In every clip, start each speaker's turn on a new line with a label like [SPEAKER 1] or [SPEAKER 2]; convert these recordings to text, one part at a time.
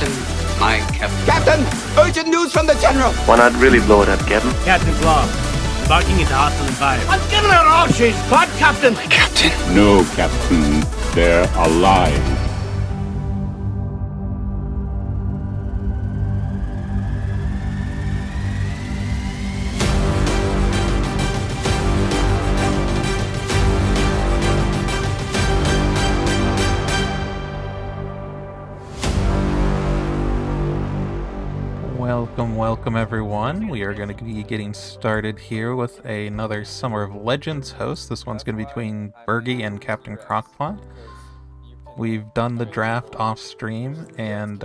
[SPEAKER 1] Captain, my captain.
[SPEAKER 2] Captain, urgent news from the General.
[SPEAKER 3] Why not really blow it up, Captain?
[SPEAKER 4] Captain Claw, embarking into hostile environment.
[SPEAKER 5] I'm giving it all she's got, Captain.
[SPEAKER 1] Captain.
[SPEAKER 6] No, Captain. They're alive.
[SPEAKER 7] Welcome everyone. We are going to be getting started here with another Summer of Legends host. This one's going to be between Burghy and Captain Crockpot. We've done the draft off stream, and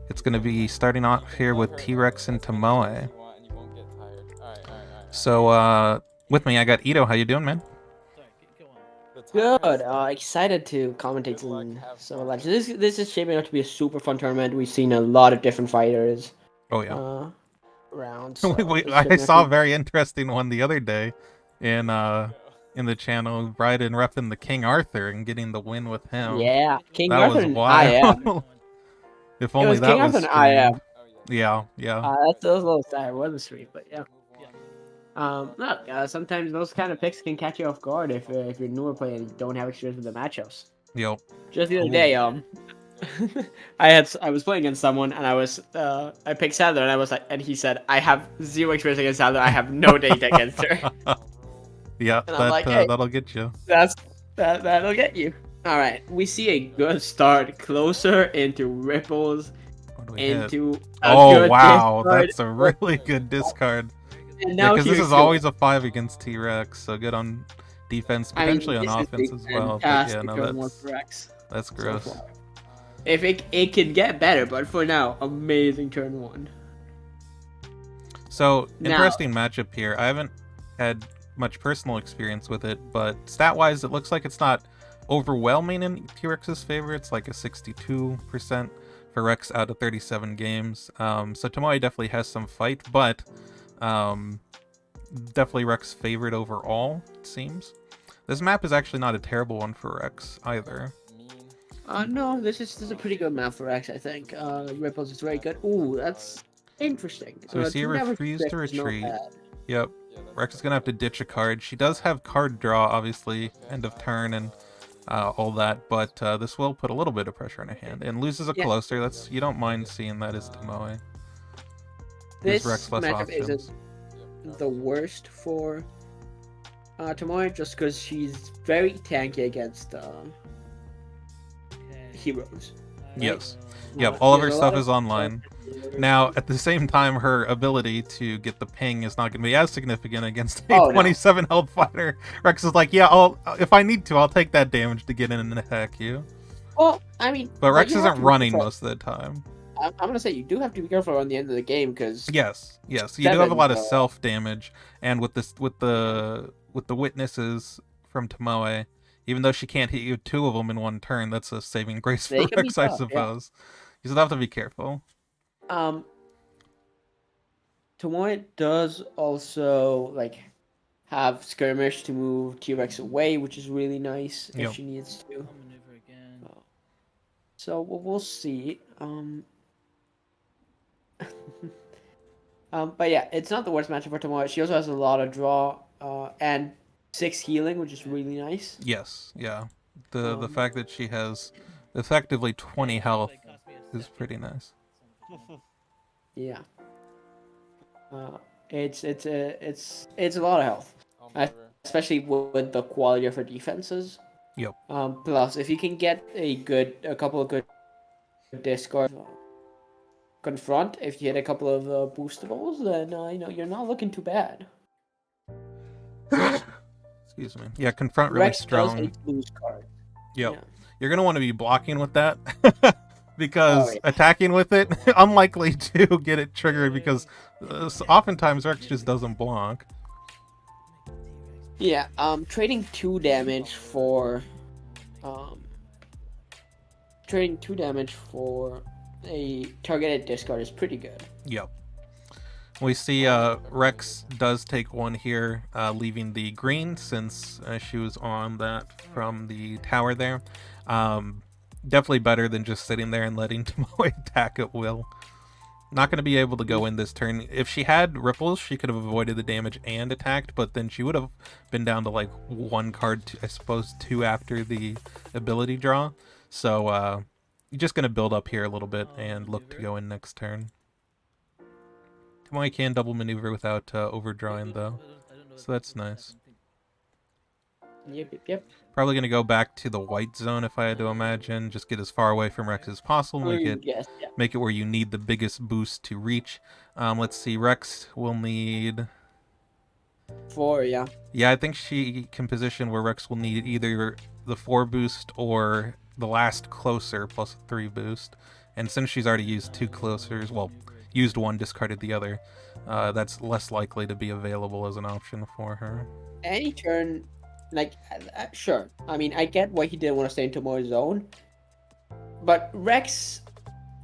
[SPEAKER 7] it's going to be starting off here with T-Rex and Tomoe. So with me I got Ito. How you doing, man?
[SPEAKER 8] Good. Excited to commentate some Legends. This is shaping up to be a super fun tournament. We've seen a lot of different fighters.
[SPEAKER 7] Oh yeah.
[SPEAKER 8] Rounds.
[SPEAKER 7] I saw a very interesting one the other day in the channel, Bryden repping the King Arthur and getting the win with him.
[SPEAKER 8] Yeah, King
[SPEAKER 7] that
[SPEAKER 8] Arthur
[SPEAKER 7] was
[SPEAKER 8] and
[SPEAKER 7] wild.
[SPEAKER 8] IF.
[SPEAKER 7] If only
[SPEAKER 8] was
[SPEAKER 7] that
[SPEAKER 8] King
[SPEAKER 7] was
[SPEAKER 8] Arthur and IF.
[SPEAKER 7] Yeah.
[SPEAKER 8] That was a little sad. It wasn't sweet, but yeah. Look, sometimes those kind of picks can catch you off guard if you're newer player and you don't have experience with the matchups.
[SPEAKER 7] Yep.
[SPEAKER 8] Just the other day, I was playing against someone and I picked Sattler and he said, I have zero experience against Sattler, I have no data against her.
[SPEAKER 7] Yeah,
[SPEAKER 8] hey,
[SPEAKER 7] that'll get you.
[SPEAKER 8] That'll get you. Alright, we see a good start closer into ripples, into
[SPEAKER 7] oh wow, that's a really good discard. Yeah, because this is always a 5 against T-Rex, so good on defense, potentially on offense as well. But yeah, no, that's gross.
[SPEAKER 8] So if it can get better, but for now, amazing turn 1.
[SPEAKER 7] So, interesting matchup here. I haven't had much personal experience with it, but stat-wise, it looks like it's not overwhelming in T-Rex's favor. It's like a 62% for Rex out of 37 games. So Tomoe definitely has some fight, but definitely Rex favored overall, it seems. This map is actually not a terrible one for Rex either.
[SPEAKER 8] No, this is a pretty good map for Rex, I think. Ripples is very good. Ooh, that's interesting.
[SPEAKER 7] So we see her refuse to retreat. Yep. Rex is going to have to ditch a card. She does have card draw, obviously, end of turn and all that, but this will put a little bit of pressure on her hand. And loses a closer. You don't mind seeing that as Tomoe.
[SPEAKER 8] This matchup isn't the worst for Tomoe, just because she's very tanky against heroes. Right?
[SPEAKER 7] Yes. Yep, all of her stuff is online. Now, at the same time, her ability to get the ping is not going to be as significant against a 27 health fighter. Rex is like, yeah, if I need to, I'll take that damage to get in and attack you.
[SPEAKER 8] Well, I mean...
[SPEAKER 7] But Rex isn't running most of the time.
[SPEAKER 8] I'm going to say, you do have to be careful on the end of the game, because...
[SPEAKER 7] Yes. You do have a lot of self-damage, and with the witnesses from Tomoe, even though she can't hit you 2 of them in one turn, that's a saving grace for Rex, I suppose. You still have to be careful.
[SPEAKER 8] Tomoe does also have skirmish to move T-Rex away, which is really nice if she needs to. So we'll see. But yeah, it's not the worst matchup for Tomoe. She also has a lot of draw and 6 healing, which is really nice.
[SPEAKER 7] Yes, yeah. The fact that she has effectively 20 health is pretty nice.
[SPEAKER 8] Yeah. It's a lot of health, especially with the quality of her defenses.
[SPEAKER 7] Yep.
[SPEAKER 8] Plus, if you can get a couple of good discards confront, if you hit a couple of boostables, then you're not looking too bad.
[SPEAKER 7] Excuse me. Yeah, confront really
[SPEAKER 8] Rex
[SPEAKER 7] strong.
[SPEAKER 8] Does a lose card.
[SPEAKER 7] Yep. Yeah. You're gonna want to be blocking with that. Because attacking with it, unlikely to get it triggered because oftentimes Rex just doesn't block.
[SPEAKER 8] Yeah, trading 2 damage for a targeted discard is pretty good.
[SPEAKER 7] Yep. We see Rex does take 1 here, leaving the green since she was on that from the tower there. Definitely better than just sitting there and letting Tomoe attack at will. Not going to be able to go in this turn. If she had ripples, she could have avoided the damage and attacked, but then she would have been down to like one card, I suppose two after the ability draw. So you're just going to build up here a little bit and look to go in next turn. Tomoe can double maneuver without overdrawing though, so that's nice.
[SPEAKER 8] Yep.
[SPEAKER 7] Probably going to go back to the white zone if I had to imagine. Just get as far away from Rex as possible. Make it where you need the biggest boost to reach. Let's see. Rex will need
[SPEAKER 8] 4, yeah.
[SPEAKER 7] Yeah, I think she can position where Rex will need either the 4 boost or the last closer plus 3 boost. And since she's already used 2 closers, well, used one, discarded the other, that's less likely to be available as an option for her.
[SPEAKER 8] Any turn, like, sure. I mean, I get why he didn't want to stay in Tomoe's zone, but Rex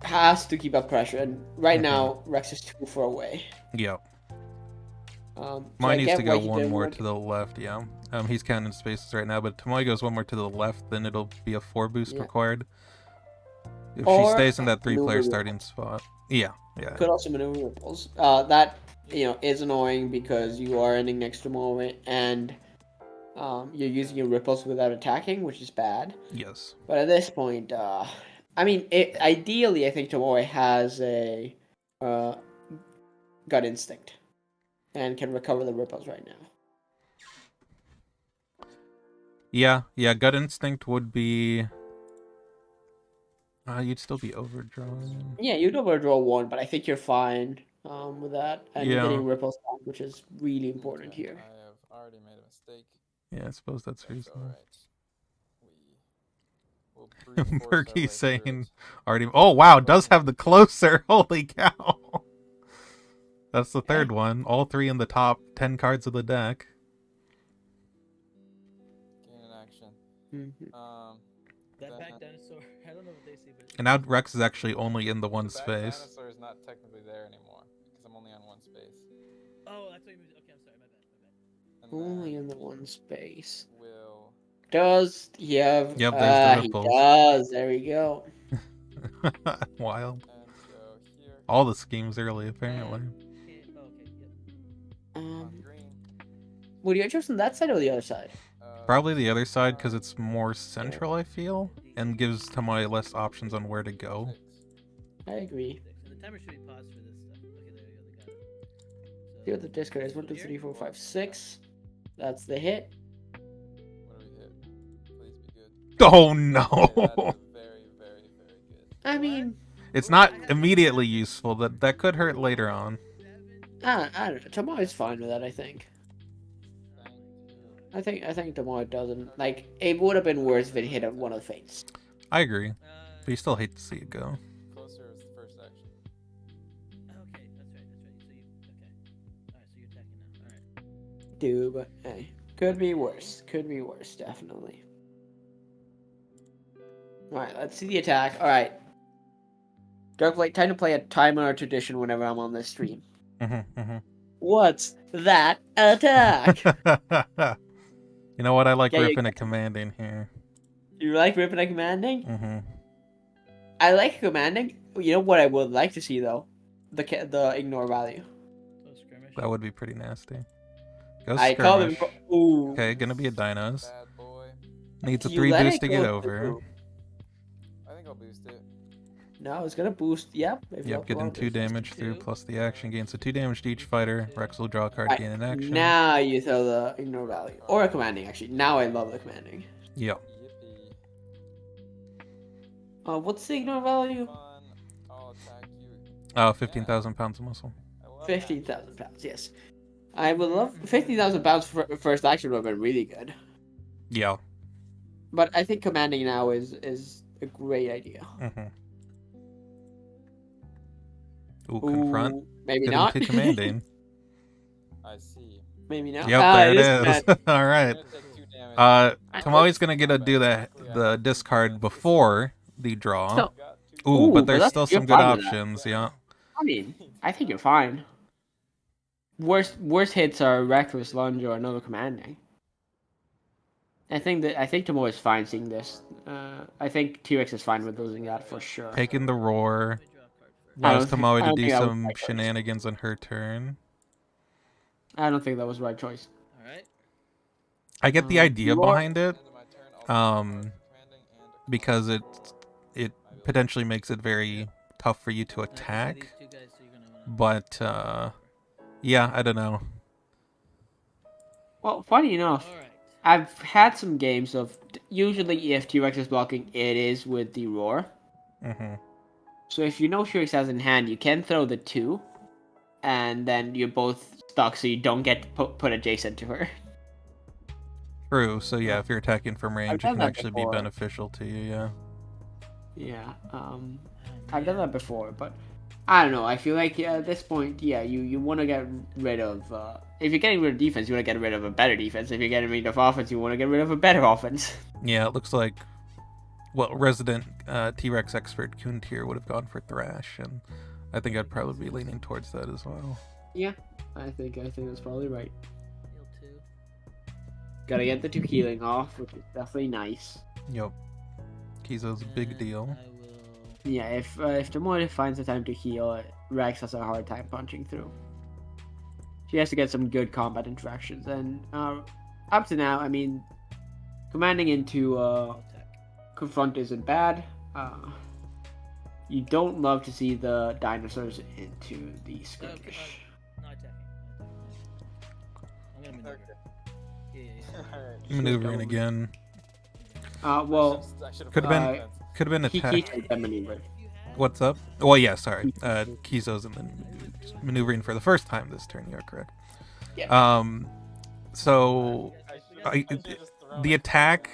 [SPEAKER 8] has to keep up pressure, and right now, Rex is too far away.
[SPEAKER 7] Yeah.
[SPEAKER 8] So
[SPEAKER 7] Mine needs to go one more to the left, yeah. He's counting spaces right now, but Tomoe goes one more to the left, then it'll be a 4 boost required. If she stays in that 3-player starting spot. Yeah.
[SPEAKER 8] Could also maneuver ripples. That, is annoying because you are ending next to Tomoe, and you're using your ripples without attacking, which is bad.
[SPEAKER 7] Yes.
[SPEAKER 8] But at this point, ideally, I think Tomoe has a gut instinct and can recover the ripples right now.
[SPEAKER 7] Yeah, gut instinct would be... you'd still be overdrawing.
[SPEAKER 8] Yeah, you'd overdraw 1, but I think you're fine with that. And you're getting ripples back, which is really important here.
[SPEAKER 1] I have already made a mistake.
[SPEAKER 7] Yeah, I suppose that's reasonable.
[SPEAKER 1] Right.
[SPEAKER 7] Burghy saying already... Oh, wow, does have the closer. Holy cow. That's the third one. All 3 in the top 10 cards of the deck.
[SPEAKER 1] Gain an action.
[SPEAKER 4] That back dinosaur, I don't know what they see, but...
[SPEAKER 7] And now Rex is actually only in the one space.
[SPEAKER 1] Dinosaur is not technically there anymore, because I'm only on 1 space.
[SPEAKER 4] Oh, that's what you mean. Okay, I'm sorry, my bad.
[SPEAKER 8] Only in the 1 space.
[SPEAKER 1] Will...
[SPEAKER 8] Does he have...
[SPEAKER 7] Yep, there's the ripples.
[SPEAKER 8] He does. There we go.
[SPEAKER 7] Wild.
[SPEAKER 1] And so here...
[SPEAKER 7] All the schemes early, apparently.
[SPEAKER 8] Would you have chosen that side or the other side?
[SPEAKER 7] Probably the other side, because it's more central, I feel, and gives Tomoe less options on where to go.
[SPEAKER 8] I agree.
[SPEAKER 4] The timer should be paused for this stuff. Okay, there we go. They got it.
[SPEAKER 8] See what the discard is. 1, 2, 3, 4, 5, 6. That's the hit.
[SPEAKER 1] What do we hit? Please be good.
[SPEAKER 7] Oh no!
[SPEAKER 1] Okay, very, very, very good.
[SPEAKER 8] I mean...
[SPEAKER 7] It's not immediately useful. That could hurt later on.
[SPEAKER 8] I don't know. Tomoe's fine with that, I think. I think Tomoe doesn't. Like, it would have been worse if it hit at one of the fates.
[SPEAKER 7] I agree. But you still hate to see it go.
[SPEAKER 1] Closer is the first action.
[SPEAKER 4] Okay, that's right. So you... Okay. Alright, so you're attacking now. Alright.
[SPEAKER 8] Do, but hey. Could be worse. Could be worse, definitely. Alright, let's see the attack. Alright. Darklight, time to play a timer or tradition whenever I'm on this stream. What's that attack?
[SPEAKER 7] You know what? I like ripping and commanding here.
[SPEAKER 8] You like ripping and commanding? I like commanding. You know what I would like to see, though? The ignore value.
[SPEAKER 7] That would be pretty nasty. Go skirmish.
[SPEAKER 8] Ooh.
[SPEAKER 7] Okay, gonna be a dinos.
[SPEAKER 1] Bad boy.
[SPEAKER 7] Needs a 3 boost to get over.
[SPEAKER 1] I think I'll boost it.
[SPEAKER 8] No, it's gonna boost. Yep.
[SPEAKER 7] Yep, getting 2 damage through, plus the action gains a 2 damage to each fighter. Rex will draw a card, gain an action.
[SPEAKER 8] Now you throw the ignore value. Or a commanding, actually. Now I love the commanding.
[SPEAKER 7] Yep.
[SPEAKER 1] Yippee.
[SPEAKER 8] What's the ignore value?
[SPEAKER 1] I'll attack you.
[SPEAKER 7] 15,000 pounds of muscle.
[SPEAKER 8] 15,000 pounds, yes. I would love... 15,000 pounds for first action would have been really good.
[SPEAKER 7] Yeah.
[SPEAKER 8] But I think commanding now is a great idea.
[SPEAKER 7] Ooh, confront.
[SPEAKER 8] Maybe
[SPEAKER 7] Get
[SPEAKER 8] not.
[SPEAKER 7] into commanding.
[SPEAKER 1] I see.
[SPEAKER 8] Maybe not.
[SPEAKER 7] Yep, there it is. All right. Tomoe's gonna get to do the discard before the draw. Ooh, but there's still some good options. Yeah.
[SPEAKER 8] I mean, I think you're fine. Worst hits are reckless lunge or another commanding. I think Tomoe is fine seeing this. I think T-Rex is fine with losing that for sure.
[SPEAKER 7] Taking the roar.
[SPEAKER 4] Let me draw a card first.
[SPEAKER 8] I
[SPEAKER 7] Allows
[SPEAKER 8] don't think-
[SPEAKER 7] Tomoe
[SPEAKER 8] I
[SPEAKER 7] to
[SPEAKER 8] don't
[SPEAKER 7] do
[SPEAKER 8] think that was
[SPEAKER 7] some
[SPEAKER 8] right choice.
[SPEAKER 7] shenanigans on her turn.
[SPEAKER 8] I don't think that was the right choice.
[SPEAKER 4] All right.
[SPEAKER 7] I get the idea
[SPEAKER 8] roar-
[SPEAKER 7] behind it, because it potentially makes it very tough for you to
[SPEAKER 4] Now, if you see
[SPEAKER 7] attack.
[SPEAKER 4] these two guys, so you're gonna wanna-
[SPEAKER 7] But yeah, I don't know.
[SPEAKER 8] Well, funny enough,
[SPEAKER 4] All right.
[SPEAKER 8] I've had some games of usually if T-Rex is blocking, it is with the roar.
[SPEAKER 7] Hmm.
[SPEAKER 8] So if you know T-Rex has in hand, you can throw the 2, and then you're both stuck, so you don't get put adjacent to her.
[SPEAKER 7] True. So yeah, if you're attacking from range, it
[SPEAKER 8] done
[SPEAKER 7] can
[SPEAKER 8] that
[SPEAKER 7] actually be
[SPEAKER 8] before.
[SPEAKER 7] beneficial to you. Yeah.
[SPEAKER 8] Yeah.
[SPEAKER 4] Oh,
[SPEAKER 8] I've done
[SPEAKER 4] man.
[SPEAKER 8] that before, but I don't know. I feel like at this point, yeah, you want to get rid of. If you're getting rid of defense, you want to get rid of a better defense. If you're getting rid of offense, you want to get rid of a better offense.
[SPEAKER 7] Yeah, it looks like, well, resident T-Rex expert Kuntir would have gone for Thrash, and I think I'd probably be leaning towards that as well.
[SPEAKER 8] Yeah, I think that's probably right.
[SPEAKER 4] Heal 2.
[SPEAKER 8] Gotta get the 2 healing off, which is definitely nice.
[SPEAKER 7] Yep. Kizo's a big
[SPEAKER 4] And
[SPEAKER 7] deal.
[SPEAKER 4] I will.
[SPEAKER 8] Yeah, if Tomoe finds the time to heal, Rex has a hard time punching through. She has to get some good combat interactions, and up to now, I mean, commanding into
[SPEAKER 4] Attack.
[SPEAKER 8] confront isn't bad. You don't love to see the dinosaurs into the skirmish.
[SPEAKER 4] No attacking. I'm gonna maneuver. Yeah.
[SPEAKER 7] Maneuvering again.
[SPEAKER 8] Well,
[SPEAKER 7] Could have been
[SPEAKER 8] he
[SPEAKER 7] attack.
[SPEAKER 8] takes that maneuver.
[SPEAKER 7] What's up? Well, yeah, sorry. Kizo's and then maneuvering for the first time this turn. You're correct.
[SPEAKER 8] Yeah.
[SPEAKER 7] So the attack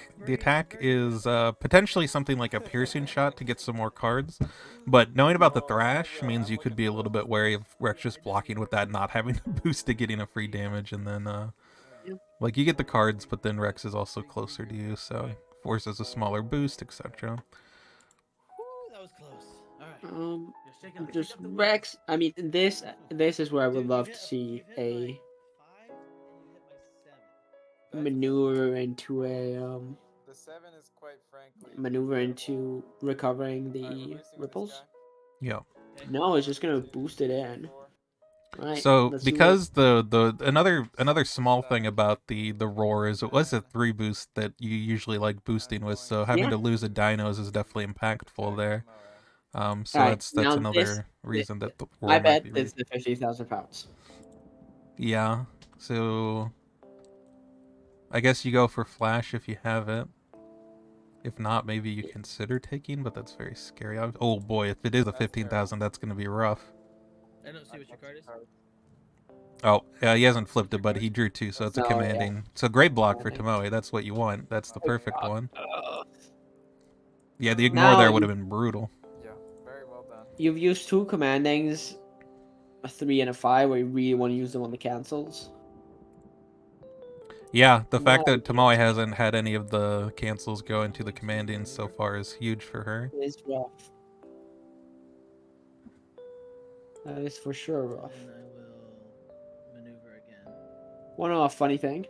[SPEAKER 7] is potentially something like a piercing shot to get some more cards, but knowing about the Thrash means you could be a little bit wary of Rex just blocking with that, not having the boost to getting a free damage, and then like you get the cards, but then Rex is also closer to you, so forces a smaller boost, etc.
[SPEAKER 4] Woo, that was close. All right. Shake up
[SPEAKER 8] Just
[SPEAKER 4] the
[SPEAKER 8] Rex. I mean, this is where I would love to see a
[SPEAKER 4] 5 and you hit my 7.
[SPEAKER 8] maneuver into a
[SPEAKER 1] The 7 is quite frankly.
[SPEAKER 8] maneuver into recovering the ripples.
[SPEAKER 7] Yeah.
[SPEAKER 8] No, it's just gonna boost it in. Right.
[SPEAKER 7] So
[SPEAKER 8] let's see
[SPEAKER 7] because the another small thing about the roar is it was a 3 boost that you usually like boosting with, so having
[SPEAKER 8] Yeah.
[SPEAKER 7] to lose a dinos is definitely impactful there. So
[SPEAKER 8] Alright,
[SPEAKER 7] that's
[SPEAKER 8] now
[SPEAKER 7] another reason that the roar
[SPEAKER 8] I
[SPEAKER 7] might
[SPEAKER 8] bet
[SPEAKER 7] be
[SPEAKER 8] it's the 50,000 pounds.
[SPEAKER 7] Yeah. So I guess you go for flash if you have it. If not, maybe you consider taking, but that's very scary. Oh boy, if it is a 15,000, that's going to be rough.
[SPEAKER 4] I don't see what your card is.
[SPEAKER 7] Oh, he hasn't flipped it, but he drew 2, so it's a
[SPEAKER 8] Oh, yeah.
[SPEAKER 7] commanding. So great block for Tomoe. That's what you want. That's the perfect one. Yeah, the ignore
[SPEAKER 8] Now
[SPEAKER 7] there would
[SPEAKER 8] you-
[SPEAKER 7] have been brutal.
[SPEAKER 1] Yeah, very well done.
[SPEAKER 8] You've used 2 commandings, a 3 and a 5, where you really want to use them on the cancels.
[SPEAKER 7] Yeah, the fact
[SPEAKER 8] Now
[SPEAKER 7] that Tomoe hasn't had any of the cancels go into the commanding so far is huge for her.
[SPEAKER 8] It is rough. That is for sure rough.
[SPEAKER 4] And I will maneuver again.
[SPEAKER 8] One funny thing.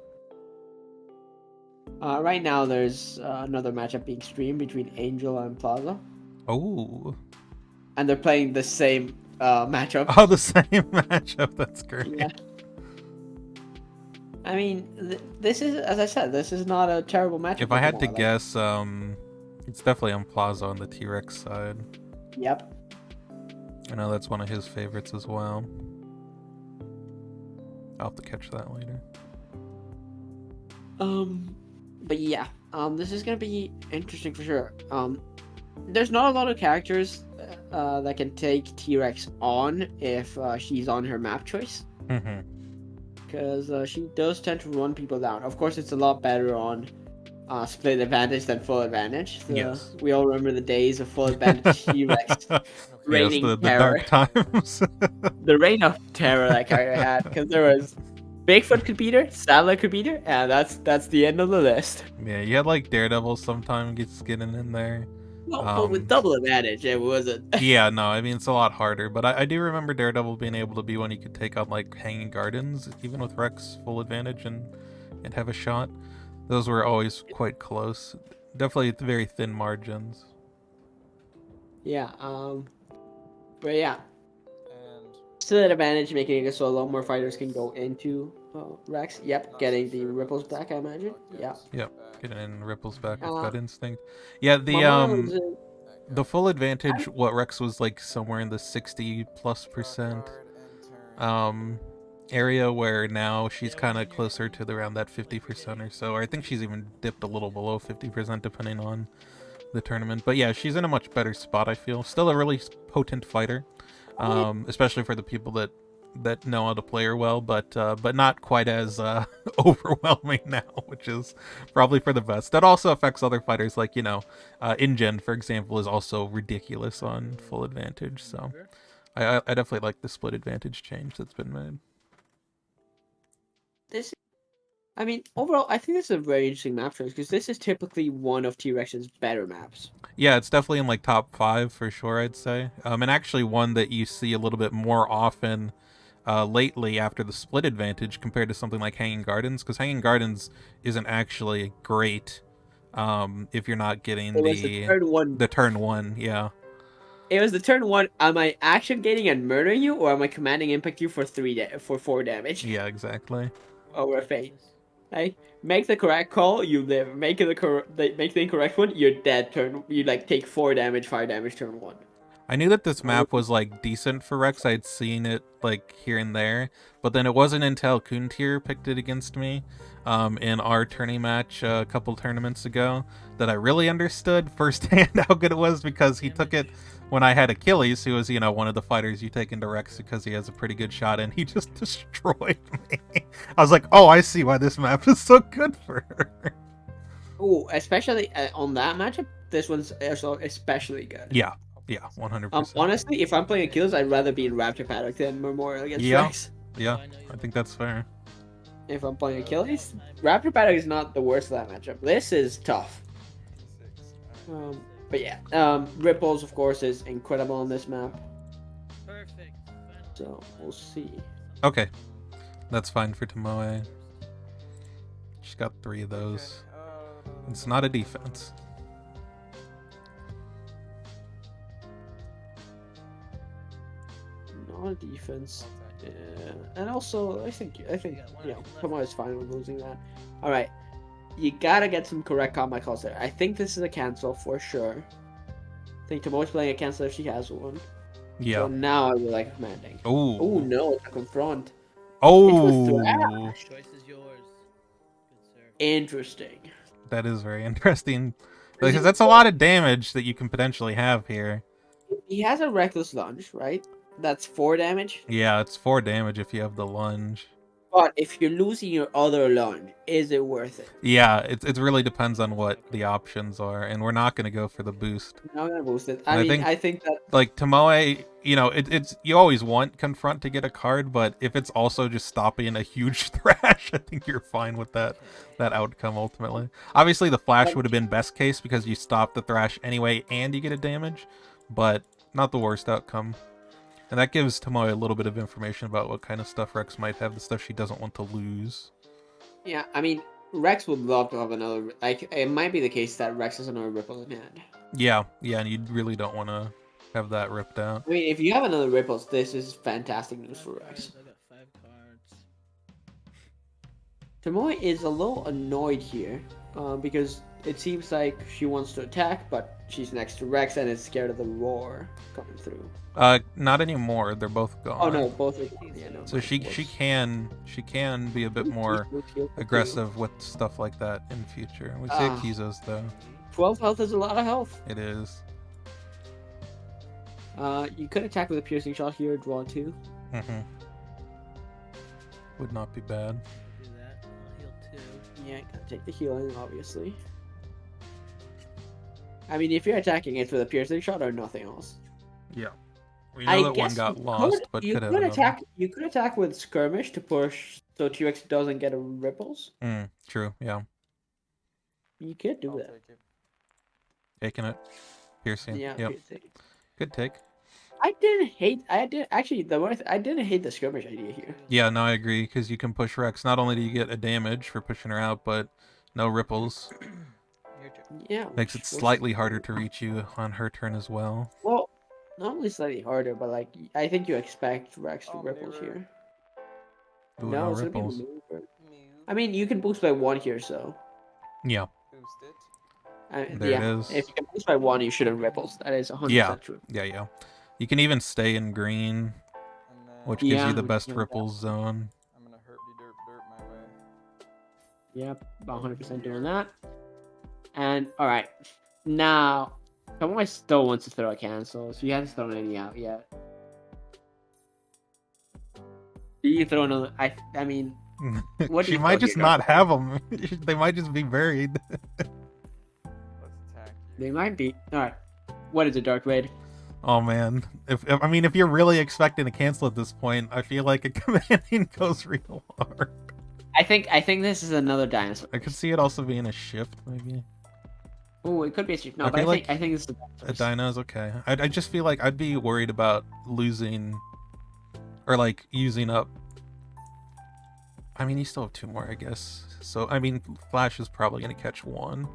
[SPEAKER 8] Right now, there's another matchup being streamed between Angel and Plaza,
[SPEAKER 7] Oh.
[SPEAKER 8] and they're playing the same matchup.
[SPEAKER 7] Oh, the same matchup. That's great.
[SPEAKER 8] Yeah. I mean, this is, as I said, this is not a terrible matchup.
[SPEAKER 7] If I had to
[SPEAKER 8] Like,
[SPEAKER 7] guess, it's definitely on Plaza on the T-Rex side.
[SPEAKER 8] Yep.
[SPEAKER 7] I know that's one of his favorites as well. I'll have to catch that later.
[SPEAKER 8] But yeah, this is gonna be interesting for sure. There's not a lot of characters that can take T-Rex on if she's on her map choice,
[SPEAKER 7] Mm-hmm.
[SPEAKER 8] because she does tend to run people down. Of course, it's a lot better on split advantage than full advantage.
[SPEAKER 7] Yes.
[SPEAKER 8] We all remember the days of full advantage T-Rex
[SPEAKER 7] Yes,
[SPEAKER 8] reigning
[SPEAKER 7] the
[SPEAKER 8] terror.
[SPEAKER 7] dark times.
[SPEAKER 8] The reign of terror that character had, because there was Bigfoot could beat her, Sattler could beat her, and that's the end of the list.
[SPEAKER 7] Yeah, you had like Daredevil sometimes gets getting in there.
[SPEAKER 8] Well, but with double advantage, it wasn't.
[SPEAKER 7] Yeah, no, I mean it's a lot harder, but I do remember Daredevil being able to be one he could take on like Hanging Gardens, even with Rex full advantage and have a shot. Those were always quite close. Definitely very thin margins.
[SPEAKER 8] Yeah. But yeah,
[SPEAKER 1] And
[SPEAKER 8] still an advantage, making it so a lot more fighters can go into Rex. Yep, getting the ripples back, I imagine. Yeah.
[SPEAKER 7] Yep, getting in ripples back with
[SPEAKER 8] Uh,
[SPEAKER 7] gut instinct. Yeah,
[SPEAKER 8] Momo is a-
[SPEAKER 7] the full advantage, what Rex was like somewhere in the 60+% area, where now she's kind of closer to around that 50% or so. Or I think she's even dipped a little below 50% depending on the tournament. But yeah, she's in a much better spot, I feel. Still a really potent fighter, especially for the people that know how to play her well, but not quite as overwhelming now, which is probably for the best. That also affects other fighters, like, you know, Ingen, for example, is also ridiculous on full advantage. So I definitely like the split advantage change that's been made.
[SPEAKER 8] this. I mean, overall, I think this is a very interesting map choice because this is typically one of T-Rex's better maps.
[SPEAKER 7] Yeah, it's definitely in like top 5 for sure, I'd say. And actually one that you see a little bit more often lately after the split advantage compared to something like Hanging Gardens, because Hanging Gardens isn't actually great if you're not getting
[SPEAKER 8] the turn one.
[SPEAKER 7] the turn one. Yeah.
[SPEAKER 8] It was the turn one. Am I action gating and murdering you, or am I commanding impact you for 4 damage?
[SPEAKER 7] Yeah, exactly.
[SPEAKER 8] Over a fate. Like, make the correct call, you live. Make the incorrect one, you're dead. You like take 4 damage, 5 damage turn 1.
[SPEAKER 7] I knew that this map was like decent for Rex. I'd seen it like here and there, but then it wasn't until Kuntir picked it against me in our tourney match a couple tournaments ago that I really understood firsthand how good it was, because he took it when I had Achilles, who was, you know, one of the fighters you take into Rex because he has a pretty good shot, and he just destroyed me. I was like, oh, I see why this map is so good for her.
[SPEAKER 8] Oh, especially on that matchup, this one's also especially good.
[SPEAKER 7] Yeah, 100%.
[SPEAKER 8] Honestly, if I'm playing Achilles, I'd rather be in Raptor Paddock than Memorial against Rex.
[SPEAKER 7] Yeah, I think that's fair.
[SPEAKER 8] If I'm playing Achilles, Raptor Paddock is not the worst of that matchup. This is tough. But yeah, Ripples, of course, is incredible on this map.
[SPEAKER 4] Perfect.
[SPEAKER 8] So, we'll see.
[SPEAKER 7] Okay, that's fine for Tomoe. She's got 3 of those. It's not a defense.
[SPEAKER 8] Not a defense. Yeah. And also, I think Tomoe is fine with losing that. All right. You gotta get some correct combat calls there. I think this is a cancel for sure. I think Tomoe's playing a cancel if she has one.
[SPEAKER 7] Yeah.
[SPEAKER 8] So now I would like commanding.
[SPEAKER 7] Oh.
[SPEAKER 8] Oh no, it's a confront.
[SPEAKER 7] Oh.
[SPEAKER 4] Choice is yours. Good sir.
[SPEAKER 8] Interesting.
[SPEAKER 7] That is very interesting. Because that's a lot of damage that you can potentially have here.
[SPEAKER 8] He has a reckless lunge, right? That's 4 damage.
[SPEAKER 7] Yeah, it's 4 damage if you have the lunge.
[SPEAKER 8] But if you're losing your other lunge, is it worth it?
[SPEAKER 7] Yeah, it really depends on what the options are, and we're not going to go for the boost.
[SPEAKER 8] I'm not gonna boost it.
[SPEAKER 7] I
[SPEAKER 8] think that
[SPEAKER 7] like Tomoe, you know, it's you always want confront to get a card, but if it's also just stopping a huge thrash, I think you're fine with that outcome ultimately. Obviously, the flash would have been best case because you stop the thrash anyway and you get a damage, but not the worst outcome. And that gives Tomoe a little bit of information about what kind of stuff Rex might have, the stuff she doesn't want to lose.
[SPEAKER 8] Yeah, I mean, Rex would love to have another. Like, it might be the case that Rex has another Ripple in hand.
[SPEAKER 7] Yeah, and you really don't want to have that ripped out.
[SPEAKER 8] I mean, if you have another Ripples, this is fantastic news for Rex.
[SPEAKER 4] I got 5 cards.
[SPEAKER 8] Tomoe is a little annoyed here, because it seems like she wants to attack, but she's next to Rex and is scared of the roar coming through.
[SPEAKER 7] Not anymore. They're both gone.
[SPEAKER 8] Oh no, both are. Yeah, no.
[SPEAKER 7] So she can be a bit more aggressive with stuff like that in future. We say Kizo's though.
[SPEAKER 8] 12 health is a lot of health.
[SPEAKER 7] It is.
[SPEAKER 8] You could attack with a piercing shot here, draw 2.
[SPEAKER 7] Mm-hmm. Would not be bad.
[SPEAKER 4] Do that. I'll heal 2.
[SPEAKER 8] Yeah, gotta take the healing, obviously. I mean, if you're attacking it with a piercing shot or nothing else.
[SPEAKER 7] Yeah. We know that one got lost, but could have
[SPEAKER 8] attack. You could attack with skirmish to push so T-Rex doesn't get a ripples.
[SPEAKER 7] True. Yeah.
[SPEAKER 8] You could do that.
[SPEAKER 7] Taking it. Piercing.
[SPEAKER 8] Yeah.
[SPEAKER 7] Yep.
[SPEAKER 8] Piercing.
[SPEAKER 7] Good take.
[SPEAKER 8] I didn't hate the skirmish idea here.
[SPEAKER 7] Yeah, no, I agree, because you can push Rex. Not only do you get a damage for pushing her out, but No ripples.
[SPEAKER 4] Your turn.
[SPEAKER 8] Yeah.
[SPEAKER 7] Makes it slightly harder to reach you on her turn as well.
[SPEAKER 8] Well, not only slightly harder, but like I think you expect Rex to
[SPEAKER 1] Oh,
[SPEAKER 8] ripples
[SPEAKER 1] maneuver.
[SPEAKER 8] here.
[SPEAKER 7] Ooh,
[SPEAKER 8] No,
[SPEAKER 7] no
[SPEAKER 8] it's gonna be
[SPEAKER 7] ripples.
[SPEAKER 8] maneuver.
[SPEAKER 1] Move.
[SPEAKER 8] I mean, you can boost by 1 here, so.
[SPEAKER 7] Yeah,
[SPEAKER 1] Boost it.
[SPEAKER 7] there it is.
[SPEAKER 8] If you can boost by 1, you shouldn't ripples. That is 100%
[SPEAKER 7] Yeah.
[SPEAKER 8] true.
[SPEAKER 7] Yeah. You can even stay in green,
[SPEAKER 1] And then
[SPEAKER 7] which gives you the
[SPEAKER 8] which is
[SPEAKER 7] best
[SPEAKER 8] gonna
[SPEAKER 7] ripples zone.
[SPEAKER 1] I'm gonna derp my way.
[SPEAKER 8] Yep, about 100% doing that. And alright, now Tomoe still wants to throw a cancel, so you haven't thrown any out yet. Do you throw another? I mean, what do
[SPEAKER 7] She
[SPEAKER 8] you
[SPEAKER 7] might
[SPEAKER 8] throw
[SPEAKER 7] just
[SPEAKER 8] here,
[SPEAKER 7] not
[SPEAKER 8] Dark
[SPEAKER 7] have them. They might just be buried.
[SPEAKER 1] Let's attack you.
[SPEAKER 8] They might be. Alright, what is it, Dark Raid?
[SPEAKER 7] Oh man, if you're really expecting to cancel at this point, I feel like a commanding goes real hard.
[SPEAKER 8] I think this is another dinosaur.
[SPEAKER 7] I could see it also being a shift, maybe.
[SPEAKER 8] Oh, it could be a streak. No,
[SPEAKER 7] I
[SPEAKER 8] but
[SPEAKER 7] feel
[SPEAKER 8] I
[SPEAKER 7] like
[SPEAKER 8] think this is
[SPEAKER 7] A dino's okay. I just feel like I'd be worried about losing, or like using up. I mean, you still have 2 more, I guess. So I mean, Flash is probably gonna catch 1. So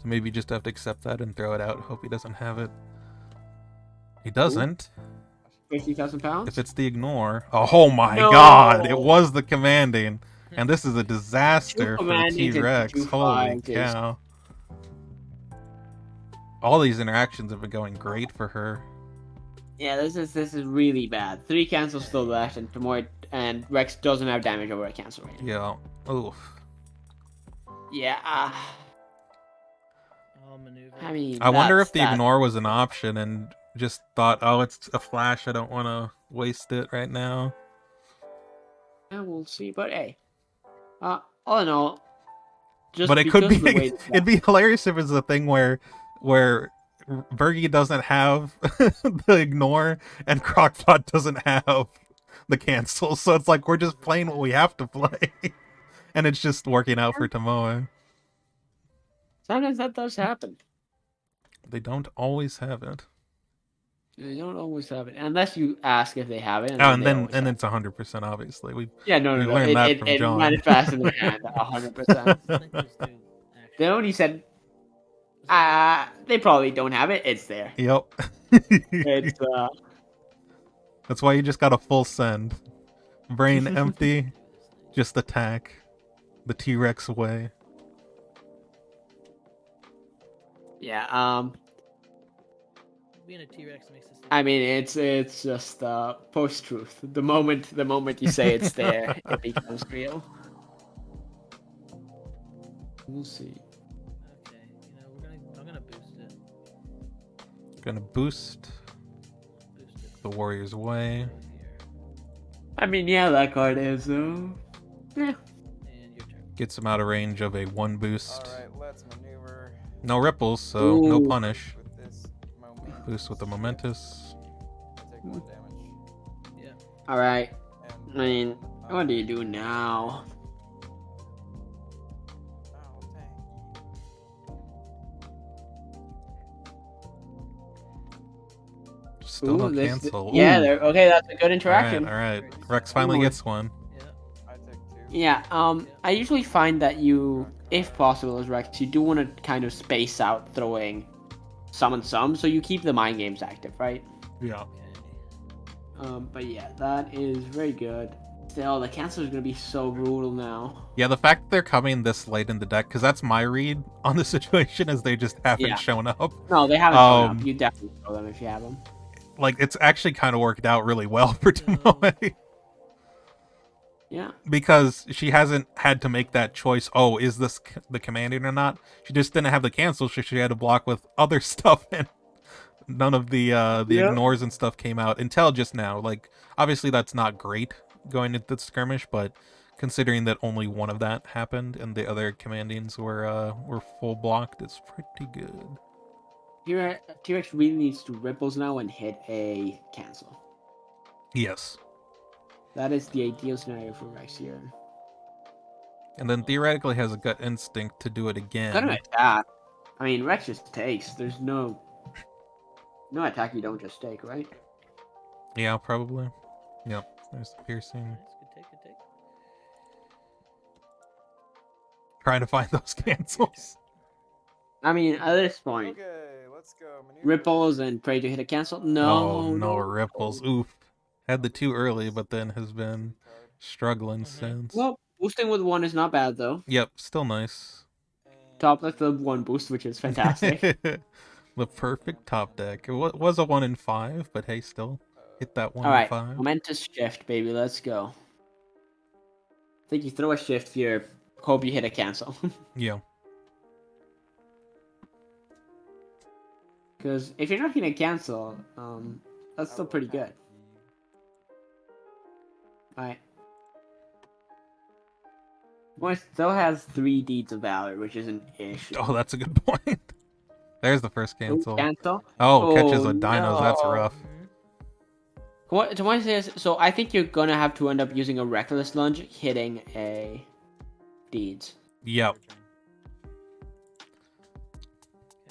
[SPEAKER 7] maybe you just have to accept that and throw it out. Hope he doesn't have it. He doesn't.
[SPEAKER 8] 50,000 pounds.
[SPEAKER 7] If it's the ignore. Oh my
[SPEAKER 8] No.
[SPEAKER 7] god! It was the commanding, and this is a disaster
[SPEAKER 8] 2
[SPEAKER 7] for the
[SPEAKER 8] commandings and
[SPEAKER 7] T-Rex.
[SPEAKER 8] 2
[SPEAKER 7] Holy
[SPEAKER 8] fives is-
[SPEAKER 7] cow! All these interactions have been going great for her.
[SPEAKER 8] Yeah, this is really bad. 3 cancels still left, and Tomoe and Rex doesn't have damage over a cancel rate.
[SPEAKER 7] Yeah. Oof.
[SPEAKER 8] Yeah.
[SPEAKER 4] All maneuver.
[SPEAKER 8] I mean,
[SPEAKER 7] I wonder if the
[SPEAKER 8] that's-
[SPEAKER 7] ignore was an option and just thought, oh, it's a flash. I don't want to waste it right now.
[SPEAKER 8] Yeah, we'll see. But hey, all in all, just
[SPEAKER 7] But it could be.
[SPEAKER 8] because of the way
[SPEAKER 7] It'd be hilarious if it's a thing where Burghy doesn't have the ignore and Crockpot doesn't have the cancel. So it's like we're just playing what we have to play, and it's just working out for Tomoe.
[SPEAKER 8] sometimes that does happen.
[SPEAKER 7] They don't always have it.
[SPEAKER 8] They don't always have it unless you ask if they have it.
[SPEAKER 7] Oh, and
[SPEAKER 8] they
[SPEAKER 7] then
[SPEAKER 8] always have it.
[SPEAKER 7] it's 100% obviously. We
[SPEAKER 8] No,
[SPEAKER 7] we learned that from
[SPEAKER 8] it
[SPEAKER 7] John.
[SPEAKER 8] manifests in their hand 100%.
[SPEAKER 4] I think those two actually.
[SPEAKER 8] They only said, they probably don't have it. It's there.
[SPEAKER 7] Yep.
[SPEAKER 8] It's
[SPEAKER 7] That's why you just got a full send. Brain empty, just attack. The T-Rex way.
[SPEAKER 8] yeah.
[SPEAKER 4] Being a T-Rex makes this.
[SPEAKER 8] I mean, it's just post-truth. The moment you say it's there, it becomes real. We'll see.
[SPEAKER 4] Okay, I'm gonna boost it.
[SPEAKER 7] Gonna boost
[SPEAKER 4] Boost it
[SPEAKER 7] the Warrior's way.
[SPEAKER 4] here.
[SPEAKER 8] I mean, yeah, that card is yeah.
[SPEAKER 4] And your turn.
[SPEAKER 7] Gets him out of range of a 1 boost.
[SPEAKER 1] Alright, let's maneuver
[SPEAKER 7] No ripples, so no
[SPEAKER 8] Ooh.
[SPEAKER 7] punish.
[SPEAKER 1] with this moment.
[SPEAKER 7] Boost with the Momentous.
[SPEAKER 1] Take 1 damage.
[SPEAKER 4] Yeah.
[SPEAKER 8] All right.
[SPEAKER 1] And
[SPEAKER 8] I mean, what do you do now?
[SPEAKER 1] oh, dang.
[SPEAKER 7] Still no
[SPEAKER 8] this-
[SPEAKER 7] cancel.
[SPEAKER 8] Yeah,
[SPEAKER 7] Ooh.
[SPEAKER 8] okay. That's a good interaction.
[SPEAKER 7] Alright. Rex finally
[SPEAKER 8] Ooh.
[SPEAKER 7] gets one.
[SPEAKER 4] Yeah.
[SPEAKER 1] I take 2.
[SPEAKER 8] Yeah. I usually find that you, if possible, as Rex, you do want to kind of space out throwing some and some, so you keep the mind games active, right?
[SPEAKER 7] Yeah.
[SPEAKER 4] Okay.
[SPEAKER 8] But yeah, that is very good. Still, the cancel is gonna be so brutal now.
[SPEAKER 7] Yeah, the fact that they're coming this late in the deck, because that's my read on the situation, is they just haven't
[SPEAKER 8] Yeah.
[SPEAKER 7] shown up.
[SPEAKER 8] No, they haven't shown
[SPEAKER 7] Um,
[SPEAKER 8] up. You definitely throw them if you have them.
[SPEAKER 7] Like, it's actually kind of worked out really well for Tomoe.
[SPEAKER 8] Yeah.
[SPEAKER 7] Because she hasn't had to make that choice. Oh, is this the commanding or not? She just didn't have the cancel, so she had to block with other stuff, and none of the ignores and stuff came out until just now. Like, obviously that's not great going into the skirmish, but considering that only one of that happened and the other commandings were full blocked, it's pretty good.
[SPEAKER 8] T-Rex really needs to ripples now and hit a cancel.
[SPEAKER 7] Yes.
[SPEAKER 8] That is the ideal scenario for Rex here.
[SPEAKER 7] And then theoretically has a gut instinct to do it again.
[SPEAKER 8] Gonna attack. I mean, Rex just takes. There's no attack you don't just take, right?
[SPEAKER 7] Yeah, probably. Yep. There's the piercing.
[SPEAKER 4] Nice. Good take. Good take.
[SPEAKER 7] trying to find those cancels.
[SPEAKER 8] I mean, at this point,
[SPEAKER 1] Okay, let's go. Maneuver.
[SPEAKER 8] ripples and pray to hit a cancel.
[SPEAKER 7] Oh,
[SPEAKER 8] No,
[SPEAKER 7] no ripples. Oof. Had the 2 early, but then has been struggling since.
[SPEAKER 8] Well, boosting with 1 is not bad though.
[SPEAKER 7] Yep, still nice.
[SPEAKER 8] Top left the 1 boost, which is fantastic.
[SPEAKER 7] The perfect top deck. It was a 1 in 5, but hey, still hit that 1
[SPEAKER 8] All
[SPEAKER 7] in
[SPEAKER 8] right,
[SPEAKER 7] 5.
[SPEAKER 8] momentous shift, baby. Let's go. I think you throw a shift here. Hope you hit a cancel.
[SPEAKER 7] Yeah.
[SPEAKER 8] Because if you're not hitting a cancel, that's still pretty good. Alright. Well, it still has 3 deeds of valor, which is an issue.
[SPEAKER 7] Oh, that's a good point. There's the first cancel.
[SPEAKER 8] Cancel?
[SPEAKER 7] Oh, catches
[SPEAKER 8] Oh,
[SPEAKER 7] a dinos. That's
[SPEAKER 8] no.
[SPEAKER 7] rough.
[SPEAKER 8] What Tomoy says, so I think you're gonna have to end up using a reckless lunge hitting a deeds.
[SPEAKER 7] Yep.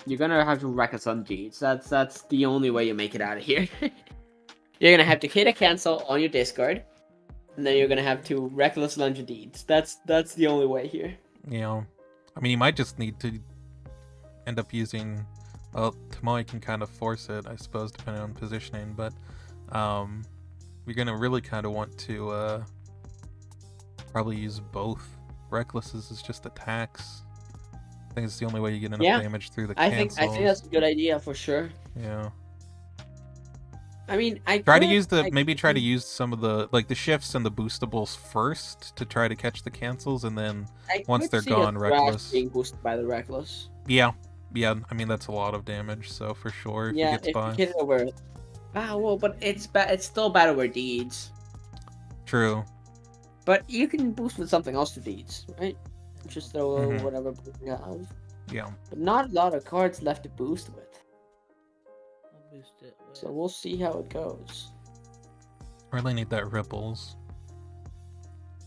[SPEAKER 8] You're gonna have to reckless lunge deeds. That's the only way you make it out of here. You're gonna have to hit a cancel on your discard, and then you're gonna have to reckless lunge deeds. That's the only way here.
[SPEAKER 7] Yeah. I mean, you might just need to end up using. Well, Tomoe can kind of force it, I suppose, depending on positioning, but you're gonna really kind of want to probably use both. Recklesses is just attacks. I think it's the only way you get enough damage through the cancels.
[SPEAKER 8] I think that's a good idea for sure.
[SPEAKER 7] Yeah.
[SPEAKER 8] I mean,
[SPEAKER 7] try to use some of the the shifts and the boostables first to try to catch the cancels, and then once they're gone, reckless.
[SPEAKER 8] Being boosted by the reckless.
[SPEAKER 7] Yeah. I mean that's a lot of damage, so for sure if he gets by.
[SPEAKER 8] You hit it over. Ah, well, but it's still bad over deeds.
[SPEAKER 7] True.
[SPEAKER 8] But you can boost with something else to deeds, right? Just throw whatever boost you have.
[SPEAKER 7] Yeah.
[SPEAKER 8] But not a lot of cards left to boost with.
[SPEAKER 4] I'll boost it with...
[SPEAKER 8] So we'll see how it goes.
[SPEAKER 7] Really need that ripples.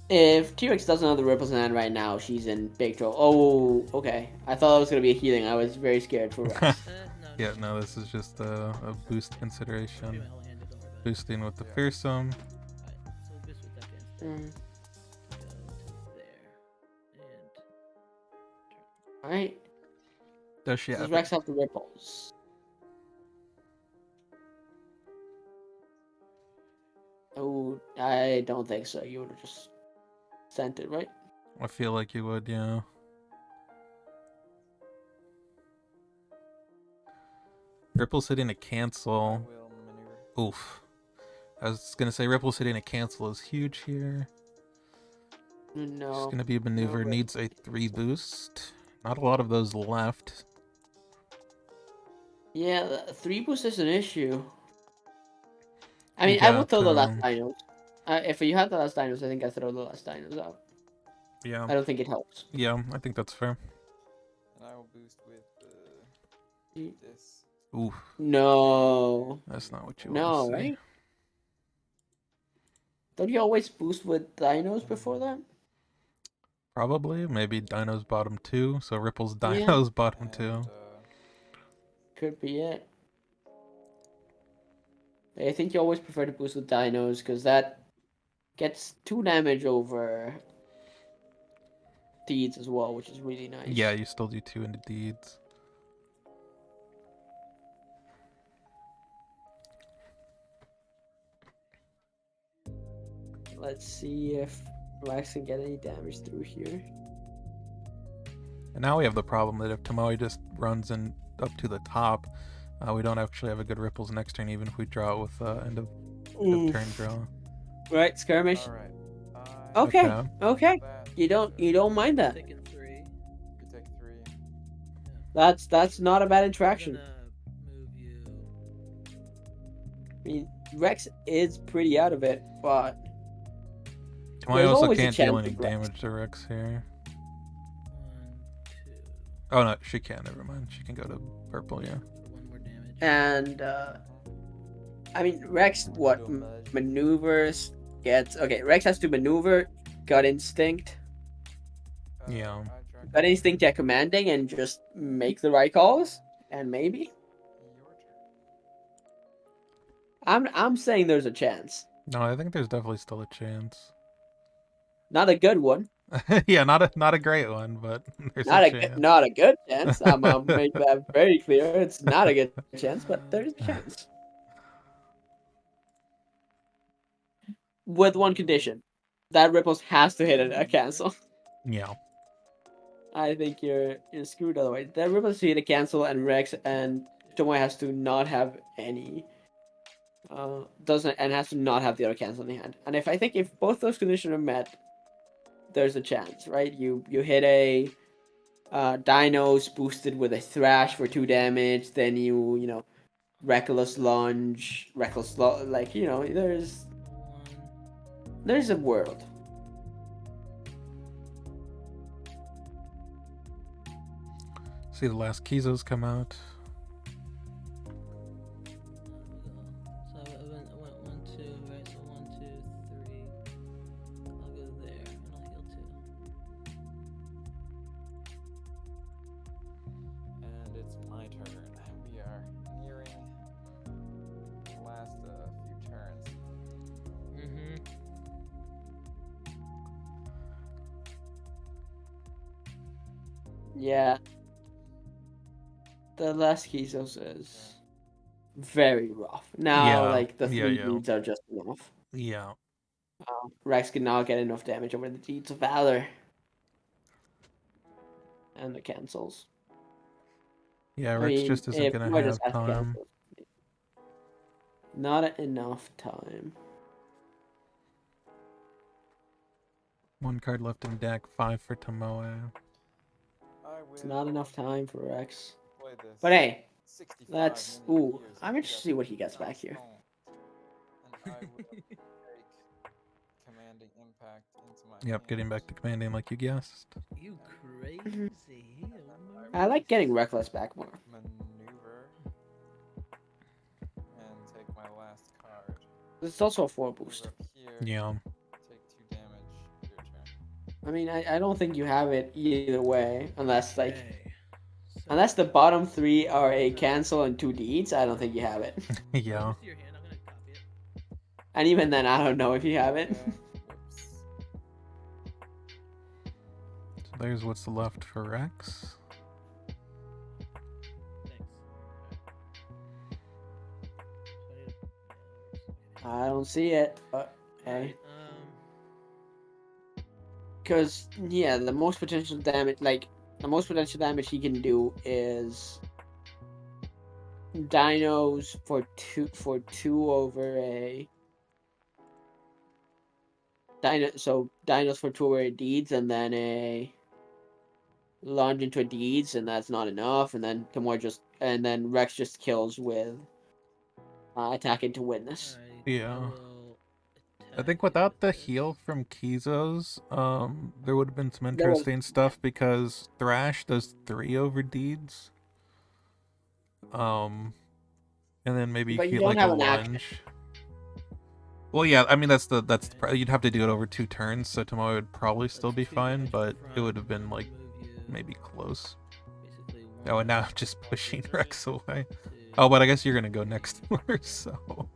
[SPEAKER 8] If T-Rex doesn't have the ripples in hand right now, she's in big trouble. Oh, okay. I thought it was going to be a healing. I was very scared for Rex.
[SPEAKER 7] Yeah, no, this is just a boost consideration.
[SPEAKER 4] Maybe I'll hand it over then.
[SPEAKER 7] Boosting with the fearsome.
[SPEAKER 4] Alright, so we'll boost with that dance. Go to there. And...
[SPEAKER 8] Alright.
[SPEAKER 7] Does she
[SPEAKER 8] Does
[SPEAKER 7] have
[SPEAKER 8] Rex have the ripples? Oh, I don't think so. You would have just sent it, right?
[SPEAKER 7] I feel like you would, yeah. Ripples hitting a cancel. Oof. I was gonna say Ripples hitting a cancel is huge here.
[SPEAKER 8] No.
[SPEAKER 7] It's gonna be a maneuver. Needs a 3 boost. Not a lot of those left.
[SPEAKER 8] Yeah, the 3 boost is an issue. I mean, I would throw the last dinos. If you had the last dinos, I think I'd throw the last dinos out.
[SPEAKER 7] Yeah.
[SPEAKER 8] I don't think it helps.
[SPEAKER 7] Yeah, I think that's fair.
[SPEAKER 1] And I will boost with this.
[SPEAKER 7] Oof.
[SPEAKER 8] No.
[SPEAKER 7] That's not what you
[SPEAKER 8] No,
[SPEAKER 7] want to see.
[SPEAKER 8] right? Don't you always boost with dinos before that?
[SPEAKER 7] Probably. Maybe Dino's bottom 2, so Ripple's Dino's bottom 2.
[SPEAKER 8] Could be it. I think you always prefer to boost with dinos because that gets 2 damage over deeds as well, which is really nice.
[SPEAKER 7] Yeah, you still do 2 into deeds.
[SPEAKER 8] Let's see if Relax can get any damage through here.
[SPEAKER 7] And now we have the problem that if Tomoe just runs in up to the top, we don't actually have a good Ripples next turn, even if we draw it with end of turn draw.
[SPEAKER 8] Right, skirmish.
[SPEAKER 1] Alright.
[SPEAKER 8] Okay. You don't mind that.
[SPEAKER 4] Taking 3.
[SPEAKER 1] You take 3.
[SPEAKER 8] That's not a bad
[SPEAKER 4] I'm
[SPEAKER 8] interaction.
[SPEAKER 4] gonna move you...
[SPEAKER 8] I mean, Rex is pretty out of it, but
[SPEAKER 7] Tomoe
[SPEAKER 8] there's
[SPEAKER 7] also
[SPEAKER 8] always a
[SPEAKER 7] can't deal
[SPEAKER 8] chance
[SPEAKER 7] any
[SPEAKER 8] with Rex.
[SPEAKER 7] damage to Rex here.
[SPEAKER 4] 1, 2...
[SPEAKER 7] Oh no, she can't. Never mind. She can go to purple. Yeah.
[SPEAKER 4] For 1 more damage.
[SPEAKER 8] and I mean Rex maneuvers gets Rex has to maneuver, gut instinct,
[SPEAKER 7] Yeah.
[SPEAKER 8] gut instinct at commanding, and just make the right calls, and maybe I'm saying there's a chance.
[SPEAKER 7] No, I think there's definitely still a chance.
[SPEAKER 8] Not a good one,
[SPEAKER 7] Yeah, not a great one, but there's
[SPEAKER 8] Not
[SPEAKER 7] a
[SPEAKER 8] a
[SPEAKER 7] chance.
[SPEAKER 8] not a good chance. I'll make that very clear. It's not a good chance, but there's a chance. With one condition, that Ripples has to hit a cancel.
[SPEAKER 7] Yeah.
[SPEAKER 8] I think you're screwed otherwise. That Ripples has to hit a cancel, and Rex and Tomoe has to not have any. Doesn't and has to not have the other cancel in the hand. And if both those conditions are met, there's a chance, right? You hit a Dinos boosted with a Thrash for 2 damage, then you know reckless lunge, like there's a world.
[SPEAKER 7] See the last Kizos come out.
[SPEAKER 4] So I went 1, 2, right? So 1, 2, 3. I'll go there and I'll heal 2.
[SPEAKER 1] And it's my turn. We are nearing the last few turns.
[SPEAKER 8] Yeah. The last Kizos is very rough. Now,
[SPEAKER 7] Yeah,
[SPEAKER 8] like, the 3
[SPEAKER 7] yeah.
[SPEAKER 8] deeds are just enough.
[SPEAKER 7] Yeah.
[SPEAKER 8] Rex cannot get enough damage over the Deeds of Valor. And the cancels.
[SPEAKER 7] Yeah, Rex just isn't gonna
[SPEAKER 8] Tomoe
[SPEAKER 7] have
[SPEAKER 8] just has to
[SPEAKER 7] time.
[SPEAKER 8] cancel. Not enough time.
[SPEAKER 7] 1 card left in deck, 5 for Tomoe.
[SPEAKER 8] It's not enough time for Rex.
[SPEAKER 1] Play this.
[SPEAKER 8] But hey,
[SPEAKER 1] 65
[SPEAKER 8] let's.
[SPEAKER 1] million
[SPEAKER 8] Ooh,
[SPEAKER 1] years
[SPEAKER 8] I'm
[SPEAKER 1] of
[SPEAKER 8] interested to see what he gets back here.
[SPEAKER 1] And I will take commanding impact into my
[SPEAKER 7] Yep, getting back to commanding like you guessed.
[SPEAKER 4] You crazy.
[SPEAKER 8] I like getting Reckless back more.
[SPEAKER 1] maneuver and take my last card.
[SPEAKER 8] This is also a 4 boost.
[SPEAKER 1] Move up here,
[SPEAKER 7] Yeah.
[SPEAKER 1] take 2 damage. Your turn.
[SPEAKER 8] I mean, I don't think you have it either way, unless like
[SPEAKER 4] Okay. So,
[SPEAKER 8] unless the bottom 3 are a cancel and 2 deeds. I don't think you have it.
[SPEAKER 7] Yeah.
[SPEAKER 4] let me see your hand. I'm gonna copy it.
[SPEAKER 8] And even then, I don't know if you have it.
[SPEAKER 1] Okay. Whoops.
[SPEAKER 7] So there's what's left for Rex.
[SPEAKER 4] Thanks.
[SPEAKER 8] I don't see it, but hey. Because yeah, the most potential damage he can do is dinos for two over a dinos for 2 over a deeds, and then a lunge into a deeds, and that's not enough, and then then Rex just kills with attack into witness.
[SPEAKER 4] Alright,
[SPEAKER 7] Yeah.
[SPEAKER 4] will
[SPEAKER 7] I think
[SPEAKER 4] attack
[SPEAKER 7] without
[SPEAKER 4] with
[SPEAKER 7] the
[SPEAKER 4] this.
[SPEAKER 7] heal from Kizos, there would have been some
[SPEAKER 8] There was-
[SPEAKER 7] interesting stuff because Thrash does 3 over deeds. And then maybe
[SPEAKER 8] But you
[SPEAKER 7] get
[SPEAKER 8] don't
[SPEAKER 7] like
[SPEAKER 8] have
[SPEAKER 7] a
[SPEAKER 8] an action.
[SPEAKER 7] lunge. Well, yeah, I mean you'd have to do it over 2 turns, so Tomoe would probably still be
[SPEAKER 4] 2
[SPEAKER 7] fine,
[SPEAKER 4] damage
[SPEAKER 7] but
[SPEAKER 4] from
[SPEAKER 7] it would have been like
[SPEAKER 4] move you
[SPEAKER 7] maybe close.
[SPEAKER 4] basically
[SPEAKER 7] Oh, and now
[SPEAKER 4] 1,
[SPEAKER 7] I'm just
[SPEAKER 4] 2,
[SPEAKER 7] pushing
[SPEAKER 4] 3,
[SPEAKER 7] Rex away.
[SPEAKER 4] 2,
[SPEAKER 7] Oh, but I guess you're gonna go next to her, so.
[SPEAKER 4] So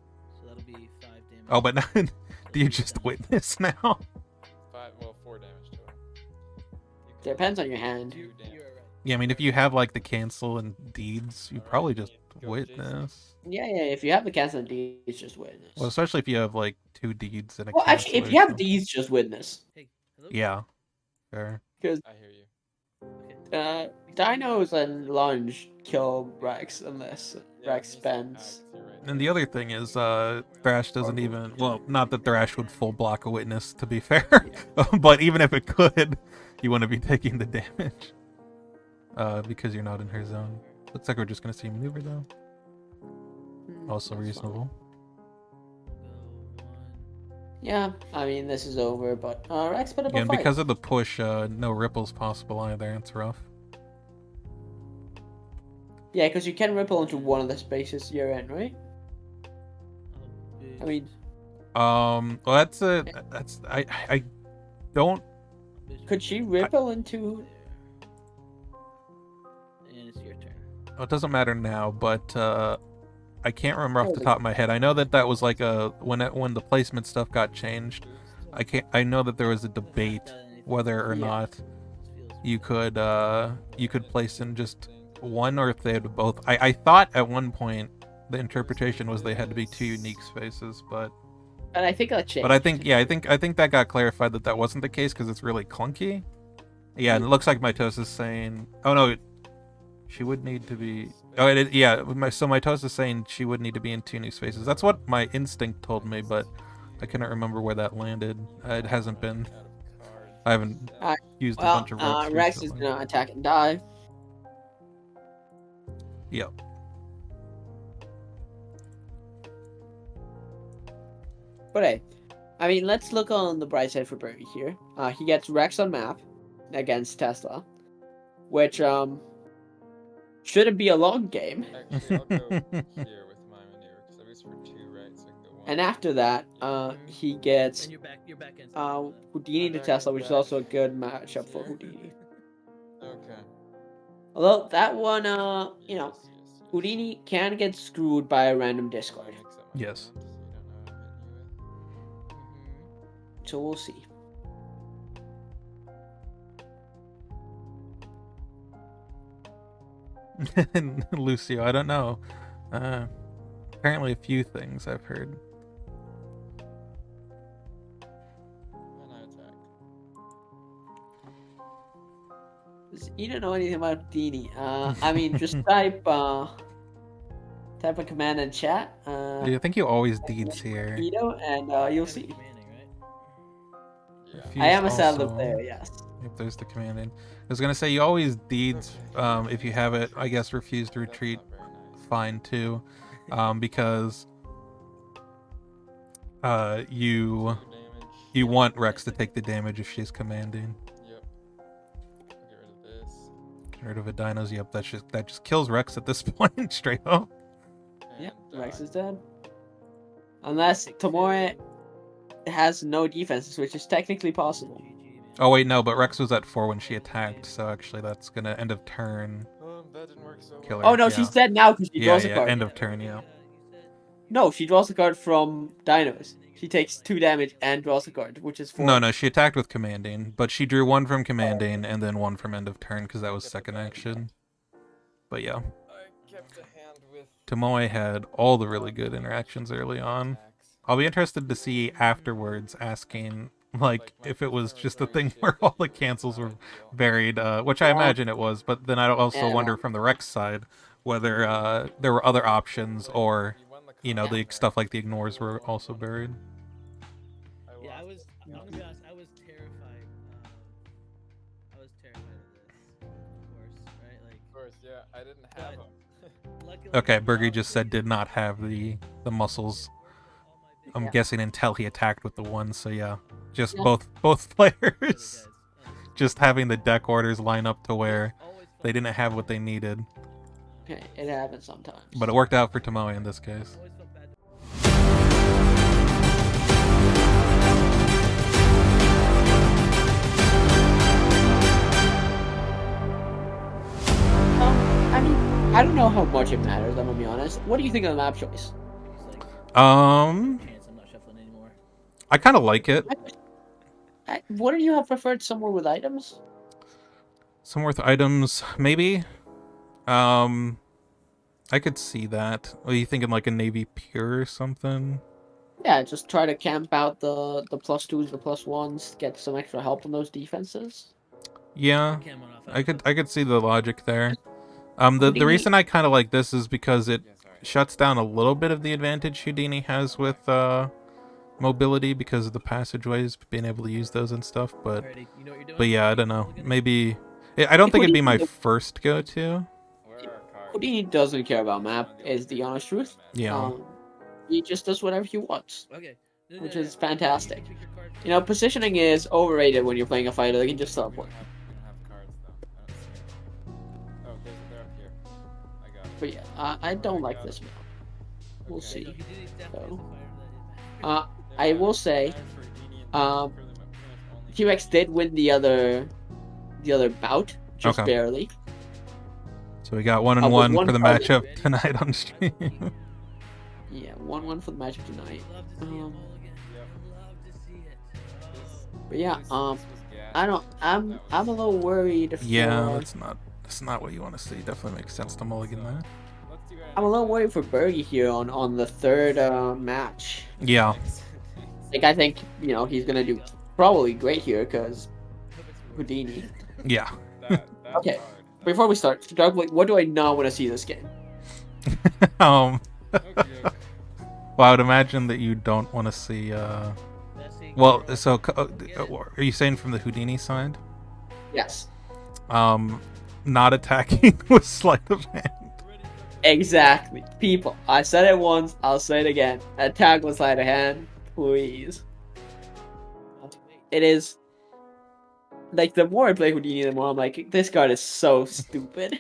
[SPEAKER 4] that'll be 5 damage.
[SPEAKER 7] Oh, but now
[SPEAKER 4] So
[SPEAKER 7] do you
[SPEAKER 4] you're
[SPEAKER 7] just
[SPEAKER 4] done.
[SPEAKER 7] witness now?
[SPEAKER 1] 4 damage to it. You can
[SPEAKER 8] Depends on your
[SPEAKER 1] do
[SPEAKER 8] hand.
[SPEAKER 1] 2 damage.
[SPEAKER 4] You're right.
[SPEAKER 7] Yeah, I mean, if you have like the cancel and deeds, you
[SPEAKER 1] Alright,
[SPEAKER 7] probably just
[SPEAKER 1] go, Jason.
[SPEAKER 7] witness.
[SPEAKER 8] Yeah. If you have the cancel and deeds, just witness.
[SPEAKER 7] Well, especially if you have like 2 deeds and a
[SPEAKER 8] Well,
[SPEAKER 7] cancel.
[SPEAKER 8] actually, if
[SPEAKER 7] or
[SPEAKER 8] you have
[SPEAKER 7] something.
[SPEAKER 8] these, just witness.
[SPEAKER 4] Hey, hello?
[SPEAKER 7] Yeah. Fair.
[SPEAKER 1] I hear you.
[SPEAKER 4] Okay.
[SPEAKER 8] Dinos and lunge kill Rex unless
[SPEAKER 1] Yeah,
[SPEAKER 8] Rex
[SPEAKER 1] he needs
[SPEAKER 8] spends.
[SPEAKER 1] impacts, you're right.
[SPEAKER 7] And the other thing is, Thrash doesn't even. Well, not that Thrash would full block a witness, to be fair. But even if it could, you want to be taking the damage. Because you're not in her zone. Looks like we're just gonna see maneuver though. Also
[SPEAKER 8] That's
[SPEAKER 7] reasonable.
[SPEAKER 4] Go 1.
[SPEAKER 8] Yeah, I mean this is over, but Rex put up
[SPEAKER 7] Yeah,
[SPEAKER 8] a
[SPEAKER 7] and
[SPEAKER 8] fight.
[SPEAKER 7] because of the push, no ripples possible either. It's rough.
[SPEAKER 8] Yeah, because you can ripple into one of the spaces you're in, right? I mean,
[SPEAKER 7] Well, I don't.
[SPEAKER 8] could she ripple into?
[SPEAKER 4] And it's your turn.
[SPEAKER 7] It doesn't matter now, but I can't remember off the top of my head. I know that was like a when the placement stuff got changed. I know that there was a debate whether or
[SPEAKER 8] Yeah.
[SPEAKER 7] not you could place in just one, or if they had both. I thought at one point the interpretation was they had to be 2 unique spaces, but
[SPEAKER 8] I think that changed.
[SPEAKER 7] I think I think that got clarified that wasn't the case because it's really clunky. Yeah, and it looks like Mitosis saying, oh no, she would need to be. Oh, so Mitosis saying she would need to be in 2 unique spaces. That's what my instinct told me, but I couldn't remember where that landed. It hasn't been. I haven't used a bunch of Rex.
[SPEAKER 8] Rex is
[SPEAKER 7] recently.
[SPEAKER 8] gonna attack and die.
[SPEAKER 7] Yep.
[SPEAKER 8] But hey, I mean, let's look on the bright side for Burghy here. He gets Rex on map against Tesla, which shouldn't be a long game.
[SPEAKER 1] Actually, I'll go here with my maneuver because at least for 2, right? So I can go 1.
[SPEAKER 8] And after that, he gets
[SPEAKER 4] And you're back in.
[SPEAKER 8] Houdini to Tesla, which is also a good matchup for Houdini.
[SPEAKER 1] Okay.
[SPEAKER 8] Although that one, you know,
[SPEAKER 1] Yes, yes.
[SPEAKER 8] Houdini can get screwed by a random discard.
[SPEAKER 1] Mix up my
[SPEAKER 7] Yes.
[SPEAKER 1] hand so you don't know what I'm hitting you with.
[SPEAKER 8] So we'll see.
[SPEAKER 7] Lucio, I don't know. Apparently a few things I've heard.
[SPEAKER 1] And I attack.
[SPEAKER 8] You don't know anything about Houdini. I mean, just type a command in chat.
[SPEAKER 7] I think you always deeds here.
[SPEAKER 8] And you'll see.
[SPEAKER 4] Commanding, right?
[SPEAKER 1] Yeah.
[SPEAKER 8] I am a Sattler
[SPEAKER 7] Also-
[SPEAKER 8] player, yes.
[SPEAKER 7] Yep, there's the commanding. I was gonna say you always deeds. If you have it, I guess refuse to
[SPEAKER 1] That's
[SPEAKER 7] retreat.
[SPEAKER 1] not very nice.
[SPEAKER 7] Fine too, because you
[SPEAKER 1] Damage.
[SPEAKER 7] want Rex to take the damage if she's commanding.
[SPEAKER 1] Yep. I'll get rid of this.
[SPEAKER 7] Get rid of a dinos. Yep, that just kills Rex at this point, straight up.
[SPEAKER 8] Yeah,
[SPEAKER 1] And
[SPEAKER 8] Rex
[SPEAKER 1] die.
[SPEAKER 8] is dead. Unless Tomoe has no defenses, which is technically possible.
[SPEAKER 7] Oh wait, no, but Rex was at 4 when she attacked, so actually that's gonna end of turn
[SPEAKER 1] Oh, that didn't work so
[SPEAKER 7] kill her.
[SPEAKER 1] well.
[SPEAKER 8] Oh no,
[SPEAKER 7] yeah.
[SPEAKER 8] she's dead now because she
[SPEAKER 7] Yeah,
[SPEAKER 8] draws a
[SPEAKER 7] yeah,
[SPEAKER 8] card.
[SPEAKER 7] end of turn, yeah.
[SPEAKER 8] No, she draws a card from dinos. She takes 2 damage and draws a card, which is 4.
[SPEAKER 7] No, she attacked with commanding, but she drew 1 from commanding and then 1 from end of turn because that was second action. But yeah,
[SPEAKER 1] I kept a hand with
[SPEAKER 7] Tomoe had all the really good interactions early on.
[SPEAKER 1] attacks.
[SPEAKER 7] I'll be interested to see afterwards asking, like, if it was just a thing where all the cancels were buried, which I imagine it was, but then I also
[SPEAKER 8] Yeah.
[SPEAKER 7] wonder from the Rex side whether there were other options or,
[SPEAKER 1] You won the
[SPEAKER 7] you know, the
[SPEAKER 1] combat,
[SPEAKER 7] stuff like the ignores were also buried.
[SPEAKER 4] Yeah, I'm
[SPEAKER 1] lost.
[SPEAKER 4] gonna be honest, I was terrified. I was terrified of this, of course, right? Like,
[SPEAKER 1] Of course, yeah. I didn't have them.
[SPEAKER 4] luckily,
[SPEAKER 7] Okay, Burghy just said did not have the muscles. I'm
[SPEAKER 8] Yeah.
[SPEAKER 7] guessing until he attacked with the 1, so yeah. Just
[SPEAKER 8] Yeah.
[SPEAKER 7] both players just having the deck orders line up to where they didn't have what they needed.
[SPEAKER 8] Okay, it happens sometimes.
[SPEAKER 7] But it worked out for Tomoe in this case.
[SPEAKER 4] Always felt bad.
[SPEAKER 8] I mean, I don't know how much it matters, I'm gonna be honest. What do you think of the map choice?
[SPEAKER 4] It's like, chance I'm not shuffling anymore.
[SPEAKER 7] I kind of like it.
[SPEAKER 8] Wouldn't you have preferred somewhere with items?
[SPEAKER 7] Some worth items, maybe. I could see that. Are you thinking like a Navy Pure or something?
[SPEAKER 8] Yeah, just try to camp out the +2s, the +1s, get some extra help on those defenses.
[SPEAKER 7] Yeah,
[SPEAKER 4] Cam went off.
[SPEAKER 7] I could see the logic there. The reason I kind of like this is because it
[SPEAKER 1] Yeah, sorry.
[SPEAKER 7] shuts down a little bit of the advantage Houdini has with mobility because of the passageways, being able to use those and stuff. But
[SPEAKER 4] Alrighty, you know what you're doing?
[SPEAKER 7] yeah, I don't know. Maybe I don't think it'd be my first go-to.
[SPEAKER 1] Where are our cards?
[SPEAKER 8] Houdini doesn't care about map, is the honest truth.
[SPEAKER 7] Yeah.
[SPEAKER 8] He just does whatever he wants,
[SPEAKER 4] Okay.
[SPEAKER 8] which is fantastic.
[SPEAKER 4] Pick your card.
[SPEAKER 8] You know, positioning is overrated when you're playing a fighter. They can just teleport.
[SPEAKER 1] We don't have cards though. I don't see them. Oh, they're up here. I got it.
[SPEAKER 8] But yeah, I don't like this map. We'll
[SPEAKER 1] Okay.
[SPEAKER 8] see.
[SPEAKER 4] So Houdini's definitely
[SPEAKER 8] So,
[SPEAKER 4] the fighter that is.
[SPEAKER 8] I will say, T-Rex did win the other bout, just
[SPEAKER 7] Okay.
[SPEAKER 8] barely.
[SPEAKER 7] So we got 1 and
[SPEAKER 8] with
[SPEAKER 7] 1
[SPEAKER 8] one
[SPEAKER 7] for the
[SPEAKER 8] card.
[SPEAKER 7] matchup tonight on stream.
[SPEAKER 8] Yeah, 1-1 for the matchup tonight.
[SPEAKER 4] Love to see it all again. Love to see it.
[SPEAKER 8] But yeah, I don't. I'm a little worried.
[SPEAKER 7] Yeah,
[SPEAKER 8] for,
[SPEAKER 7] that's not what you want to see. Definitely makes sense to mulligan that.
[SPEAKER 8] I'm a little worried for Burghy here on the third match.
[SPEAKER 7] Yeah.
[SPEAKER 8] Like I think he's gonna do probably great here because Houdini.
[SPEAKER 7] Yeah.
[SPEAKER 1] That's
[SPEAKER 8] Okay.
[SPEAKER 1] hard.
[SPEAKER 8] Before we start, Doug, what do I not want to see this game?
[SPEAKER 7] Well,
[SPEAKER 1] Okay.
[SPEAKER 7] I would imagine that you don't want to see. Well, so are you saying from the Houdini side?
[SPEAKER 8] Yes.
[SPEAKER 7] Not attacking with sleight of hand.
[SPEAKER 8] Exactly. People, I said it once, I'll say it again. Attack with sleight of hand, please. It is like the more I play Houdini, the more I'm like, this card is so stupid.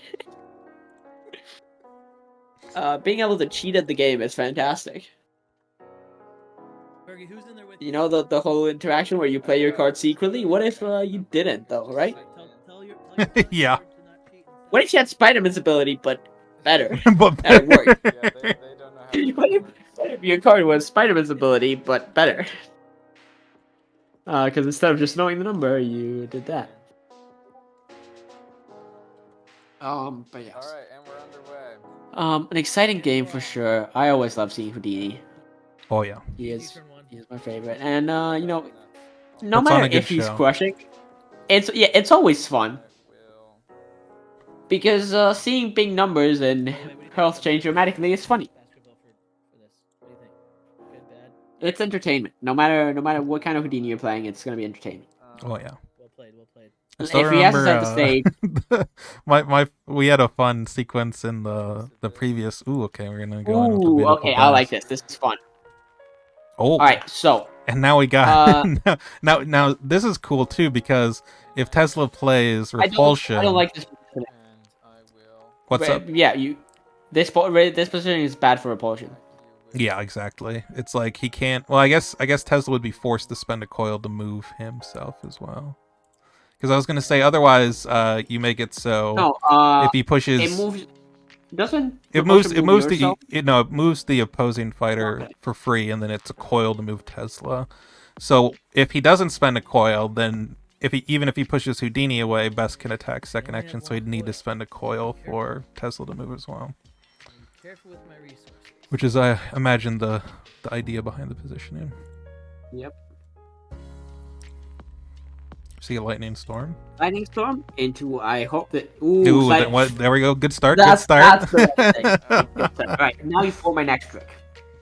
[SPEAKER 8] Being able to cheat at the game is fantastic.
[SPEAKER 4] Burghy, who's in there with
[SPEAKER 8] You know the whole interaction where you play your card secretly? What if you didn't though, right?
[SPEAKER 4] Tell your
[SPEAKER 7] Yeah.
[SPEAKER 4] to not cheat and
[SPEAKER 8] What if you had Spider-Man's ability but better?
[SPEAKER 7] But
[SPEAKER 8] That would work.
[SPEAKER 1] Yeah, they don't know how to
[SPEAKER 8] What if your card was Spider-Man's ability but better? Because instead of just knowing the number, you did that. But yes.
[SPEAKER 1] Alright, and we're underway.
[SPEAKER 8] An exciting game for sure. I always love seeing Houdini.
[SPEAKER 7] Oh yeah.
[SPEAKER 8] He is
[SPEAKER 4] turn one.
[SPEAKER 8] my favorite. And no
[SPEAKER 7] Puts on
[SPEAKER 8] matter
[SPEAKER 7] a good
[SPEAKER 8] if he's
[SPEAKER 7] show.
[SPEAKER 8] crushing, it's always fun.
[SPEAKER 1] I will.
[SPEAKER 8] Because seeing big numbers and health change dramatically is funny.
[SPEAKER 4] Basketball for this. What do you think? Good, bad?
[SPEAKER 8] It's entertainment. No matter what kind of Houdini you're playing, it's gonna be entertaining.
[SPEAKER 7] Oh yeah.
[SPEAKER 4] Well played, well played.
[SPEAKER 7] I still
[SPEAKER 8] If he has to
[SPEAKER 7] remember,
[SPEAKER 8] set the stage,
[SPEAKER 7] we had a fun sequence in the previous. Ooh, okay, we're gonna go in with the
[SPEAKER 8] ooh,
[SPEAKER 7] beautiful
[SPEAKER 8] okay, I like
[SPEAKER 7] dice.
[SPEAKER 8] this. This is fun.
[SPEAKER 7] Oh,
[SPEAKER 8] All right, so
[SPEAKER 7] and now we got now this is cool too because if Tesla plays repulsion,
[SPEAKER 8] I don't like this.
[SPEAKER 1] And I will.
[SPEAKER 7] what's up?
[SPEAKER 8] Yeah, this position is bad for repulsion.
[SPEAKER 7] Yeah, exactly. It's like he can't. Well, I guess Tesla would be forced to spend a coil to move himself as well. Because I was gonna say otherwise, you make it so
[SPEAKER 8] No,
[SPEAKER 7] if he pushes,
[SPEAKER 8] it moves. Doesn't
[SPEAKER 7] it moves
[SPEAKER 8] yourself?
[SPEAKER 7] it moves the opposing fighter for free, and then it's a coil to move Tesla. So if he doesn't spend a coil, then even if he pushes Houdini away, Best can attack second action, so he'd need to spend a coil for Tesla to move as well.
[SPEAKER 4] Careful with my resources.
[SPEAKER 7] Which is, I imagine, the idea behind the positioning.
[SPEAKER 8] Yep.
[SPEAKER 7] See a lightning storm.
[SPEAKER 8] Lightning storm into. I hope that.
[SPEAKER 7] Ooh, there we go. Good start.
[SPEAKER 8] That's
[SPEAKER 7] Good start.
[SPEAKER 8] the right thing. Good start. All right, now you form my next trick.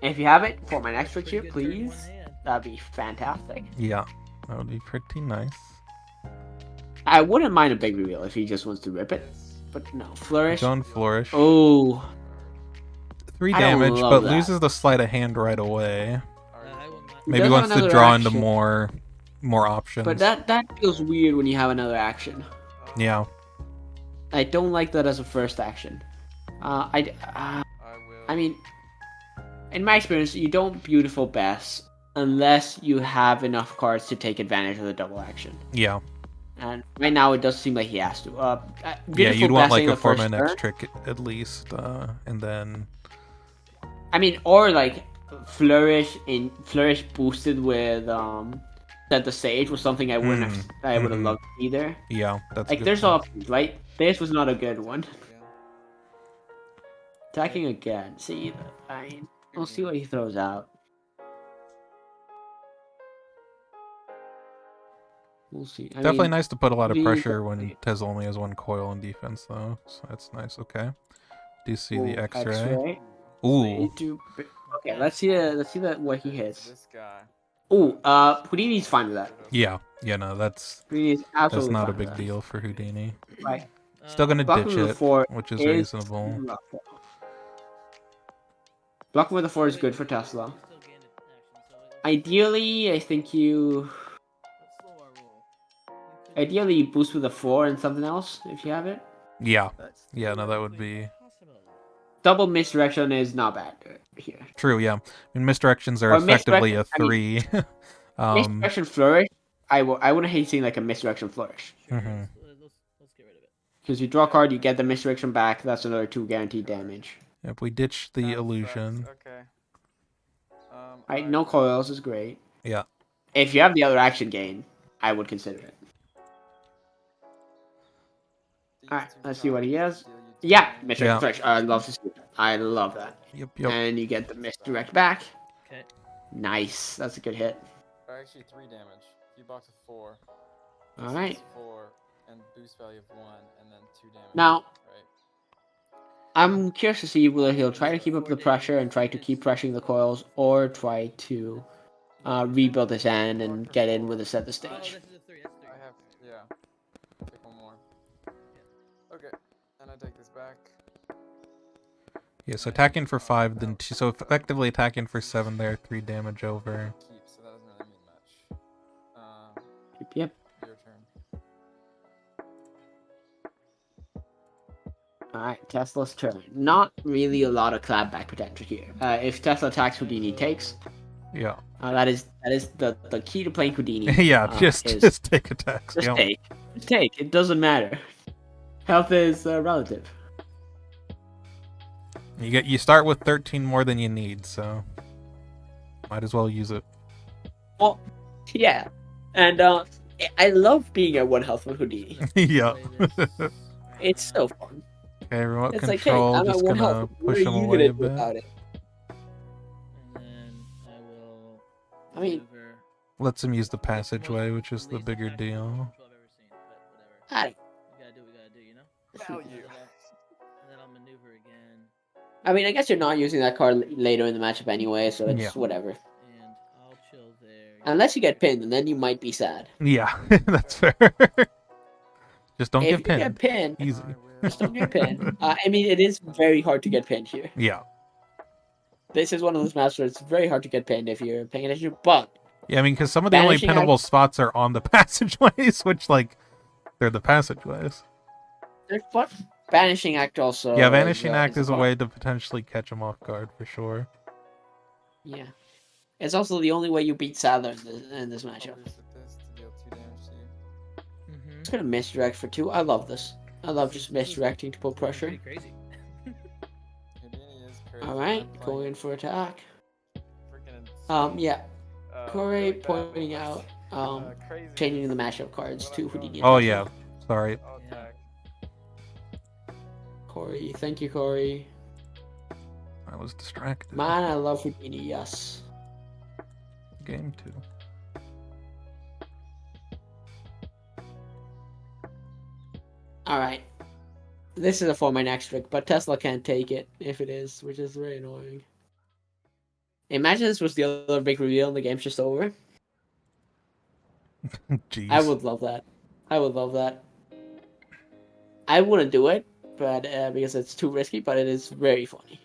[SPEAKER 8] If you have it, form my next trick here, please. That'd be fantastic.
[SPEAKER 7] Yeah, that would be pretty nice.
[SPEAKER 8] I wouldn't mind a big reveal if he just wants to rip it, but no, flourish.
[SPEAKER 7] Don't flourish.
[SPEAKER 8] Oh,
[SPEAKER 7] 3
[SPEAKER 8] I don't
[SPEAKER 7] damage,
[SPEAKER 8] love
[SPEAKER 7] but
[SPEAKER 8] that.
[SPEAKER 7] loses the sleight of hand right away.
[SPEAKER 4] I will not.
[SPEAKER 7] Maybe
[SPEAKER 8] does
[SPEAKER 7] wants
[SPEAKER 8] have
[SPEAKER 7] to
[SPEAKER 8] another
[SPEAKER 7] draw into
[SPEAKER 8] action.
[SPEAKER 7] more options.
[SPEAKER 8] but that feels weird when you have another action.
[SPEAKER 7] Yeah.
[SPEAKER 8] I don't like that as a first action.
[SPEAKER 1] I will.
[SPEAKER 8] I mean, in my experience, you don't beautiful best unless you have enough cards to take advantage of the double action.
[SPEAKER 7] Yeah.
[SPEAKER 8] And right now, it does seem like he has to.
[SPEAKER 7] Yeah,
[SPEAKER 8] Beautiful
[SPEAKER 7] you'd want like
[SPEAKER 8] Besting
[SPEAKER 7] a
[SPEAKER 8] the first
[SPEAKER 7] form next
[SPEAKER 8] turn.
[SPEAKER 7] trick at least, and then
[SPEAKER 8] I mean, or like flourish boosted with set the stage was something I wouldn't have. I would have loved either.
[SPEAKER 7] yeah, that's
[SPEAKER 8] Like
[SPEAKER 7] good
[SPEAKER 8] there's
[SPEAKER 7] point.
[SPEAKER 8] options, right? This was not a good one. Attacking again. See, we'll see what he throws out. We'll see.
[SPEAKER 7] Definitely nice to put a lot of
[SPEAKER 8] the-
[SPEAKER 7] pressure when Tez only has 1 coil in defense, though. So that's nice. Okay. Do you see the X-ray? Ooh.
[SPEAKER 8] Okay, let's see what he hits.
[SPEAKER 1] This guy.
[SPEAKER 8] Ooh, Houdini's fine with that.
[SPEAKER 7] Yeah. Yeah. No, that's
[SPEAKER 8] Houdini's absolutely
[SPEAKER 7] not a
[SPEAKER 8] fine
[SPEAKER 7] big
[SPEAKER 8] with that.
[SPEAKER 7] deal for Houdini.
[SPEAKER 8] Right.
[SPEAKER 7] Still gonna
[SPEAKER 8] Blocking
[SPEAKER 7] ditch
[SPEAKER 8] with the
[SPEAKER 7] it,
[SPEAKER 8] 4
[SPEAKER 7] which is
[SPEAKER 8] is
[SPEAKER 7] reasonable.
[SPEAKER 8] rough. Blocking with the 4 is good for Tesla.
[SPEAKER 4] Still gain action, so
[SPEAKER 8] Ideally, I think you.
[SPEAKER 4] let's slow our roll.
[SPEAKER 8] Ideally, you boost with a 4 and something else if you have it.
[SPEAKER 7] Yeah. Yeah. No, that would be
[SPEAKER 8] Double misdirection is not bad here.
[SPEAKER 7] true. Yeah. I mean, misdirections are
[SPEAKER 8] Or
[SPEAKER 7] effectively a
[SPEAKER 8] misdirect-
[SPEAKER 7] 3.
[SPEAKER 8] Misdirection flourish. I wouldn't hate seeing like a misdirection flourish.
[SPEAKER 7] Mhm.
[SPEAKER 4] Let's get rid of it.
[SPEAKER 8] Because you draw a card, you get the misdirection back. That's another 2 guaranteed damage.
[SPEAKER 7] If we ditch the
[SPEAKER 1] That
[SPEAKER 7] illusion.
[SPEAKER 1] sucks. Okay.
[SPEAKER 8] Right, no coils is great.
[SPEAKER 7] Yeah.
[SPEAKER 8] If you have the other action gain, I would consider it. Alright,
[SPEAKER 1] two
[SPEAKER 8] let's see what he
[SPEAKER 1] charges
[SPEAKER 8] has.
[SPEAKER 1] deal you two
[SPEAKER 8] Yeah,
[SPEAKER 1] damage.
[SPEAKER 8] misdirect
[SPEAKER 7] Yeah.
[SPEAKER 8] fresh. I love to see that. I love that.
[SPEAKER 7] Yep.
[SPEAKER 8] And you get the misdirect back.
[SPEAKER 4] Okay.
[SPEAKER 8] Nice. That's a good hit.
[SPEAKER 1] Or actually 3 damage. You box with 4. This
[SPEAKER 8] Alright.
[SPEAKER 1] is 4 and boost value of 1 and then 2 damage.
[SPEAKER 8] Now,
[SPEAKER 1] right?
[SPEAKER 8] I'm curious to see whether he'll try to keep up the pressure and try to keep pressuring the coils, or try to rebuild his hand and get in with a set the
[SPEAKER 4] Oh,
[SPEAKER 8] stage.
[SPEAKER 4] this is a 3. That's 3.
[SPEAKER 1] I have, yeah. Take one more. Okay, and I take this back.
[SPEAKER 7] Yeah. So attacking for 5, then 2. So effectively attacking for 7 there, 3 damage over.
[SPEAKER 1] Keep, so that doesn't really mean much.
[SPEAKER 8] Yep.
[SPEAKER 1] Your turn.
[SPEAKER 8] Alright, Tesla's turn. Not really a lot of clapback potential here. If Tesla attacks, Houdini takes.
[SPEAKER 7] Yeah.
[SPEAKER 8] That is the key to playing Houdini.
[SPEAKER 7] Yeah. Just take attacks.
[SPEAKER 8] Just
[SPEAKER 7] Yep.
[SPEAKER 8] take. Just take. It doesn't matter. Health is relative.
[SPEAKER 7] You start with 13 more than you need, so might as well use it.
[SPEAKER 8] Well, yeah. And I love being at 1 health with Houdini.
[SPEAKER 7] Yeah.
[SPEAKER 8] It's so fun.
[SPEAKER 7] Okay, remote
[SPEAKER 8] It's like, hey,
[SPEAKER 7] control.
[SPEAKER 8] I'm at
[SPEAKER 7] Just
[SPEAKER 8] 1
[SPEAKER 7] gonna
[SPEAKER 8] health. What
[SPEAKER 7] push
[SPEAKER 8] are
[SPEAKER 7] him
[SPEAKER 8] you
[SPEAKER 7] away
[SPEAKER 8] gonna
[SPEAKER 7] a
[SPEAKER 8] do
[SPEAKER 7] bit.
[SPEAKER 8] about it?
[SPEAKER 4] And then I will.
[SPEAKER 8] I mean,
[SPEAKER 4] maneuver.
[SPEAKER 7] Lets him use the passageway, which is the
[SPEAKER 4] Least
[SPEAKER 7] bigger
[SPEAKER 4] attack
[SPEAKER 7] deal.
[SPEAKER 4] control I've ever seen, but whatever.
[SPEAKER 8] I don't.
[SPEAKER 4] We gotta do what we gotta do, you know?
[SPEAKER 1] Value.
[SPEAKER 4] And then I'll maneuver again.
[SPEAKER 8] I mean, I guess you're not using that card later in the matchup anyway, so it's
[SPEAKER 7] Yeah.
[SPEAKER 8] whatever.
[SPEAKER 4] And I'll chill there.
[SPEAKER 8] Unless you get pinned, and then you might be sad.
[SPEAKER 7] Yeah, that's fair. Just don't
[SPEAKER 8] If
[SPEAKER 7] get
[SPEAKER 8] you
[SPEAKER 7] pinned.
[SPEAKER 8] get pinned,
[SPEAKER 7] Easy.
[SPEAKER 8] just don't get pinned. I mean, it is very hard to get pinned here.
[SPEAKER 7] Yeah.
[SPEAKER 8] This is one of those maps where it's very hard to get pinned if you're paying attention, but
[SPEAKER 7] Yeah, I mean, because some of the only
[SPEAKER 8] Banishing
[SPEAKER 7] pinnable spots are on the passageways, which, like, they're the passageways.
[SPEAKER 8] but Banishing Act also.
[SPEAKER 7] Yeah, Vanishing Act
[SPEAKER 8] a
[SPEAKER 7] is a
[SPEAKER 8] card.
[SPEAKER 7] way to potentially catch him off guard, for sure.
[SPEAKER 8] Yeah. It's also the only way you beat Sattler in this
[SPEAKER 1] I'll
[SPEAKER 8] matchup.
[SPEAKER 1] boost with this to deal 2 damage to you.
[SPEAKER 4] Mm-hmm.
[SPEAKER 8] It's gonna misdirect for 2. I love this. I love just misdirecting to put pressure.
[SPEAKER 4] Pretty crazy.
[SPEAKER 1] Houdini is crazy.
[SPEAKER 8] Alright,
[SPEAKER 1] I'm
[SPEAKER 8] going
[SPEAKER 1] playing
[SPEAKER 8] in for attack.
[SPEAKER 1] freaking
[SPEAKER 8] Yeah. Corey
[SPEAKER 1] really bad
[SPEAKER 8] pointing
[SPEAKER 1] ones.
[SPEAKER 8] out,
[SPEAKER 1] Crazy
[SPEAKER 8] changing the matchup cards
[SPEAKER 1] What
[SPEAKER 8] to
[SPEAKER 1] I'm
[SPEAKER 8] Houdini.
[SPEAKER 7] Oh, yeah. Sorry.
[SPEAKER 1] I'll
[SPEAKER 4] Yeah.
[SPEAKER 1] attack.
[SPEAKER 8] Corey, thank you, Corey.
[SPEAKER 7] I was distracted.
[SPEAKER 8] Man, I love Houdini, yes.
[SPEAKER 7] Game 2.
[SPEAKER 8] Alright. This is a 4-man extra, but Tesla can't take it if it is, which is very annoying. Imagine this was the other big reveal and the game's just over.
[SPEAKER 7] Jeez.
[SPEAKER 8] I would love that. I would love that. I wouldn't do it, but because it's too risky, but it is very funny.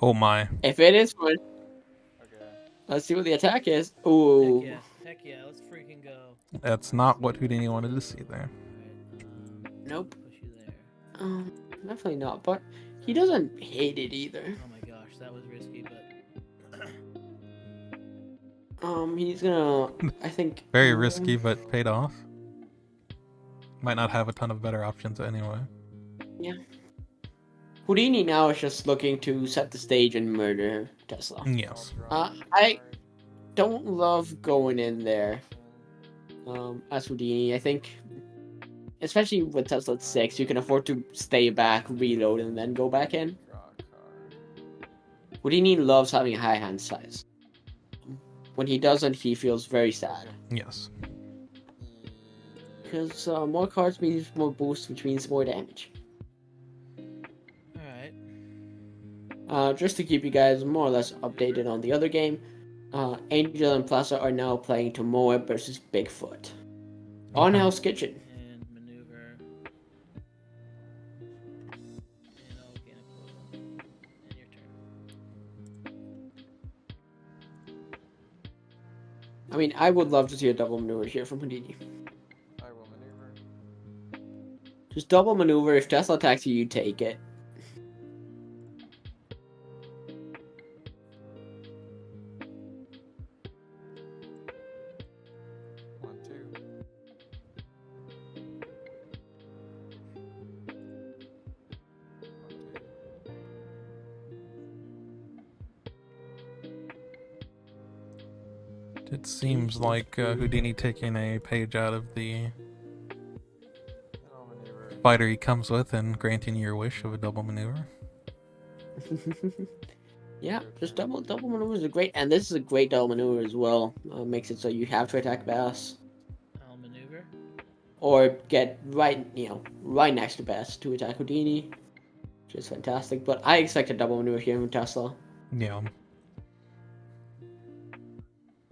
[SPEAKER 7] Oh, my.
[SPEAKER 8] If it is fun,
[SPEAKER 1] Okay.
[SPEAKER 8] let's see what the attack is. Ooh.
[SPEAKER 4] Heck yeah, let's freaking go.
[SPEAKER 7] That's not what Houdini wanted to see there.
[SPEAKER 4] Alright,
[SPEAKER 8] Nope.
[SPEAKER 4] push you there.
[SPEAKER 8] Definitely not, but he doesn't hate it either.
[SPEAKER 4] Oh my gosh, that was risky, but
[SPEAKER 8] He's gonna, I think...
[SPEAKER 7] Very risky, but paid off. Might not have a ton of better options anyway.
[SPEAKER 8] Yeah. Houdini now is just looking to set the stage and murder Tesla.
[SPEAKER 7] Yes.
[SPEAKER 8] I don't love going in there as Houdini. I think, especially with Tesla at 6, you can afford to stay back, reload, and then go back in.
[SPEAKER 1] Draw a card.
[SPEAKER 8] Houdini loves having a high hand size. When he doesn't, he feels very sad.
[SPEAKER 7] Yes.
[SPEAKER 8] Because more cards means more boost, which means more damage.
[SPEAKER 4] alright.
[SPEAKER 8] Just to keep you guys more or less updated on the other game, Angel and Plaza are now playing Tomoe versus Bigfoot on
[SPEAKER 7] Okay.
[SPEAKER 8] Hell's Kitchen.
[SPEAKER 4] And maneuver. And I'll gain a quota. And your turn.
[SPEAKER 8] I mean, I would love to see a double maneuver here from Houdini.
[SPEAKER 1] I will maneuver.
[SPEAKER 8] Just double maneuver. If Tesla attacks you, you take it.
[SPEAKER 1] One, two. One, two.
[SPEAKER 7] It seems like Houdini taking a page out of the fighter he comes with and granting your wish of a double maneuver.
[SPEAKER 8] Yeah, just double maneuvers are great, and this is a great double maneuver as well. Makes it so you have to attack Bass.
[SPEAKER 4] I'll maneuver.
[SPEAKER 8] Or get right next to Bass to attack Houdini, which is fantastic. But I expect a double maneuver here from Tesla.
[SPEAKER 7] Yeah.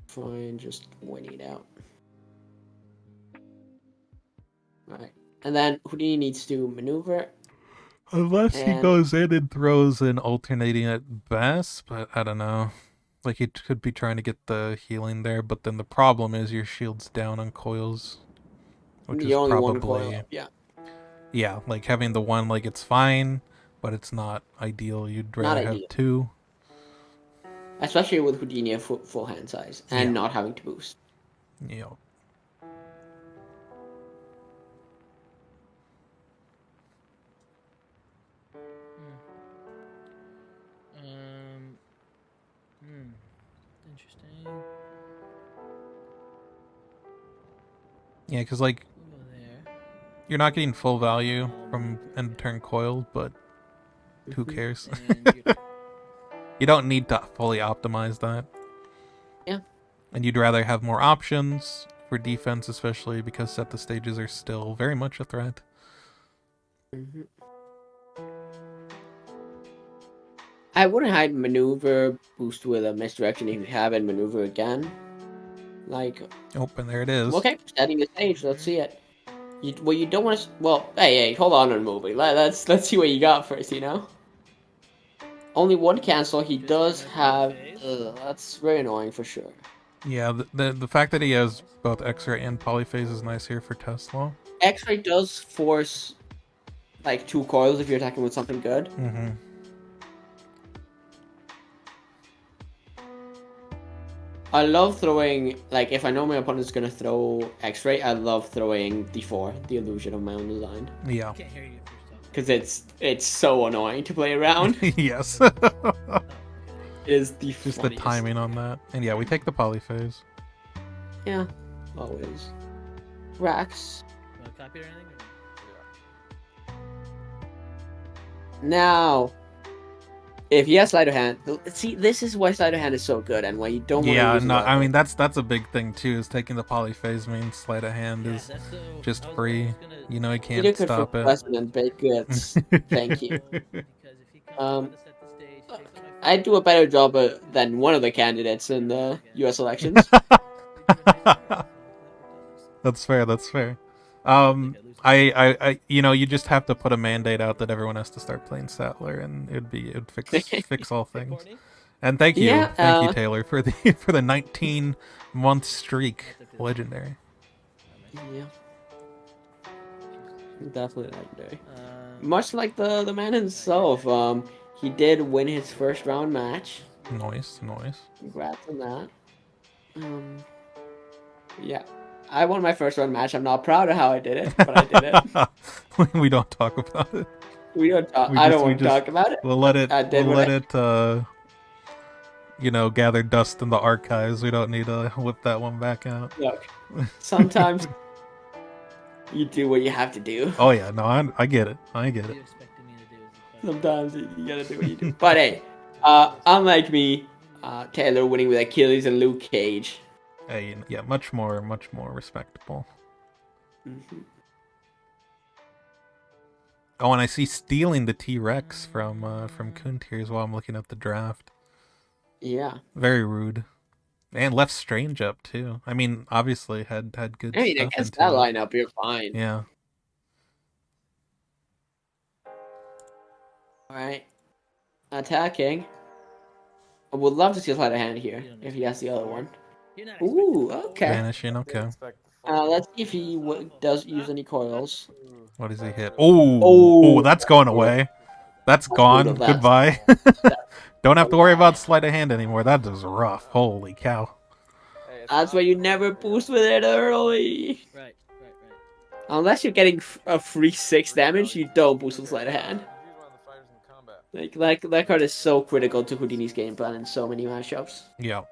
[SPEAKER 8] Fine, just waiting it out. Alright. And then Houdini needs to maneuver.
[SPEAKER 7] Unless he goes in and throws an alternating at Bass, but I don't know. Like, he could be trying to get the healing there, but then the problem is your shield's down on coils. Which
[SPEAKER 8] the
[SPEAKER 7] is
[SPEAKER 8] only
[SPEAKER 7] probably...
[SPEAKER 8] one coil, yeah.
[SPEAKER 7] Yeah, like having the one, like, it's fine, but it's not ideal. You'd rather have two.
[SPEAKER 8] Especially with Houdini at full hand size and not having to boost.
[SPEAKER 7] Yeah.
[SPEAKER 4] Interesting.
[SPEAKER 7] Yeah, because, like, you're not getting full value from end turn coil, but who cares? You don't need to fully optimize that.
[SPEAKER 8] Yeah.
[SPEAKER 7] And you'd rather have more options for defense, especially because set the stages are still very much a threat.
[SPEAKER 8] Mm-hmm. I wouldn't hide maneuver boost with a misdirection if you have it maneuver again. Like.
[SPEAKER 7] Oh, and there it is.
[SPEAKER 8] Okay, setting the stage. Let's see it. What you don't want to. Well, hey, hold on a movie. Let's see what you got first. Only one cancel. He does have. That's very annoying for sure.
[SPEAKER 7] Yeah, the fact that he has both X-ray and polyphase is nice here for Tesla.
[SPEAKER 8] X-ray does force like 2 coils if you're attacking with something good.
[SPEAKER 7] Mm-hmm.
[SPEAKER 8] I love throwing, like, if I know my opponent's gonna throw X-ray, I love throwing D4, the illusion of my own design.
[SPEAKER 7] Yeah.
[SPEAKER 4] Can't hear you first.
[SPEAKER 8] Because it's so annoying to play around.
[SPEAKER 7] Yes.
[SPEAKER 8] It is the
[SPEAKER 7] Just
[SPEAKER 8] funniest.
[SPEAKER 7] the timing on that. And yeah, we take the polyphase.
[SPEAKER 8] Yeah, always. Rax.
[SPEAKER 4] Want to copy or anything?
[SPEAKER 8] Now, if he has sleight of hand, see, this is why sleight of hand is so good and why you don't want to
[SPEAKER 7] Yeah,
[SPEAKER 8] lose
[SPEAKER 7] no,
[SPEAKER 8] it.
[SPEAKER 7] I mean, that's a big thing too, is taking the polyphase means sleight of hand is just free. You know, he can't stop it.
[SPEAKER 8] President baked goods. Thank you. I do a better job than one of the candidates in the U.S. elections.
[SPEAKER 7] That's fair. That's fair. I you know, you just have to put a mandate out that everyone has to start playing Sattler, and it'd fix all things. And thank you, thank you, Taylor, for the 19-month streak, legendary.
[SPEAKER 8] Yeah, definitely legendary. Much like the man himself, he did win his first round match.
[SPEAKER 7] Nice.
[SPEAKER 8] Congrats on that. Yeah. I won my first round match. I'm not proud of how I did it, but I did
[SPEAKER 7] it. We don't talk about it.
[SPEAKER 8] We don't talk. I don't want to talk about it.
[SPEAKER 7] We'll let it. You know, gather dust in the archives. We don't need to whip that one back out.
[SPEAKER 8] Look, sometimes you do what you have to do.
[SPEAKER 7] Oh yeah, no, I get it. I get it.
[SPEAKER 8] Sometimes you gotta do what you do. But hey, unlike me, Taylor winning with Achilles and Luke Cage.
[SPEAKER 7] Hey, yeah, much more respectable.
[SPEAKER 8] Mm-hmm.
[SPEAKER 7] Oh, and I see stealing the T-Rex from Kuntiers while I'm looking at the draft.
[SPEAKER 8] Yeah.
[SPEAKER 7] Very rude. And left Strange up too. I mean, obviously had good stuff.
[SPEAKER 8] I guess that lineup, you're fine.
[SPEAKER 7] Yeah.
[SPEAKER 8] Alright. Attacking. I would love to see a sleight of hand here if he has the other one. Ooh, okay.
[SPEAKER 7] Vanishing, okay.
[SPEAKER 8] Let's see if he does use any coils.
[SPEAKER 7] What does he hit? Oh, that's going away. That's gone. Goodbye. Don't have to worry about sleight of hand anymore. That is rough. Holy cow.
[SPEAKER 8] That's why you never boost with it early.
[SPEAKER 4] Right.
[SPEAKER 8] Unless you're getting a free 6 damage, you don't boost with sleight of hand. Like that card is so critical to Houdini's game plan in so many matchups.
[SPEAKER 7] Yeah.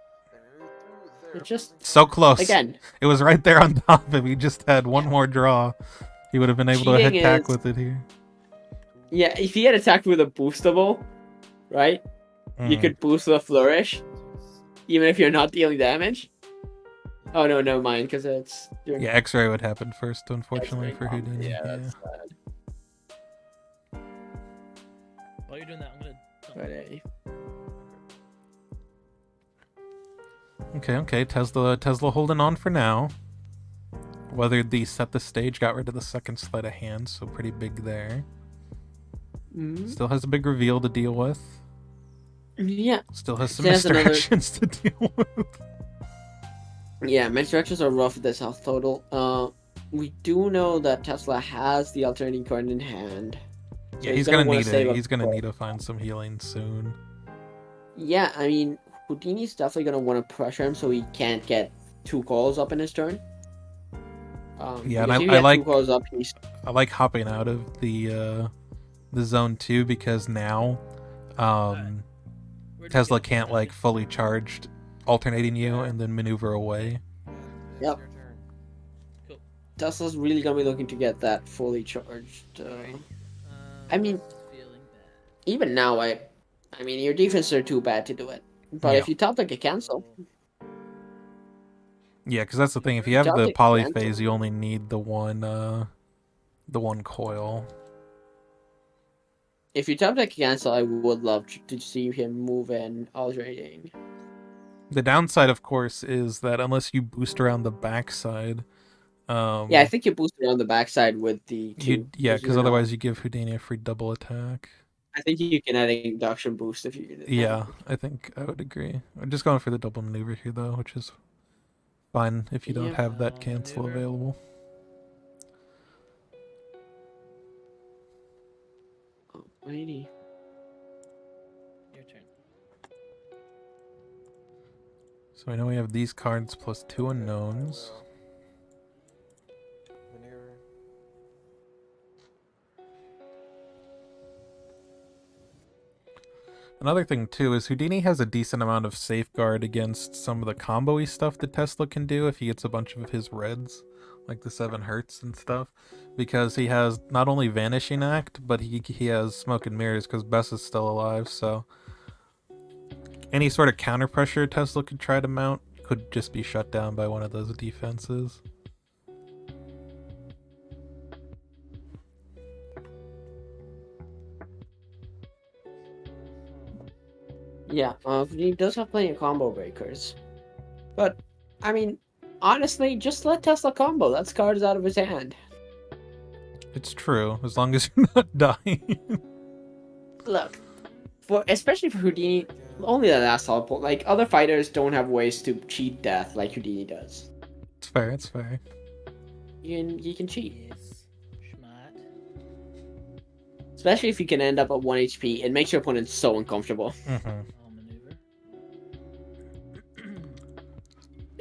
[SPEAKER 8] It's just
[SPEAKER 7] So close.
[SPEAKER 8] again.
[SPEAKER 7] It was right there on top. If he just had one more draw, he would have been able to
[SPEAKER 8] Cheating
[SPEAKER 7] attack
[SPEAKER 8] is-
[SPEAKER 7] with it here.
[SPEAKER 8] Yeah, if he had attacked with a boostable, right? You could boost with a flourish, even if you're not dealing damage. Oh no, never mind, because it's
[SPEAKER 7] Yeah, X-ray would happen first, unfortunately,
[SPEAKER 8] X-ray
[SPEAKER 7] for
[SPEAKER 8] combo.
[SPEAKER 7] Houdini.
[SPEAKER 8] Yeah,
[SPEAKER 7] Yeah.
[SPEAKER 8] that's sad.
[SPEAKER 4] While you're doing that, I'm gonna.
[SPEAKER 8] But,
[SPEAKER 7] Okay. Tesla holding on for now. Weathered the set the stage, got rid of the second sleight of hand, so pretty big there. Still has a big reveal to deal with.
[SPEAKER 8] Yeah.
[SPEAKER 7] Still has some
[SPEAKER 8] There's another-
[SPEAKER 7] misdirections to deal with.
[SPEAKER 8] Yeah, misdirections are rough with this health total. We do know that Tesla has the alternating current in hand. So
[SPEAKER 7] Yeah, he's gonna
[SPEAKER 8] wanna
[SPEAKER 7] need
[SPEAKER 8] save
[SPEAKER 7] it.
[SPEAKER 8] up
[SPEAKER 7] He's gonna
[SPEAKER 8] for-
[SPEAKER 7] need to find some healing soon.
[SPEAKER 8] Yeah, I mean, Houdini's definitely gonna want to pressure him so he can't get 2 calls up in his turn.
[SPEAKER 7] Yeah, and
[SPEAKER 8] because if he
[SPEAKER 7] I
[SPEAKER 8] had
[SPEAKER 7] like
[SPEAKER 8] 2 calls up, he's
[SPEAKER 7] I like hopping out of the zone too, because now
[SPEAKER 4] Where'd you
[SPEAKER 7] Tesla
[SPEAKER 4] go?
[SPEAKER 7] can't like fully charged alternating you and then maneuver away.
[SPEAKER 8] Yep.
[SPEAKER 1] Your turn.
[SPEAKER 8] Tesla's really gonna be looking to get that fully charged. I mean,
[SPEAKER 4] Feeling bad.
[SPEAKER 8] even now, I mean, your defenses are too bad to do it. But
[SPEAKER 7] Yeah.
[SPEAKER 8] if you top like a cancel,
[SPEAKER 7] Yeah, because that's the thing. If you have
[SPEAKER 8] Don't
[SPEAKER 7] the
[SPEAKER 8] take
[SPEAKER 7] polyphase,
[SPEAKER 8] cancel.
[SPEAKER 7] you only need the one coil.
[SPEAKER 8] if you top like a cancel, I would love to see him move in alternating.
[SPEAKER 7] The downside, of course, is that unless you boost around the backside,
[SPEAKER 8] Yeah, I think you boost around the backside with the 2.
[SPEAKER 7] because otherwise you give Houdini a free double attack.
[SPEAKER 8] I think you can add an induction boost if you did that.
[SPEAKER 7] Yeah, I think I would agree. I'm just going for the double maneuver here, though, which is fine if you don't
[SPEAKER 8] Yeah.
[SPEAKER 7] have that cancel
[SPEAKER 4] Maneuver.
[SPEAKER 7] available.
[SPEAKER 8] Alrighty.
[SPEAKER 4] Your turn.
[SPEAKER 7] So I know we have these cards plus 2 unknowns.
[SPEAKER 1] Maneuver.
[SPEAKER 7] Another thing, too, is Houdini has a decent amount of safeguard against some of the combo-y stuff that Tesla can do if he gets a bunch of his reds, like the 7 Hertz and stuff, because he has not only Vanishing Act, but he has Smoke and Mirrors because Bess is still alive, so any sort of counter pressure Tesla could try to mount could just be shut down by one of those defenses.
[SPEAKER 8] Yeah, he does have plenty of combo breakers. But, I mean, honestly, just let Tesla combo. That's cards out of his hand.
[SPEAKER 7] It's true, as long as you're not dying.
[SPEAKER 8] Look, especially for Houdini, only the last teleport. Like, other fighters don't have ways to cheat death like Houdini does.
[SPEAKER 7] It's fair, it's fair.
[SPEAKER 8] You can cheat.
[SPEAKER 4] Yes. Schmat.
[SPEAKER 8] Especially if you can end up at 1 HP. It makes your opponent so uncomfortable.
[SPEAKER 7] Mm-hmm.
[SPEAKER 4] I'll maneuver.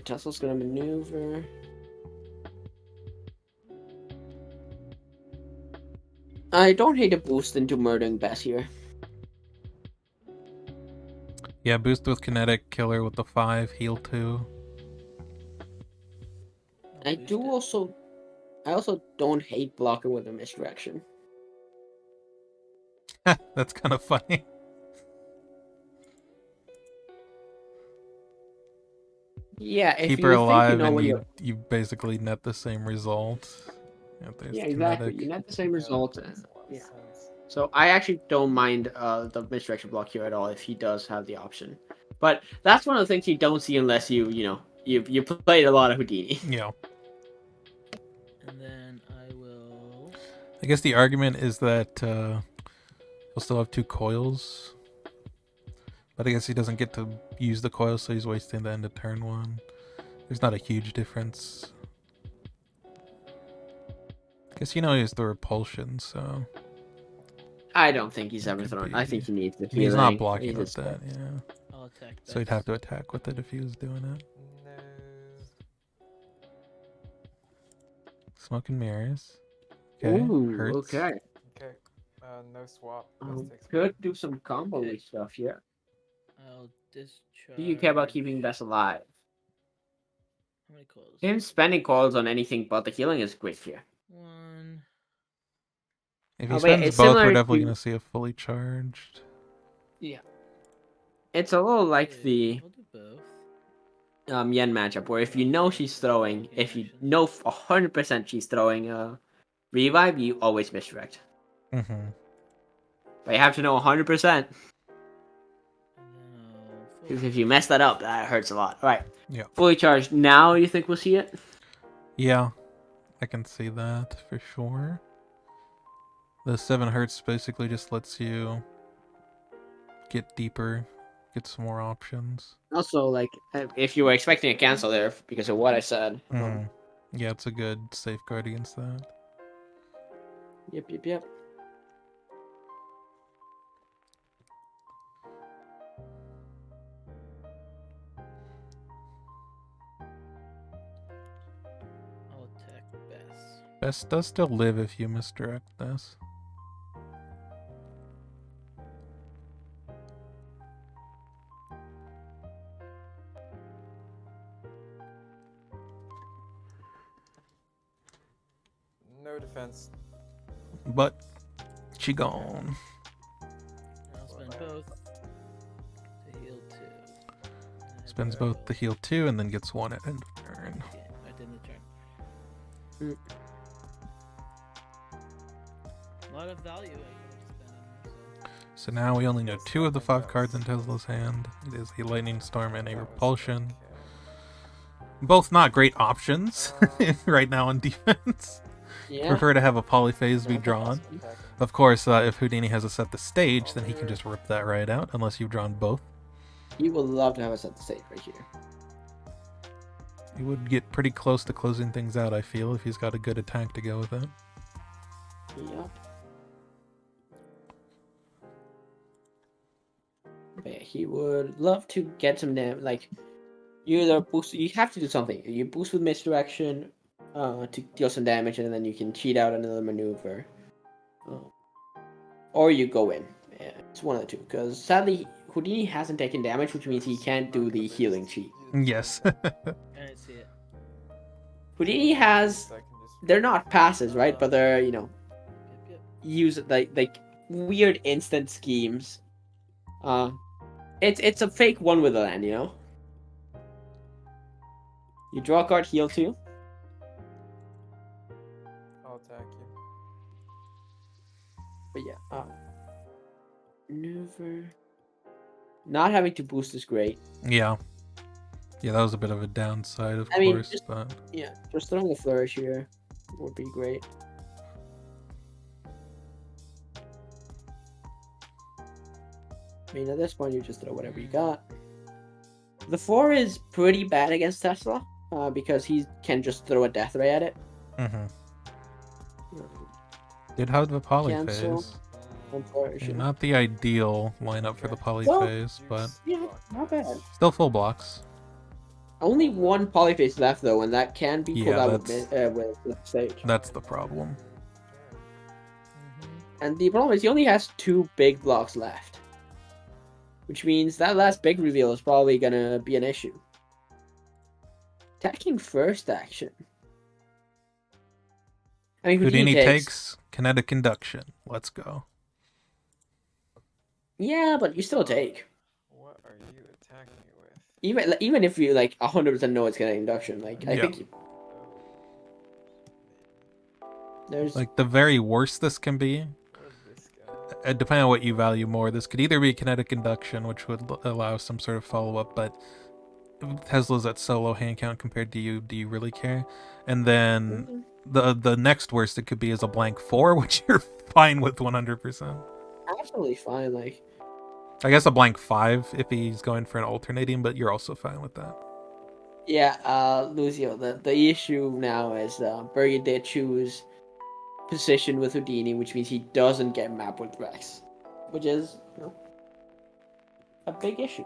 [SPEAKER 8] Tesla's gonna maneuver. I don't hate a boost into murdering Bess here.
[SPEAKER 7] Yeah, boost with kinetic, killer with the 5, heal 2.
[SPEAKER 4] I'll
[SPEAKER 8] I
[SPEAKER 4] boost
[SPEAKER 8] do
[SPEAKER 4] it.
[SPEAKER 8] I also don't hate blocking with a misdirection.
[SPEAKER 7] That's kind of funny.
[SPEAKER 8] Yeah, if
[SPEAKER 7] Keep
[SPEAKER 8] you
[SPEAKER 7] her
[SPEAKER 8] think
[SPEAKER 7] alive
[SPEAKER 8] you know
[SPEAKER 7] and
[SPEAKER 8] what
[SPEAKER 7] you basically net the same result. There's
[SPEAKER 8] Yeah, exactly.
[SPEAKER 7] kinetic.
[SPEAKER 8] You net the same result.
[SPEAKER 1] That makes a lot of
[SPEAKER 8] Yeah.
[SPEAKER 1] sense.
[SPEAKER 8] So I actually don't mind the misdirection block here at all if he does have the option. But that's one of the things you don't see unless you played a lot of Houdini.
[SPEAKER 7] Yeah.
[SPEAKER 4] And then I will.
[SPEAKER 7] I guess the argument is that he'll still have 2 coils. But I guess he doesn't get to use the coil, so he's wasting the end of turn 1. There's not a huge difference. I guess he has the repulsion, so
[SPEAKER 8] I don't think he's ever
[SPEAKER 7] Could
[SPEAKER 8] thrown.
[SPEAKER 7] be.
[SPEAKER 8] I think he needs the
[SPEAKER 7] he's
[SPEAKER 8] healing.
[SPEAKER 7] not blocking
[SPEAKER 8] He's
[SPEAKER 7] with
[SPEAKER 8] just-
[SPEAKER 7] that, yeah.
[SPEAKER 4] I'll attack.
[SPEAKER 7] So he'd
[SPEAKER 4] Bess.
[SPEAKER 7] have to attack with it if he was doing it.
[SPEAKER 1] No.
[SPEAKER 7] Smoke and mirrors. Okay.
[SPEAKER 8] Ooh,
[SPEAKER 7] Hurts.
[SPEAKER 8] okay.
[SPEAKER 1] Okay. No swap. Best takes
[SPEAKER 8] Could do some combo stuff here.
[SPEAKER 4] I'll discharge.
[SPEAKER 8] Do you care about keeping Bess alive?
[SPEAKER 4] How many coils?
[SPEAKER 8] Him spending coils on anything but the healing is great here.
[SPEAKER 4] 1.
[SPEAKER 7] If he
[SPEAKER 8] Oh, wait,
[SPEAKER 7] spends
[SPEAKER 8] it's
[SPEAKER 7] both,
[SPEAKER 8] similar
[SPEAKER 7] we're definitely
[SPEAKER 8] to-
[SPEAKER 7] going to see a fully charged.
[SPEAKER 8] Yeah. It's a little like the
[SPEAKER 4] I'll do both.
[SPEAKER 8] Yen matchup, where if you know she's throwing, if you know 100% she's throwing revive, you always misdirect.
[SPEAKER 7] Mm-hmm.
[SPEAKER 8] But you have to know 100%.
[SPEAKER 4] And then
[SPEAKER 8] Because if you mess that up, that hurts a lot. Alright.
[SPEAKER 7] Yeah.
[SPEAKER 8] Fully charged. Now you think we'll see it?
[SPEAKER 7] Yeah, I can see that for sure. The 7 hertz basically just lets you get deeper, get some more options.
[SPEAKER 8] Also, like, if you were expecting a cancel there because of what I said.
[SPEAKER 7] Mm-hmm. Yeah, it's a good safeguard against that.
[SPEAKER 8] Yep.
[SPEAKER 4] I'll attack Bess.
[SPEAKER 7] Best does still live if you misdirect this.
[SPEAKER 1] No defense.
[SPEAKER 7] But she gone.
[SPEAKER 4] I'll spend both to heal 2.
[SPEAKER 7] Spends both the heal 2 and then gets 1 at end of turn.
[SPEAKER 4] Yeah, I did the turn. A lot of value I could spend on her, so.
[SPEAKER 7] So now we only know 2 of the 5 cards in Tesla's hand. It is a Lightning Storm and a Repulsion. Both not great options right now on defense.
[SPEAKER 8] Yeah.
[SPEAKER 7] Prefer to have a Polyphase be drawn. Of course, if Houdini has a set the stage, then he can just rip that right out, unless you've drawn both.
[SPEAKER 8] He would love to have us at the stage right here.
[SPEAKER 7] He would get pretty close to closing things out, I feel, if he's got a good attack to go with it.
[SPEAKER 8] Yep. But yeah, he would love to get some like you either boost. You have to do something. You boost with misdirection to deal some damage, and then you can cheat out another maneuver, or you go in. Yeah, it's one of the two. Because sadly, Houdini hasn't taken damage, which means he can't do the healing cheat.
[SPEAKER 7] Yes.
[SPEAKER 4] I didn't see it.
[SPEAKER 8] Houdini has. They're not passes, right? But they're
[SPEAKER 4] Yep.
[SPEAKER 8] use like weird instant schemes. It's a fake one with a land, you know. You draw a card, heal 2.
[SPEAKER 1] I'll attack you.
[SPEAKER 8] But yeah, maneuver. Not having to boost is great.
[SPEAKER 7] Yeah. Yeah, that was a bit of a downside, of
[SPEAKER 8] I mean,
[SPEAKER 7] course,
[SPEAKER 8] just-
[SPEAKER 7] but...
[SPEAKER 8] Yeah, just throwing a flourish here would be great. I mean, at this point, you just throw whatever you got. The 4 is pretty bad against Tesla, because he can just throw a death ray at it.
[SPEAKER 7] Mm-hmm. Did have the
[SPEAKER 8] Cancel.
[SPEAKER 7] Polyphase.
[SPEAKER 8] And flourish, yeah.
[SPEAKER 7] Not the ideal lineup for the Polyphase, but
[SPEAKER 8] Yeah, not bad.
[SPEAKER 7] still full blocks.
[SPEAKER 8] Only one polyphase left though, and that can be pulled
[SPEAKER 7] Yeah,
[SPEAKER 8] out
[SPEAKER 7] that's-
[SPEAKER 8] with stage.
[SPEAKER 7] That's the problem.
[SPEAKER 8] And the problem is he only has 2 big blocks left, which means that last big reveal is probably gonna be an issue. Attacking first action. I mean,
[SPEAKER 7] Houdini takes kinetic induction. Let's go.
[SPEAKER 8] Yeah, but you still take.
[SPEAKER 1] What are you attacking me with?
[SPEAKER 8] Even if you like 100% know it's kinetic induction, like I
[SPEAKER 7] Yeah.
[SPEAKER 8] think there's
[SPEAKER 7] Like, the very worst this can be,
[SPEAKER 1] What is this guy?
[SPEAKER 7] depending on what you value more, this could either be kinetic induction, which would allow some sort of follow-up, but Tesla's at so low hand count compared to you, do you really care? And then the next worst it could be is a blank 4, which you're fine with 100%.
[SPEAKER 8] absolutely fine. Like
[SPEAKER 7] I guess a blank 5 if he's going for an alternating, but you're also fine with that.
[SPEAKER 8] yeah, Lucio. The issue now is Burghy did choose position with Houdini, which means he doesn't get mapped with Rex, which is a big issue.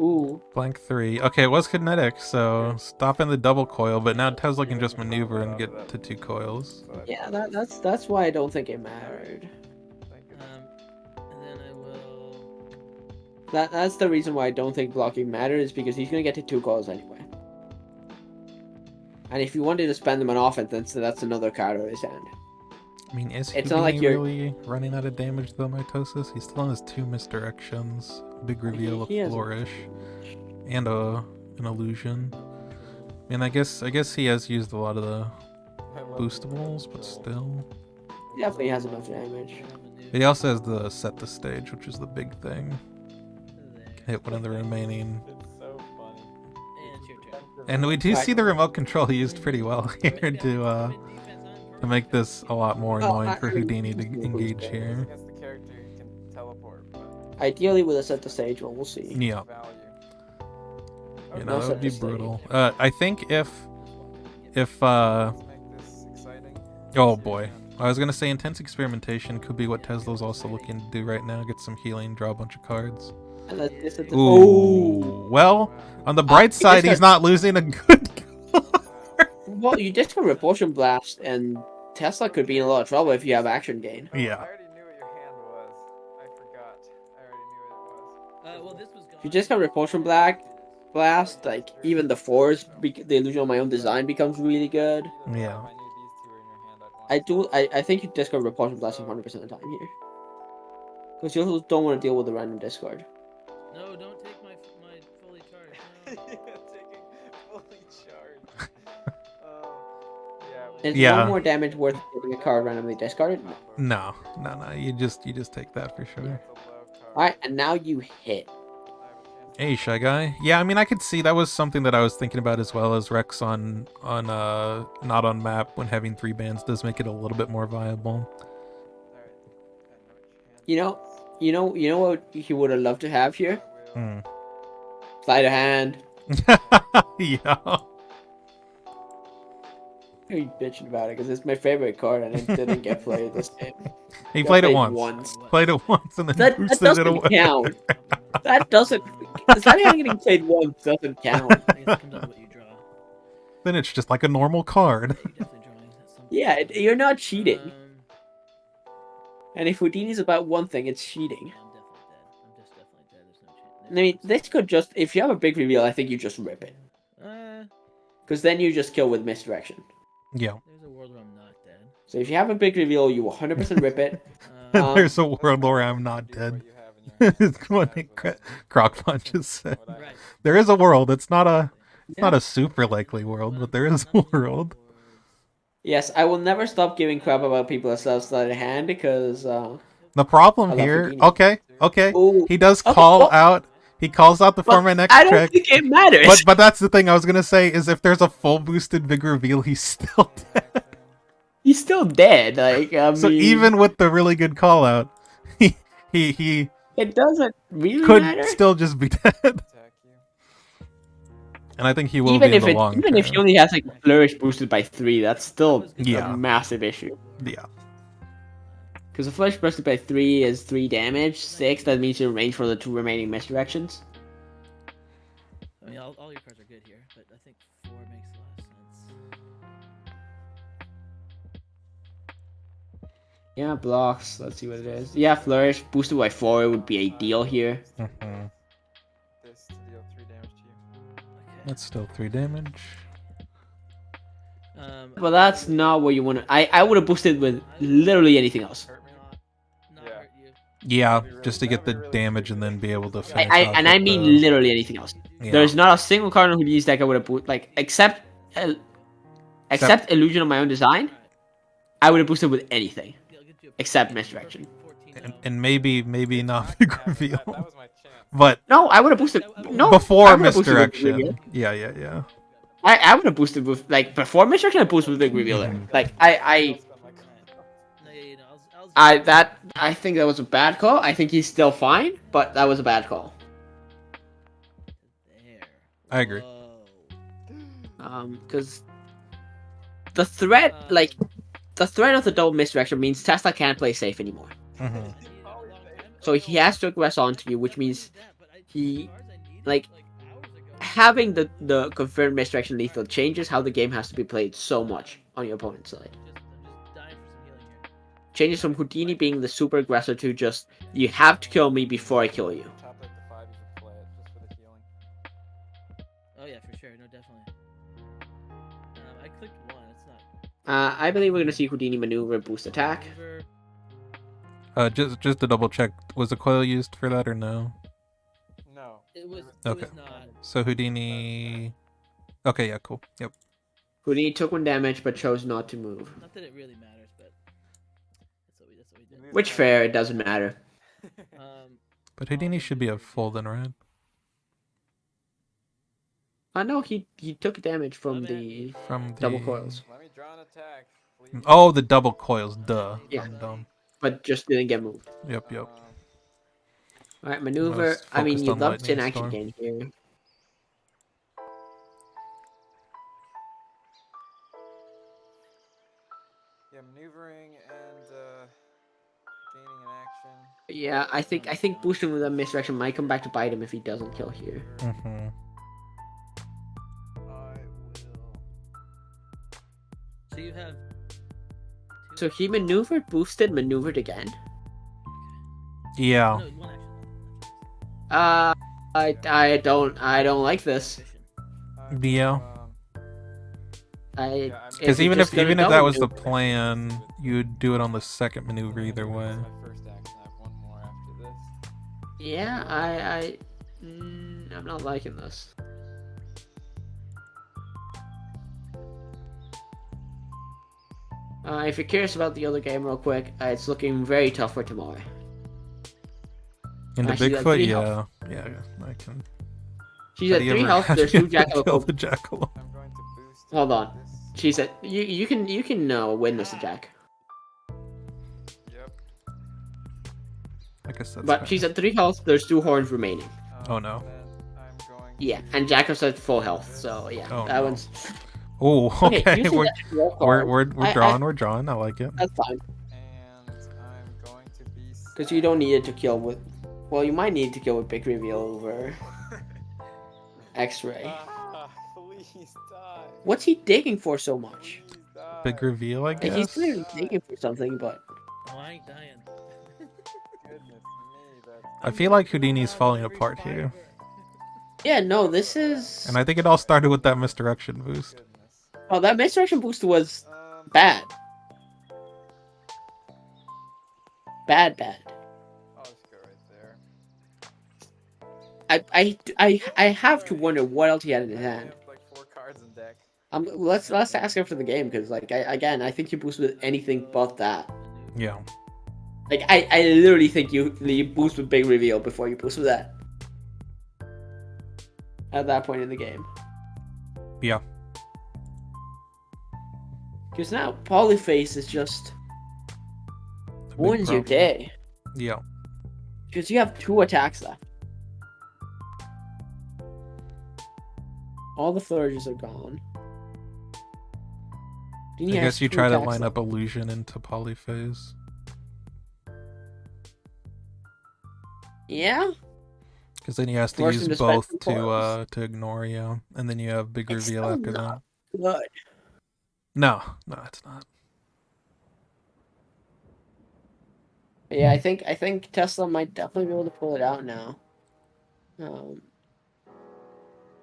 [SPEAKER 8] Ooh,
[SPEAKER 7] Blank 3. Okay, it was kinetic, so stop in the double coil, but now Tesla can just maneuver and get to 2 coils.
[SPEAKER 8] yeah, that's why I don't think it mattered.
[SPEAKER 1] Thank you.
[SPEAKER 4] And then I will
[SPEAKER 8] That's the reason why I don't think blocking matters, because he's gonna get to 2 calls anyway. And if you wanted to spend them on offense, that's another card out of his hand.
[SPEAKER 7] I mean, is
[SPEAKER 8] It's
[SPEAKER 7] Houdini
[SPEAKER 8] not like you're-
[SPEAKER 7] really running out of damage though, Mitosis? He still has 2 misdirections, big reveal,
[SPEAKER 8] He
[SPEAKER 7] a
[SPEAKER 8] has a-
[SPEAKER 7] flourish, and an illusion. I mean, I guess he has used a lot of the
[SPEAKER 1] I love
[SPEAKER 7] boostables, but still.
[SPEAKER 8] He definitely has enough damage.
[SPEAKER 7] But he also has the set the stage, which is the big thing.
[SPEAKER 4] There.
[SPEAKER 7] Hit one of the remaining.
[SPEAKER 1] It's so funny.
[SPEAKER 4] And it's your turn.
[SPEAKER 7] And we do
[SPEAKER 8] Right.
[SPEAKER 7] see the remote control used pretty well here to make this a lot more annoying for Houdini to engage here.
[SPEAKER 1] Against the character, you can teleport, but
[SPEAKER 8] Ideally, with a set the stage, well, we'll see.
[SPEAKER 7] Yeah,
[SPEAKER 1] value.
[SPEAKER 7] you
[SPEAKER 8] no
[SPEAKER 7] know, that
[SPEAKER 8] set
[SPEAKER 7] would be
[SPEAKER 8] the stage.
[SPEAKER 7] brutal. I think if
[SPEAKER 1] Let's make this exciting.
[SPEAKER 7] oh boy, I was gonna say intense experimentation could be what Tesla's also looking to do right now. Get some healing, draw a bunch of cards.
[SPEAKER 8] And let's set the-
[SPEAKER 7] Ooh, well, on the bright
[SPEAKER 8] he
[SPEAKER 7] side,
[SPEAKER 8] just
[SPEAKER 7] he's not losing a good.
[SPEAKER 8] Well, you just got Repulsion Blast, and Tesla could be in a lot of trouble if you have action gain.
[SPEAKER 7] Yeah.
[SPEAKER 1] I already knew what your hand was. I forgot. I already knew what it was.
[SPEAKER 4] Well, this was
[SPEAKER 8] If you just got Repulsion Blast, like even the 4s, the illusion of my own design becomes really good.
[SPEAKER 1] Either way,
[SPEAKER 7] Yeah.
[SPEAKER 1] if I knew these two were in your hand, I'd want
[SPEAKER 8] I think you discard Repulsion Blast 100% of the time here. Because you also don't want to deal with the random discard.
[SPEAKER 4] No, don't take my fully charged. No.
[SPEAKER 1] taking fully charged.
[SPEAKER 8] Is
[SPEAKER 7] Yeah.
[SPEAKER 8] 1 more damage worth getting a card randomly discarded? No.
[SPEAKER 7] No. You just take that for sure.
[SPEAKER 8] Alright, and now you hit.
[SPEAKER 7] Hey, Shy Guy. Yeah, I mean, I could see that was something that I was thinking about as well as Rex on not on map when having 3 bands does make it a little bit more viable.
[SPEAKER 8] You know what he would have loved to have here?
[SPEAKER 7] Hmm.
[SPEAKER 8] Sleight of hand.
[SPEAKER 7] Yeah.
[SPEAKER 8] You bitching about it because it's my favorite card and it didn't get played this game.
[SPEAKER 7] He
[SPEAKER 8] Got
[SPEAKER 7] played it
[SPEAKER 8] played
[SPEAKER 7] once. Played it once and then
[SPEAKER 8] That
[SPEAKER 7] boosted it
[SPEAKER 8] doesn't
[SPEAKER 7] away.
[SPEAKER 8] count. That doesn't. Sleight of hand getting played once doesn't count.
[SPEAKER 4] I guess it comes down to what you draw.
[SPEAKER 7] Then it's just like a normal card.
[SPEAKER 4] You're definitely drawing at some
[SPEAKER 8] Yeah, you're not cheating.
[SPEAKER 4] Um,
[SPEAKER 8] And if Houdini's about one thing, it's cheating.
[SPEAKER 4] I'm definitely dead. I'm just definitely dead. There's no chance.
[SPEAKER 8] I mean, this could just, if you have a big reveal, I think you just rip it. Because then you just kill with misdirection.
[SPEAKER 7] Yeah.
[SPEAKER 4] There's a world where I'm not dead.
[SPEAKER 8] So if you have a big reveal, you will 100% rip it.
[SPEAKER 7] There's a world where I'm not dead. It's what Crockpot just said.
[SPEAKER 4] Right.
[SPEAKER 7] There is a world. It's not a super likely world, but there is a world.
[SPEAKER 8] Yes, I will never stop giving crap about people that sell sleight of hand because
[SPEAKER 7] The problem
[SPEAKER 8] I love
[SPEAKER 7] here,
[SPEAKER 8] Houdini.
[SPEAKER 7] okay,
[SPEAKER 8] Ooh.
[SPEAKER 7] he does
[SPEAKER 8] Okay,
[SPEAKER 7] call
[SPEAKER 8] well-
[SPEAKER 7] out. He calls out the
[SPEAKER 8] but
[SPEAKER 7] format next
[SPEAKER 8] I don't
[SPEAKER 7] trick.
[SPEAKER 8] think it matters.
[SPEAKER 7] But that's the thing I was gonna say is if there's a full boosted big reveal, he's still dead.
[SPEAKER 8] He's still dead. Like
[SPEAKER 7] So
[SPEAKER 8] mean,
[SPEAKER 7] even with the really good call out, he
[SPEAKER 8] it doesn't really
[SPEAKER 7] could
[SPEAKER 8] matter.
[SPEAKER 7] still just be dead. And I think he will
[SPEAKER 8] Even
[SPEAKER 7] be in
[SPEAKER 8] if
[SPEAKER 7] the long
[SPEAKER 8] even if he
[SPEAKER 7] term.
[SPEAKER 8] only has like a flourish boosted by 3, that's still
[SPEAKER 7] Yeah.
[SPEAKER 8] a massive issue.
[SPEAKER 7] Yeah.
[SPEAKER 8] Because a flourish boosted by 3 is 3 damage. 6, that means you're in range for the 2 remaining misdirections.
[SPEAKER 4] I mean, all your cards are good here, but I think 4 makes a lot of sense.
[SPEAKER 8] Yeah, blocks. Let's see what it is. Yeah, flourish boosted by 4 would be ideal here.
[SPEAKER 7] Mhm.
[SPEAKER 1] This to deal 3 damage to you.
[SPEAKER 4] Okay.
[SPEAKER 7] That's still 3 damage.
[SPEAKER 8] But that's not what you want to. I would have boosted with literally anything else.
[SPEAKER 1] Hurt me?
[SPEAKER 4] Not
[SPEAKER 1] Yeah.
[SPEAKER 4] hurt you.
[SPEAKER 7] Yeah, just to get the damage and then be able to finish off
[SPEAKER 8] And I
[SPEAKER 7] with
[SPEAKER 8] mean
[SPEAKER 7] the-
[SPEAKER 8] literally anything else.
[SPEAKER 7] yeah.
[SPEAKER 8] There's not a single card on Houdini's deck I would have boosted, like except Illusion of my own design. I would have boosted with anything
[SPEAKER 4] I'll get you a
[SPEAKER 8] except misdirection.
[SPEAKER 4] 14
[SPEAKER 7] and maybe not big
[SPEAKER 1] That
[SPEAKER 7] reveal.
[SPEAKER 1] was my chance.
[SPEAKER 7] But
[SPEAKER 8] No, I would have boosted. No, I
[SPEAKER 7] before
[SPEAKER 8] would have boosted with big reveal.
[SPEAKER 7] misdirection. Yeah.
[SPEAKER 8] I would have boosted with like before misdirection. I boosted with big reveal. There. Like
[SPEAKER 4] No, yeah, no,
[SPEAKER 8] I think that was a bad call. I think he's still fine, but that was a bad call.
[SPEAKER 4] there.
[SPEAKER 7] I agree.
[SPEAKER 4] Whoa.
[SPEAKER 8] Because the threat, like the threat of the double misdirection means Tesla can't play safe anymore.
[SPEAKER 7] Mhm.
[SPEAKER 8] So he has to aggress onto you, which means he, like, having the confirmed misdirection lethal changes how the game has to be played so much on your opponent's side.
[SPEAKER 4] I'm just dying for some healing here.
[SPEAKER 8] Changes from Houdini being the super aggressor to just, you have to kill me before I kill you.
[SPEAKER 1] Top like the 5
[SPEAKER 4] clicked one. It's not.
[SPEAKER 8] I believe we're gonna see Houdini maneuver boost attack.
[SPEAKER 4] Maneuver.
[SPEAKER 7] Just to double check, was the coil used for that or no?
[SPEAKER 1] No.
[SPEAKER 4] It was.
[SPEAKER 7] Okay.
[SPEAKER 4] It was not.
[SPEAKER 7] So Houdini. Okay, yeah, cool. Yep.
[SPEAKER 8] Houdini took 1 damage but chose not to move.
[SPEAKER 4] Not that it really matters, but that's what we did.
[SPEAKER 8] Which fair, it doesn't matter.
[SPEAKER 7] But Houdini should be a full then, right?
[SPEAKER 8] No, he took damage from the double coils,
[SPEAKER 1] Let me draw an attack, please.
[SPEAKER 7] Oh, the double coils. Duh.
[SPEAKER 8] Yeah.
[SPEAKER 7] I'm dumb.
[SPEAKER 8] but just didn't get moved.
[SPEAKER 7] Yep.
[SPEAKER 8] All right, maneuver.
[SPEAKER 7] was
[SPEAKER 8] I mean,
[SPEAKER 7] focused
[SPEAKER 8] you
[SPEAKER 7] on
[SPEAKER 8] love
[SPEAKER 7] lightning
[SPEAKER 8] to action
[SPEAKER 7] storm.
[SPEAKER 8] gain here.
[SPEAKER 1] Yeah, maneuvering and gaining an action.
[SPEAKER 8] Yeah, I think boosting with a misdirection might come back to bite him if he doesn't kill here.
[SPEAKER 7] Mm-hmm.
[SPEAKER 1] I will.
[SPEAKER 4] So you have.
[SPEAKER 8] So he maneuvered, boosted, maneuvered again.
[SPEAKER 7] Yeah.
[SPEAKER 4] No, one action.
[SPEAKER 8] I don't like this.
[SPEAKER 7] Yeah. Because
[SPEAKER 8] he
[SPEAKER 7] even
[SPEAKER 8] just
[SPEAKER 7] if
[SPEAKER 8] got a
[SPEAKER 7] that
[SPEAKER 8] double
[SPEAKER 7] was the
[SPEAKER 8] maneuver.
[SPEAKER 7] plan, you'd do it on the second maneuver either way.
[SPEAKER 1] My first action. I have one more after this.
[SPEAKER 8] Yeah, I'm not liking this. If you're curious about the other game real quick, it's looking very tough for Tamari.
[SPEAKER 7] In the
[SPEAKER 8] Actually, like,
[SPEAKER 7] Bigfoot,
[SPEAKER 8] 3
[SPEAKER 7] yeah,
[SPEAKER 8] health.
[SPEAKER 7] I can.
[SPEAKER 8] She's at 3 health, there's 2 jackal.
[SPEAKER 7] Kill the jackal.
[SPEAKER 1] I'm going to boost.
[SPEAKER 8] Hold on.
[SPEAKER 1] This.
[SPEAKER 8] She's at you can win this attack.
[SPEAKER 1] Yep.
[SPEAKER 7] I guess that's.
[SPEAKER 8] But
[SPEAKER 7] fine.
[SPEAKER 8] she's at 3 health, there's 2 horns remaining.
[SPEAKER 7] Oh, no.
[SPEAKER 1] Then I'm going.
[SPEAKER 8] Yeah, and Jackal's at full health, so yeah,
[SPEAKER 7] Oh,
[SPEAKER 8] that
[SPEAKER 7] no.
[SPEAKER 8] one's
[SPEAKER 7] Oh, okay.
[SPEAKER 8] using
[SPEAKER 7] We're
[SPEAKER 8] that roll card,
[SPEAKER 7] we're drawn. I like it.
[SPEAKER 8] that's fine.
[SPEAKER 1] And I'm going to be.
[SPEAKER 8] Because you don't need it to kill with. Well, you might need to kill with big reveal over X-ray.
[SPEAKER 1] Please die.
[SPEAKER 8] What's he digging for so much?
[SPEAKER 1] Please die.
[SPEAKER 7] Big reveal, I
[SPEAKER 8] Like,
[SPEAKER 7] guess.
[SPEAKER 8] he's clearly digging for something, but
[SPEAKER 4] Oh, I ain't dying.
[SPEAKER 1] Goodness me, that's.
[SPEAKER 7] I feel like Houdini's falling apart here,
[SPEAKER 8] yeah, no, this is.
[SPEAKER 7] and I think it all started with that misdirection boost.
[SPEAKER 1] Goodness.
[SPEAKER 8] Oh, that misdirection boost was
[SPEAKER 1] Um,
[SPEAKER 8] bad. Bad.
[SPEAKER 1] I'll just go right there.
[SPEAKER 8] I have to wonder what else he had in his
[SPEAKER 1] I
[SPEAKER 8] hand.
[SPEAKER 1] have like 4 cards in deck.
[SPEAKER 8] Let's ask after the game because like I think you boost with anything but that.
[SPEAKER 7] Yeah.
[SPEAKER 8] Like I literally think you boost with big reveal before you boost with that. At that point in the game.
[SPEAKER 7] Yeah.
[SPEAKER 8] Because now Polyface is just
[SPEAKER 7] A big
[SPEAKER 8] ruins your
[SPEAKER 7] problem.
[SPEAKER 8] day.
[SPEAKER 7] Yeah.
[SPEAKER 8] Because you have 2 attacks left. All the flourishes are gone.
[SPEAKER 7] I guess you try to line up illusion into polyphase.
[SPEAKER 8] Yeah?
[SPEAKER 7] Because then you have to
[SPEAKER 8] Force him
[SPEAKER 7] use
[SPEAKER 8] to spend
[SPEAKER 7] both
[SPEAKER 8] some coils.
[SPEAKER 7] to ignore, yeah. And then you have big
[SPEAKER 8] It's
[SPEAKER 7] reveal
[SPEAKER 8] still
[SPEAKER 7] after that.
[SPEAKER 8] not good.
[SPEAKER 7] No, it's not.
[SPEAKER 8] Yeah, I think Tesla might definitely be able to pull it out now.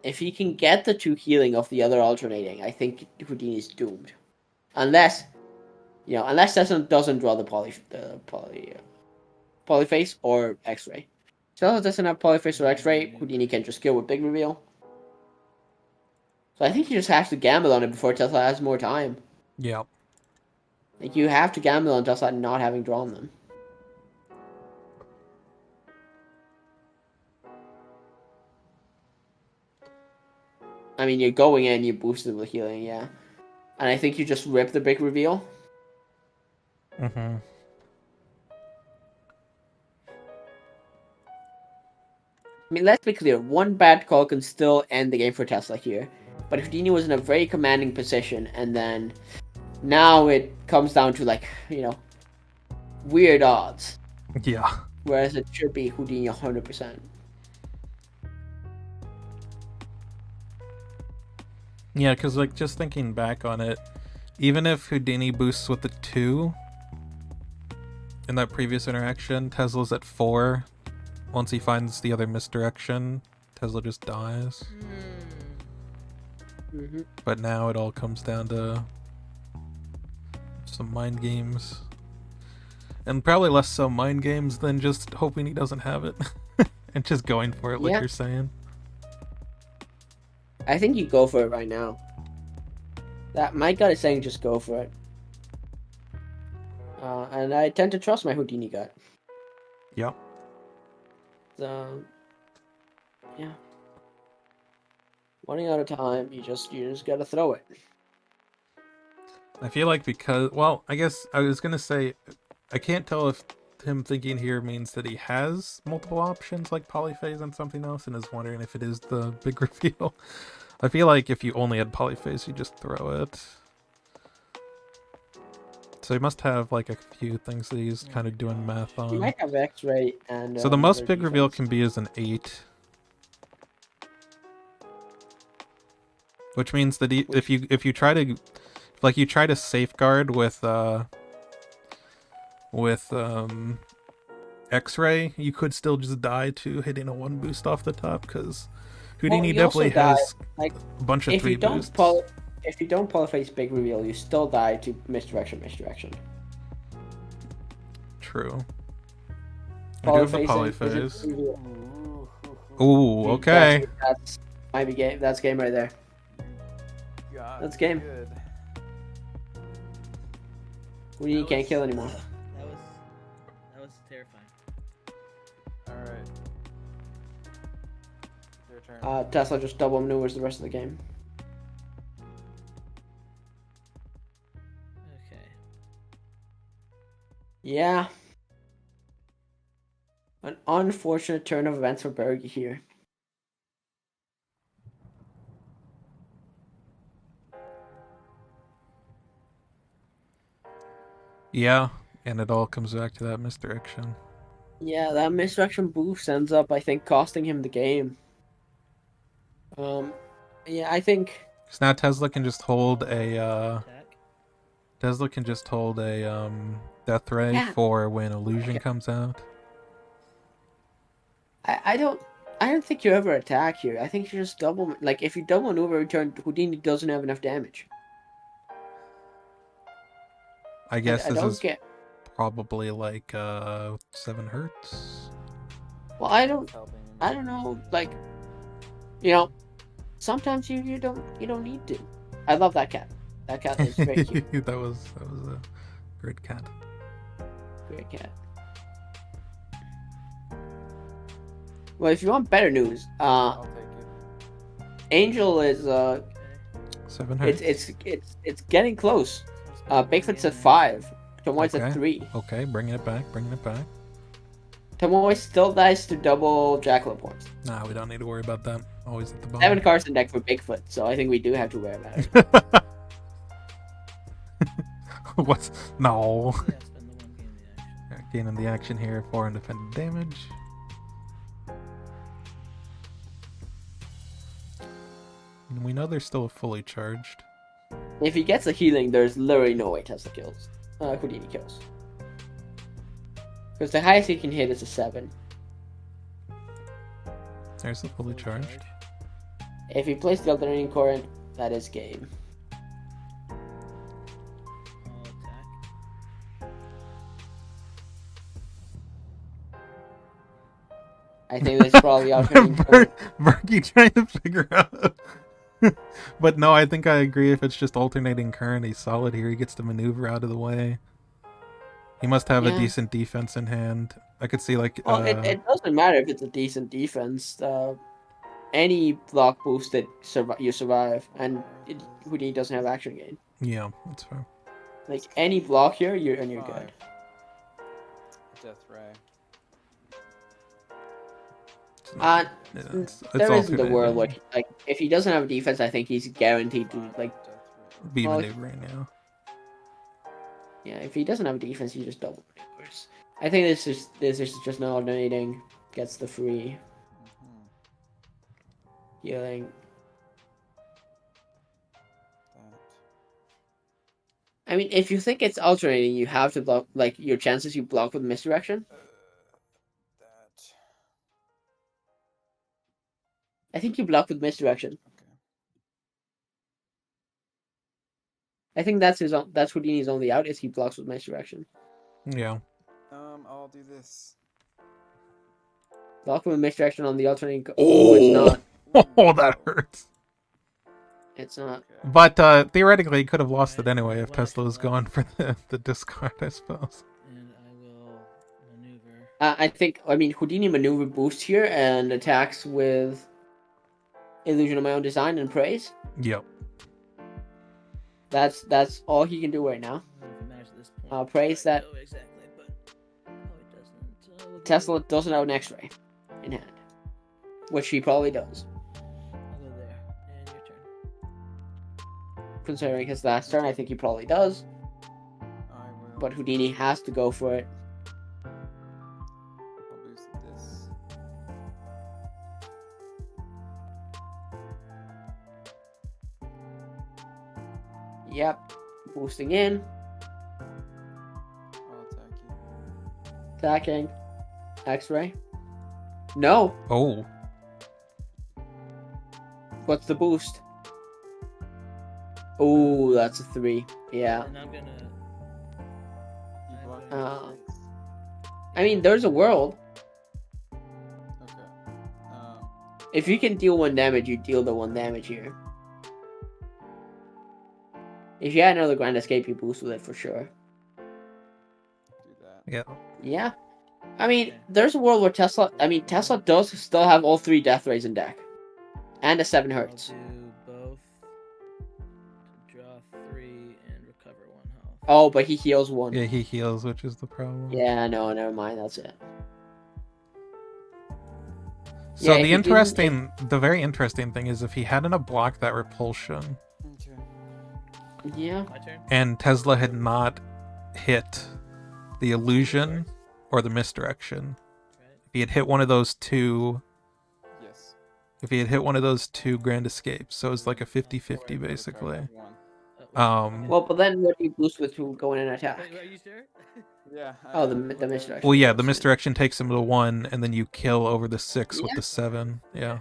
[SPEAKER 8] If he can get the 2 healing of the other alternating, I think Houdini's doomed. Unless Tesla doesn't draw the polyface or X-ray. Tesla doesn't have polyface or X-ray. Houdini can just kill with big reveal. So I think he just has to gamble on it before Tesla has more time.
[SPEAKER 7] Yeah.
[SPEAKER 8] Like you have to gamble on Tesla not having drawn them. I mean, you're going in, you boosted with healing, yeah. And I think you just rip the big reveal.
[SPEAKER 7] Mm-hmm.
[SPEAKER 8] I mean, let's be clear. 1 bad call can still end the game for Tesla here. But Houdini was in a very commanding position, and then now it comes down to, like, weird odds.
[SPEAKER 7] Yeah.
[SPEAKER 8] Whereas it should be Houdini 100%.
[SPEAKER 7] Yeah, because, like, just thinking back on it, even if Houdini boosts with the 2 in that previous interaction, Tesla's at 4. Once he finds the other misdirection, Tesla just dies.
[SPEAKER 8] Mm-hmm.
[SPEAKER 7] But now it all comes down to some mind games. And probably less so mind games than just hoping he doesn't have it. And just going for it like
[SPEAKER 8] Yeah.
[SPEAKER 7] you're saying.
[SPEAKER 8] I think you go for it right now. That my gut is saying just go for it. And I tend to trust my Houdini gut.
[SPEAKER 7] Yep.
[SPEAKER 8] So, yeah. Running out of time, you just gotta throw it.
[SPEAKER 7] I feel like because, well, I guess I was gonna say, I can't tell if him thinking here means that he has multiple options like polyphase and something else, and is wondering if it is the big reveal. I feel like if you only had polyphase, you just throw it. So he must have like a few things that he's kind of doing math on.
[SPEAKER 8] You might have X-ray and.
[SPEAKER 7] So the most
[SPEAKER 8] another
[SPEAKER 7] big reveal
[SPEAKER 8] defense.
[SPEAKER 7] can be as an 8. Which means that if you try to, like, you try to safeguard with X-ray, you could still just die to hitting a 1 boost off the top, because Houdini
[SPEAKER 8] you also
[SPEAKER 7] definitely has
[SPEAKER 8] like,
[SPEAKER 7] a bunch of
[SPEAKER 8] if
[SPEAKER 7] 3
[SPEAKER 8] you don't
[SPEAKER 7] boosts.
[SPEAKER 8] if you don't polyphase big reveal, you still die to misdirection.
[SPEAKER 7] True. I do have the
[SPEAKER 8] Polyphasing is
[SPEAKER 7] polyphase.
[SPEAKER 8] a-
[SPEAKER 7] Ooh, okay.
[SPEAKER 8] That's might be game. That's game right there.
[SPEAKER 1] God,
[SPEAKER 8] That's game.
[SPEAKER 1] Good.
[SPEAKER 8] We can't kill anymore.
[SPEAKER 4] That was terrifying.
[SPEAKER 1] All right. Your turn.
[SPEAKER 8] Tesla just double maneuvers the rest of the game.
[SPEAKER 4] Okay.
[SPEAKER 8] Yeah. An unfortunate turn of events for Burghy here.
[SPEAKER 7] Yeah, and it all comes back to that misdirection.
[SPEAKER 8] Yeah, that misdirection boost ends up, I think, costing him the game. Yeah, I think.
[SPEAKER 7] So now Tesla can just hold a
[SPEAKER 4] Attack.
[SPEAKER 7] death ray
[SPEAKER 8] Yeah.
[SPEAKER 7] for when illusion comes out.
[SPEAKER 8] I don't think you ever attack here. I think you just double. Like, if you double maneuver return, Houdini doesn't have enough damage.
[SPEAKER 7] I guess
[SPEAKER 8] I
[SPEAKER 7] this
[SPEAKER 8] don't
[SPEAKER 7] is
[SPEAKER 8] get.
[SPEAKER 7] probably like 7 hertz.
[SPEAKER 8] Well, I don't
[SPEAKER 1] Helping you.
[SPEAKER 8] know. Like, sometimes you don't need to. I love that cat. That cat is very cute.
[SPEAKER 7] that was a great cat.
[SPEAKER 8] Great cat. Well, if you want better news,
[SPEAKER 1] I'll take it.
[SPEAKER 8] Angel is
[SPEAKER 7] 7 hertz.
[SPEAKER 8] it's getting close. Bigfoot's at 5. Tomoe's
[SPEAKER 7] Okay.
[SPEAKER 8] at 3.
[SPEAKER 7] Okay, bringing it back.
[SPEAKER 8] Tomoe still dies to double jackalope points.
[SPEAKER 7] Nah, we don't need to worry about that. Always at the
[SPEAKER 8] 7
[SPEAKER 7] bottom.
[SPEAKER 8] cards in deck for Bigfoot, so I think we do have to worry about it.
[SPEAKER 7] What's no?
[SPEAKER 4] Yeah, spend the 1 game in the action.
[SPEAKER 7] Gaining the action here, 4 independent damage. And we know they're still fully charged.
[SPEAKER 8] If he gets a healing, there's literally no way Tesla kills. Houdini kills. Because the highest he can hit is a 7.
[SPEAKER 7] There's the fully charged.
[SPEAKER 8] If he plays the alternating current, that is game.
[SPEAKER 4] I'll attack.
[SPEAKER 8] I think that's probably alternating current.
[SPEAKER 7] Murky trying to figure out. But no, I think I agree. If it's just alternating current, he's solid here. He gets to maneuver out of the way. He must have a
[SPEAKER 8] Yeah.
[SPEAKER 7] decent defense in hand. I could see like.
[SPEAKER 8] Well, it doesn't matter if it's a decent defense. Any block boost that you survive, and Houdini doesn't have action gain.
[SPEAKER 7] Yeah, that's fair.
[SPEAKER 8] Like any block here, you're good.
[SPEAKER 1] 5. Death ray.
[SPEAKER 8] There isn't a world where, like, if he doesn't have a defense, I think he's guaranteed to, like,
[SPEAKER 1] Death ray.
[SPEAKER 7] Be
[SPEAKER 8] well,
[SPEAKER 7] maneuvering now.
[SPEAKER 8] yeah. If he doesn't have a defense, he just double maneuvers. I think this is just no alternating. Gets the free
[SPEAKER 1] Mhm.
[SPEAKER 8] healing.
[SPEAKER 1] That.
[SPEAKER 8] I mean, if you think it's alternating, you have to block. Like, your chances you block with misdirection.
[SPEAKER 1] That.
[SPEAKER 8] I think you block with misdirection.
[SPEAKER 1] Okay.
[SPEAKER 8] I think that's that's Houdini's only out is he blocks with misdirection.
[SPEAKER 7] Yeah.
[SPEAKER 1] I'll do this.
[SPEAKER 8] Block with misdirection on the alternating. It's not.
[SPEAKER 7] Oh, that hurts.
[SPEAKER 8] It's not.
[SPEAKER 1] Okay.
[SPEAKER 7] But theoretically, he could have lost it
[SPEAKER 4] Right,
[SPEAKER 7] anyway if
[SPEAKER 4] one action
[SPEAKER 7] Tesla was
[SPEAKER 4] left.
[SPEAKER 7] going for the discard, I suppose.
[SPEAKER 4] And I will maneuver.
[SPEAKER 8] I think. I mean, Houdini maneuver boost here and attacks with illusion of my own design and praise.
[SPEAKER 7] Yep.
[SPEAKER 8] That's all he can do right now.
[SPEAKER 4] I don't know if it matters at this point.
[SPEAKER 8] Praise
[SPEAKER 4] Right,
[SPEAKER 8] that
[SPEAKER 4] no, exactly, but it doesn't. We'll go
[SPEAKER 8] Tesla doesn't have an X-ray in hand, which he probably does,
[SPEAKER 4] I'll go there. And your turn.
[SPEAKER 8] considering his last turn. I think he probably does,
[SPEAKER 1] I will.
[SPEAKER 8] but Houdini has to go for it.
[SPEAKER 1] I'll boost this.
[SPEAKER 8] Yep, boosting in,
[SPEAKER 1] I'll attack you.
[SPEAKER 8] attacking, X-ray. No,
[SPEAKER 7] Oh.
[SPEAKER 8] what's the boost? Oh, that's a 3. Yeah.
[SPEAKER 4] And I'm gonna.
[SPEAKER 1] You block
[SPEAKER 8] Uh,
[SPEAKER 1] my face.
[SPEAKER 8] I mean, there's a world.
[SPEAKER 1] Okay. Um,
[SPEAKER 8] If you can deal 1 damage, you deal the 1 damage here. If you had another Grand Escape, you boost with it for sure.
[SPEAKER 1] do that.
[SPEAKER 7] Yeah.
[SPEAKER 8] Yeah. I mean, there's a world where Tesla does still have all 3 Death Rays in deck. And a 7 Hertz.
[SPEAKER 4] I'll do both. To draw 3 and recover 1 health.
[SPEAKER 8] Oh, but he heals 1.
[SPEAKER 7] Yeah, he heals, which is the problem.
[SPEAKER 8] Yeah, no, never mind. That's it.
[SPEAKER 7] So
[SPEAKER 8] Yeah,
[SPEAKER 7] the very interesting thing is if he hadn't have blocked that repulsion
[SPEAKER 1] Okay.
[SPEAKER 8] Yeah.
[SPEAKER 4] My turn.
[SPEAKER 7] and Tesla had not hit the illusion or the misdirection,
[SPEAKER 4] Right.
[SPEAKER 7] if he had hit one of those two,
[SPEAKER 1] Yes.
[SPEAKER 7] if he had hit one of those 2 Grand Escapes, so it's like a 50-50
[SPEAKER 1] Wait,
[SPEAKER 7] basically.
[SPEAKER 1] okay, one.
[SPEAKER 7] Um,
[SPEAKER 8] Well, but then what do you boost with to go in and attack?
[SPEAKER 4] Wait, are you sure?
[SPEAKER 1] Yeah.
[SPEAKER 8] Oh, the
[SPEAKER 1] okay.
[SPEAKER 8] misdirection.
[SPEAKER 7] Well, yeah, the misdirection takes him to 1, and then you kill over the 6 with
[SPEAKER 8] Yeah.
[SPEAKER 7] the 7. Yeah.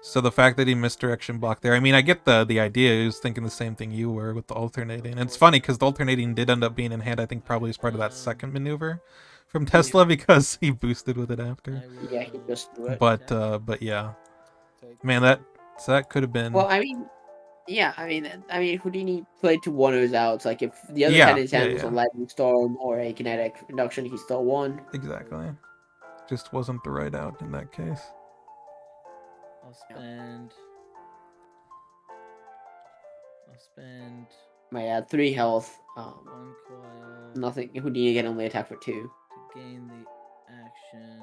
[SPEAKER 7] So the fact that he misdirection blocked there, I mean, I get the idea. He was thinking the same thing you were with the alternating. And it's funny because the alternating did end up being in hand. I think probably as part of that second maneuver from Tesla because he boosted with it after.
[SPEAKER 8] Yeah, he just threw it.
[SPEAKER 7] But yeah,
[SPEAKER 1] Take
[SPEAKER 7] man, that could have been.
[SPEAKER 8] Well, I mean, yeah, I mean, Houdini played to 1 of his outs. Like, if the other
[SPEAKER 7] Yeah,
[SPEAKER 8] 10 in his hand
[SPEAKER 7] yeah,
[SPEAKER 8] was a
[SPEAKER 7] yeah.
[SPEAKER 8] lightning storm or a kinetic induction, he still won.
[SPEAKER 7] Exactly. Just wasn't the right out in that case.
[SPEAKER 4] I'll spend.
[SPEAKER 8] Might add 3 health.
[SPEAKER 4] 1 coil
[SPEAKER 8] Nothing. Houdini can only attack for 2.
[SPEAKER 4] to gain the action.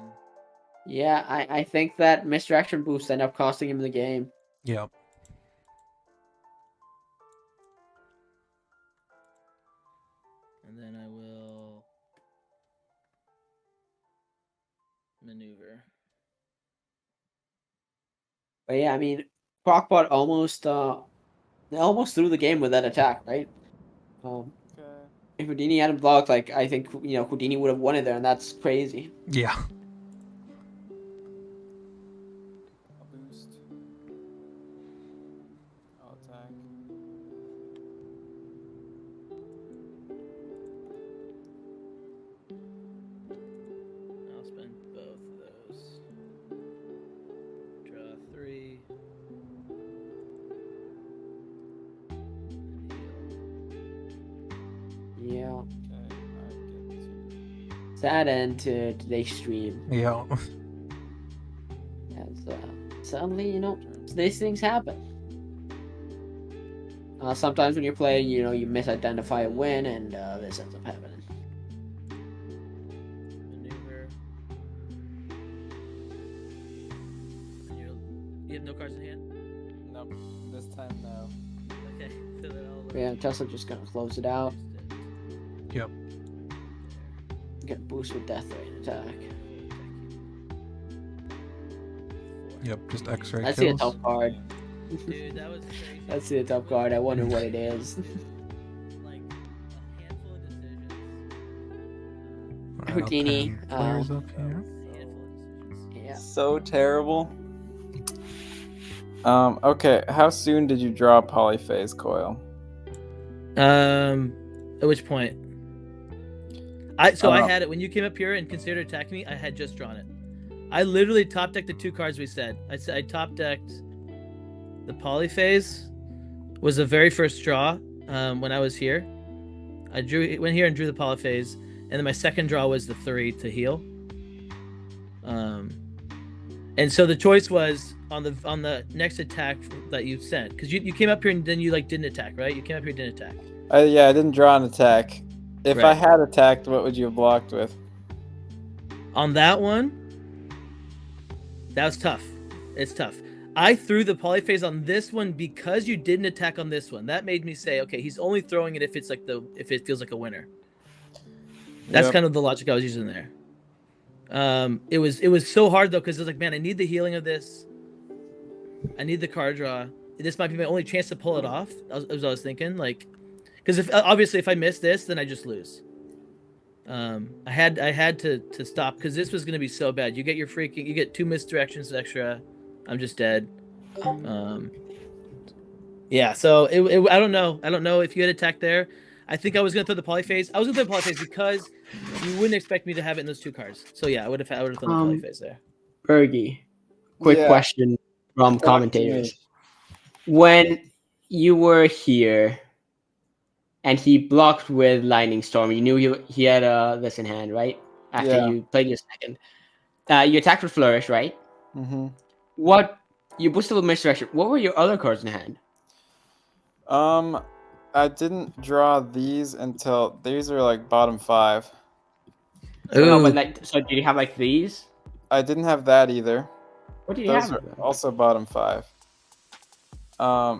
[SPEAKER 8] Yeah, I think that misdirection boost ended up costing him the game.
[SPEAKER 7] Yep.
[SPEAKER 4] And then I will maneuver.
[SPEAKER 8] But yeah, I mean, Crockpot almost threw the game with that attack, right?
[SPEAKER 1] Okay.
[SPEAKER 8] If Houdini hadn't blocked, like, I think, Houdini would have won it there, and that's crazy.
[SPEAKER 7] Yeah.
[SPEAKER 1] I'll boost. I'll attack.
[SPEAKER 4] I'll spend both of those. Draw 3. And heal.
[SPEAKER 8] Yeah.
[SPEAKER 1] Okay. I get to.
[SPEAKER 8] Sad end to today's stream.
[SPEAKER 7] Yeah.
[SPEAKER 8] As, suddenly, these things happen. Sometimes when you're playing, you misidentify a win, and this ends up happening.
[SPEAKER 4] Maneuver. You have no cards in hand?
[SPEAKER 1] Nope. This time, no.
[SPEAKER 4] Okay, so then I'll.
[SPEAKER 8] Yeah, Tesla's just gonna close it out.
[SPEAKER 7] Yep.
[SPEAKER 8] Get boost with death ray and attack.
[SPEAKER 7] Yep. Just X-ray
[SPEAKER 8] That's the
[SPEAKER 7] kills.
[SPEAKER 8] top card.
[SPEAKER 4] Dude, that was crazy.
[SPEAKER 8] That's the top card. I wonder what it is.
[SPEAKER 4] Like a handful of decisions.
[SPEAKER 7] Alright,
[SPEAKER 8] Houdini,
[SPEAKER 7] I'll pin players up here.
[SPEAKER 4] A handful of decisions.
[SPEAKER 8] Yeah.
[SPEAKER 1] So terrible. Okay, how soon did you draw Polyphase Coil?
[SPEAKER 4] At which point? I had it when you came up here and considered attacking me. I had just drawn it. I literally top decked the 2 cards we said. I top decked the Polyphase. Was the very first draw when I was here. I went here and drew the Polyphase, and then my second draw was the 3 to heal. And so the choice was on the next attack that you sent, because you came up here and then you didn't attack, right? You came up here and didn't attack.
[SPEAKER 1] I didn't draw an attack. If I had attacked, what would you have blocked with?
[SPEAKER 4] On that one, that was tough. It's tough. I threw the Polyphase on this one because you didn't attack on this one. That made me say, okay, he's only throwing it if it feels like a winner. That's kind of the logic I was using there. It was so hard though, because it was like, man, I need the healing of this. I need the card draw. This might be my only chance to pull it off. As I was thinking, because obviously if I miss this, then I just lose. I had to stop because this was gonna be so bad. You get 2 misdirections extra. I'm just dead. Yeah. So I don't know if you had attacked there. I think I was gonna throw the Polyphase. I was gonna throw the Polyphase because you wouldn't expect me to have it in those 2 cards. So yeah, I would have thrown the Polyphase there.
[SPEAKER 8] Burghy, quick question from commentators. When you were here and he blocked with Lightning Storm, you knew he had this in hand, right? After you played your second. You attacked with Flourish, right?
[SPEAKER 1] Mm-hmm.
[SPEAKER 8] What you boosted with Misdirection. What were your other cards in hand?
[SPEAKER 1] I didn't draw these until these are bottom 5.
[SPEAKER 8] No, but so did you have these?
[SPEAKER 1] I didn't have that either.
[SPEAKER 8] What did you
[SPEAKER 1] Those
[SPEAKER 8] have?
[SPEAKER 1] are also bottom 5. I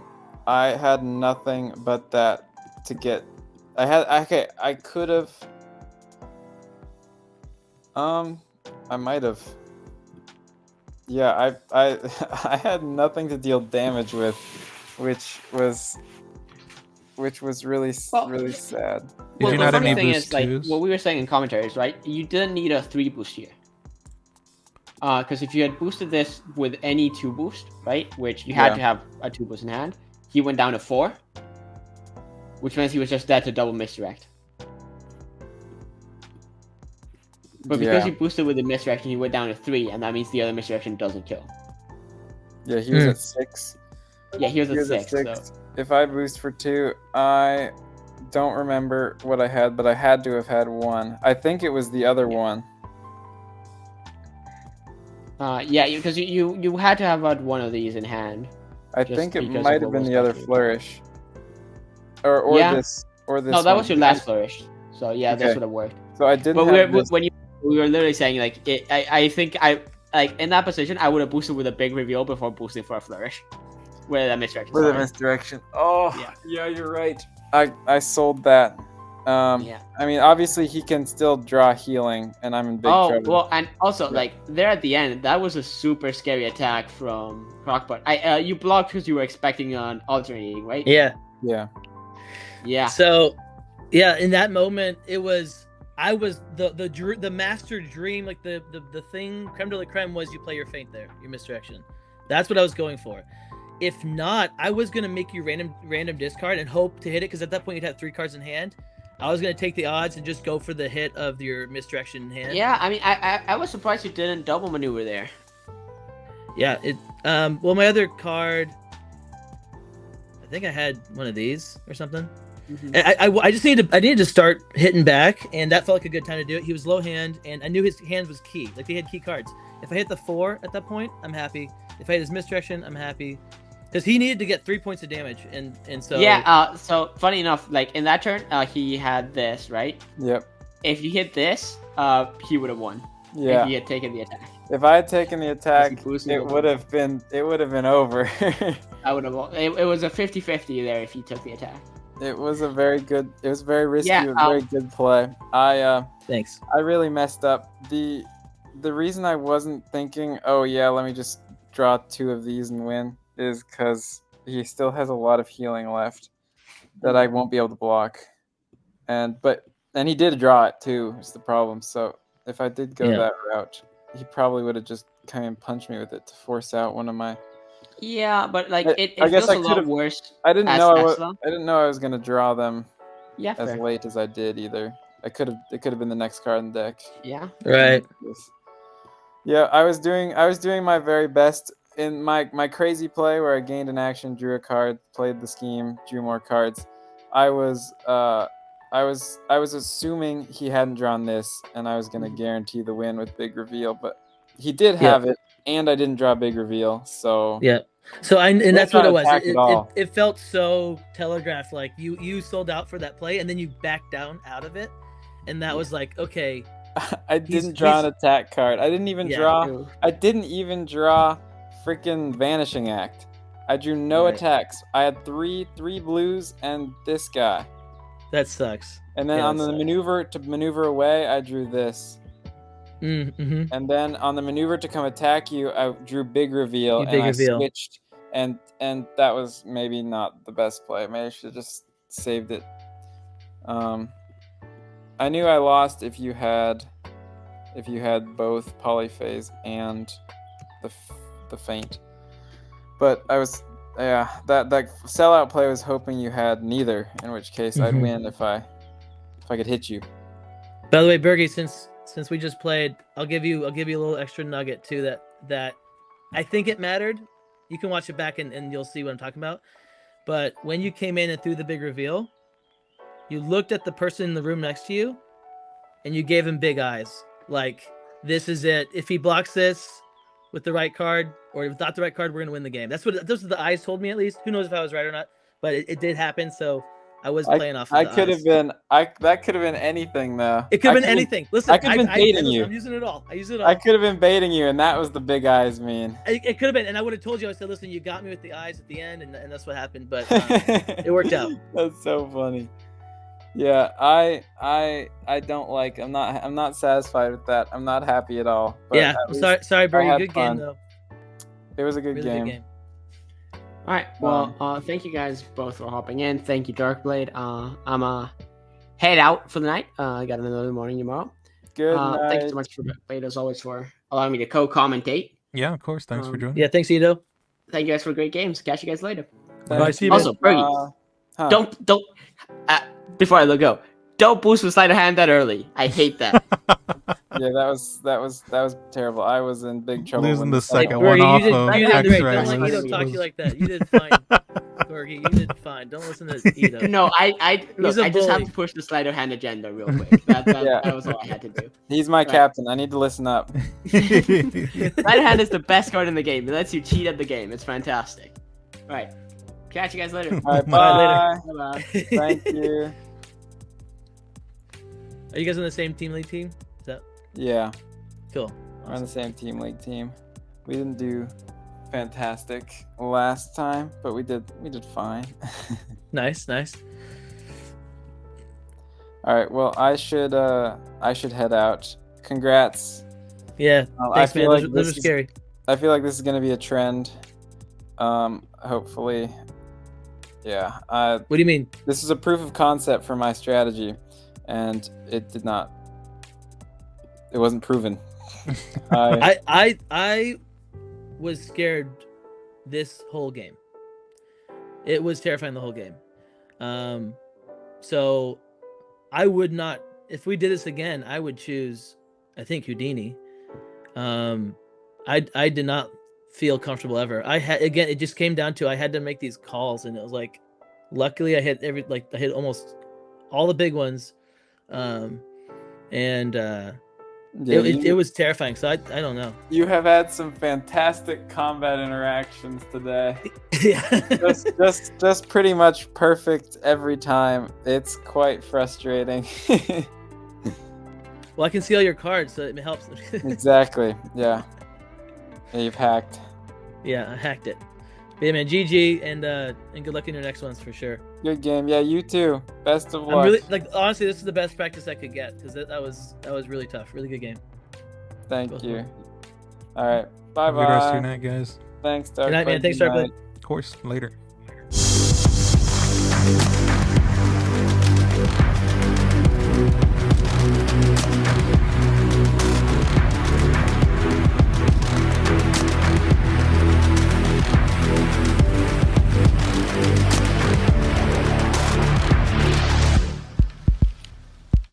[SPEAKER 1] had nothing but that to get. I could have. I might have. Yeah, I had nothing to deal damage with, which was really sad.
[SPEAKER 7] Did you not have any boost twos?
[SPEAKER 8] What we were saying in commentaries, right? You didn't need a 3 boost here. Because if you had boosted this with any 2 boost, right, which you had to have a 2 boost in hand, he went down to 4, which means he was just dead to double misdirect. But because he boosted with the misdirection, he went down to 3, and that means the other misdirection doesn't kill.
[SPEAKER 1] Yeah, he was at 6.
[SPEAKER 8] Yeah, he was at 6. So.
[SPEAKER 1] If I boost for 2, I don't remember what I had, but I had to have had 1. I think it was the other one.
[SPEAKER 8] Because you had to have had one of these in hand.
[SPEAKER 1] I think it might have been the other flourish. Or this. No,
[SPEAKER 8] that was your last flourish. So yeah, this would have worked.
[SPEAKER 1] So I didn't. But
[SPEAKER 8] we were literally saying I think in that position I would have boosted with a big reveal before boosting for a flourish. With a misdirection.
[SPEAKER 1] With a misdirection. Oh yeah, you're right. I sold that. I mean, obviously he can still draw healing, and I'm in big trouble.
[SPEAKER 8] Oh well, and also there at the end, that was a super scary attack from Crockpot. You blocked because you were expecting an alternating, right?
[SPEAKER 4] Yeah.
[SPEAKER 8] Yeah.
[SPEAKER 4] So, in that moment, I was the master dream, the thing creme de la creme was you play your feint there, your misdirection. That's what I was going for. If not, I was gonna make you random discard and hope to hit it, because at that point you'd have 3 cards in hand. I was gonna take the odds and just go for the hit of your misdirection in hand.
[SPEAKER 8] Yeah, I mean, I was surprised you didn't double maneuver there.
[SPEAKER 4] Yeah, well, my other card, I think I had one of these or something. Mm-hmm. I just needed to start hitting back, and that felt like a good time to do it. He was low hand, and I knew his hand was key. He had key cards. If I hit the 4 at that point, I'm happy. If I hit his misdirection, I'm happy. Because he needed to get 3 points of damage, and so...
[SPEAKER 8] Yeah, so funny enough, in that turn, he had this, right?
[SPEAKER 1] Yep.
[SPEAKER 8] If you hit this, he would have won.
[SPEAKER 1] Yeah.
[SPEAKER 8] If he had taken the attack.
[SPEAKER 1] If I had taken the attack, it would have been over.
[SPEAKER 8] I would have won. It was a 50-50 there if he took the attack.
[SPEAKER 1] It was very risky, a very good play.
[SPEAKER 4] Thanks.
[SPEAKER 1] I really messed up. The reason I wasn't thinking, let me just draw 2 of these and win, is because he still has a lot of healing left that I won't be able to block. And he did draw it too, is the problem. So if I did go that route, he probably would have just kind of punched me with it to force out one of my
[SPEAKER 8] Yeah, but like it
[SPEAKER 1] I guess
[SPEAKER 8] feels
[SPEAKER 1] I
[SPEAKER 8] a lot
[SPEAKER 1] could've-
[SPEAKER 8] worse.
[SPEAKER 1] I didn't
[SPEAKER 8] as
[SPEAKER 1] know
[SPEAKER 8] Tesla.
[SPEAKER 1] I didn't know I was gonna draw them
[SPEAKER 8] Yeah,
[SPEAKER 1] as
[SPEAKER 8] fair.
[SPEAKER 1] late as I did either. It could have been the next card in the deck.
[SPEAKER 8] Yeah.
[SPEAKER 4] Right.
[SPEAKER 1] Yeah, I was doing my very best in my crazy play where I gained an action, drew a card, played the scheme, drew more cards. I was assuming he hadn't drawn this, and I was gonna guarantee the win with big reveal, but he did have it, and I didn't draw big reveal, so
[SPEAKER 4] Yeah. So and that's what it was.
[SPEAKER 1] Attack at all.
[SPEAKER 4] It felt so telegraphed. Like you sold out for that play, and then you backed down out of it, and that was like, okay.
[SPEAKER 1] I didn't draw an attack card. I didn't even draw. I didn't even draw freaking Vanishing Act. I drew no attacks. I had three blues and this guy.
[SPEAKER 4] That sucks.
[SPEAKER 1] And then on the maneuver away, I drew this.
[SPEAKER 4] Mm-hmm.
[SPEAKER 1] And then on the maneuver to come attack you, I drew big reveal I switched. And that was maybe not the best play. Maybe I should have just saved it. I knew I lost if you had both Polyphase and the Feint. But I was that sellout play was hoping you had neither, in which case I'd win if I could hit you.
[SPEAKER 4] By the way, Burghy, since we just played, I'll give you a little extra nugget too that I think it mattered. You can watch it back and you'll see what I'm talking about. But when you came in and threw the big reveal, you looked at the person in the room next to you and you gave him big eyes. Like, this is it. If he blocks this with the right card or without the right card, we're going to win the game. Those are the eyes told me, at least. Who knows if I was right or not, but it did happen. So I was playing off of
[SPEAKER 1] I
[SPEAKER 4] the
[SPEAKER 1] could
[SPEAKER 4] eyes.
[SPEAKER 1] have been that could have been anything though.
[SPEAKER 4] It could have been anything. Listen,
[SPEAKER 1] I could have been baiting you.
[SPEAKER 4] I'm using it all. I use it all.
[SPEAKER 1] I could have been baiting you, and that was the big eyes mean.
[SPEAKER 4] It could have been, and I would have told you. I said, "Listen, you got me with the eyes at the end," and that's what happened. But it worked out.
[SPEAKER 1] That's so funny. Yeah, I don't like. I'm not satisfied with that. I'm not happy at all. But
[SPEAKER 4] yeah, I'm sorry, Burghy. Good
[SPEAKER 1] fun.
[SPEAKER 4] game though.
[SPEAKER 1] It was a good
[SPEAKER 4] Really
[SPEAKER 1] game.
[SPEAKER 4] Good game.
[SPEAKER 8] All right. Well, thank you guys both for hopping in. Thank you, Darkblade. I'm head out for the night. I got another morning tomorrow.
[SPEAKER 1] Good night.
[SPEAKER 8] Thank you so much for Blade, as always, for allowing me to co-commentate.
[SPEAKER 7] Yeah, of course. Thanks for joining.
[SPEAKER 4] Yeah, thanks, Ito.
[SPEAKER 8] Thank you guys for great games. Catch you guys later.
[SPEAKER 4] Bye. See you.
[SPEAKER 8] Also, Burghy, don't before I go, don't boost with sleight of hand that early. I hate that.
[SPEAKER 1] Yeah, that was terrible. I was in big trouble.
[SPEAKER 7] Losing the second
[SPEAKER 4] Burghy,
[SPEAKER 7] one off
[SPEAKER 4] you
[SPEAKER 7] of
[SPEAKER 4] did great.
[SPEAKER 7] X-Ray
[SPEAKER 4] Don't let
[SPEAKER 7] was-
[SPEAKER 4] Ito talk to you like that. You did fine, Burghy. You did fine. Don't listen to Ito.
[SPEAKER 8] No, I
[SPEAKER 4] He's a
[SPEAKER 8] just have
[SPEAKER 4] bully.
[SPEAKER 8] to push the sleight of hand agenda real quick. That was all I had to do.
[SPEAKER 1] He's my captain. I need to listen up.
[SPEAKER 8] Sleight of hand is the best card in the game. It lets you cheat at the game. It's fantastic. All right. Catch you guys later.
[SPEAKER 1] All right,
[SPEAKER 4] Bye,
[SPEAKER 1] bye.
[SPEAKER 8] Bye-bye.
[SPEAKER 1] Thank you.
[SPEAKER 4] Are you guys on the same team league team? Is that
[SPEAKER 1] Yeah,
[SPEAKER 4] cool?
[SPEAKER 1] we're on the same team league team. We didn't do fantastic last time, but we did fine.
[SPEAKER 4] Nice.
[SPEAKER 1] All right, well, I should head out. Congrats.
[SPEAKER 4] Yeah.
[SPEAKER 1] I
[SPEAKER 4] Thanks,
[SPEAKER 1] feel
[SPEAKER 4] man.
[SPEAKER 1] like
[SPEAKER 4] Those
[SPEAKER 1] this
[SPEAKER 4] are
[SPEAKER 1] is-
[SPEAKER 4] scary.
[SPEAKER 1] I feel like this is gonna be a trend. Hopefully, yeah.
[SPEAKER 4] What do you mean?
[SPEAKER 1] This is a proof of concept for my strategy, and it wasn't proven.
[SPEAKER 4] I was scared this whole game. It was terrifying the whole game. So I would not, if we did this again, I would choose, I think, Houdini. I did not feel comfortable ever. It just came down to I had to make these calls, and it was like, luckily I hit I hit almost all the big ones, it was terrifying. So I don't know.
[SPEAKER 1] You have had some fantastic combat interactions today.
[SPEAKER 4] Yeah.
[SPEAKER 1] just pretty much perfect every time. It's quite frustrating.
[SPEAKER 4] Well, I can see all your cards, so it helps.
[SPEAKER 1] Exactly. Yeah. You've hacked.
[SPEAKER 4] Yeah, I hacked it. But yeah, man, GG, and good luck in your next ones for sure.
[SPEAKER 1] Good game. Yeah, you too. Best of luck.
[SPEAKER 4] I'm really honestly, this is the best practice I could get because that was really tough. Really good game.
[SPEAKER 1] Thank
[SPEAKER 4] Both
[SPEAKER 1] you.
[SPEAKER 4] were.
[SPEAKER 1] All right. Bye
[SPEAKER 7] Good rest of your
[SPEAKER 1] bye.
[SPEAKER 7] night, guys.
[SPEAKER 1] Thanks, Dark.
[SPEAKER 4] Good night, man. Thanks, Dark.
[SPEAKER 7] Of course, later.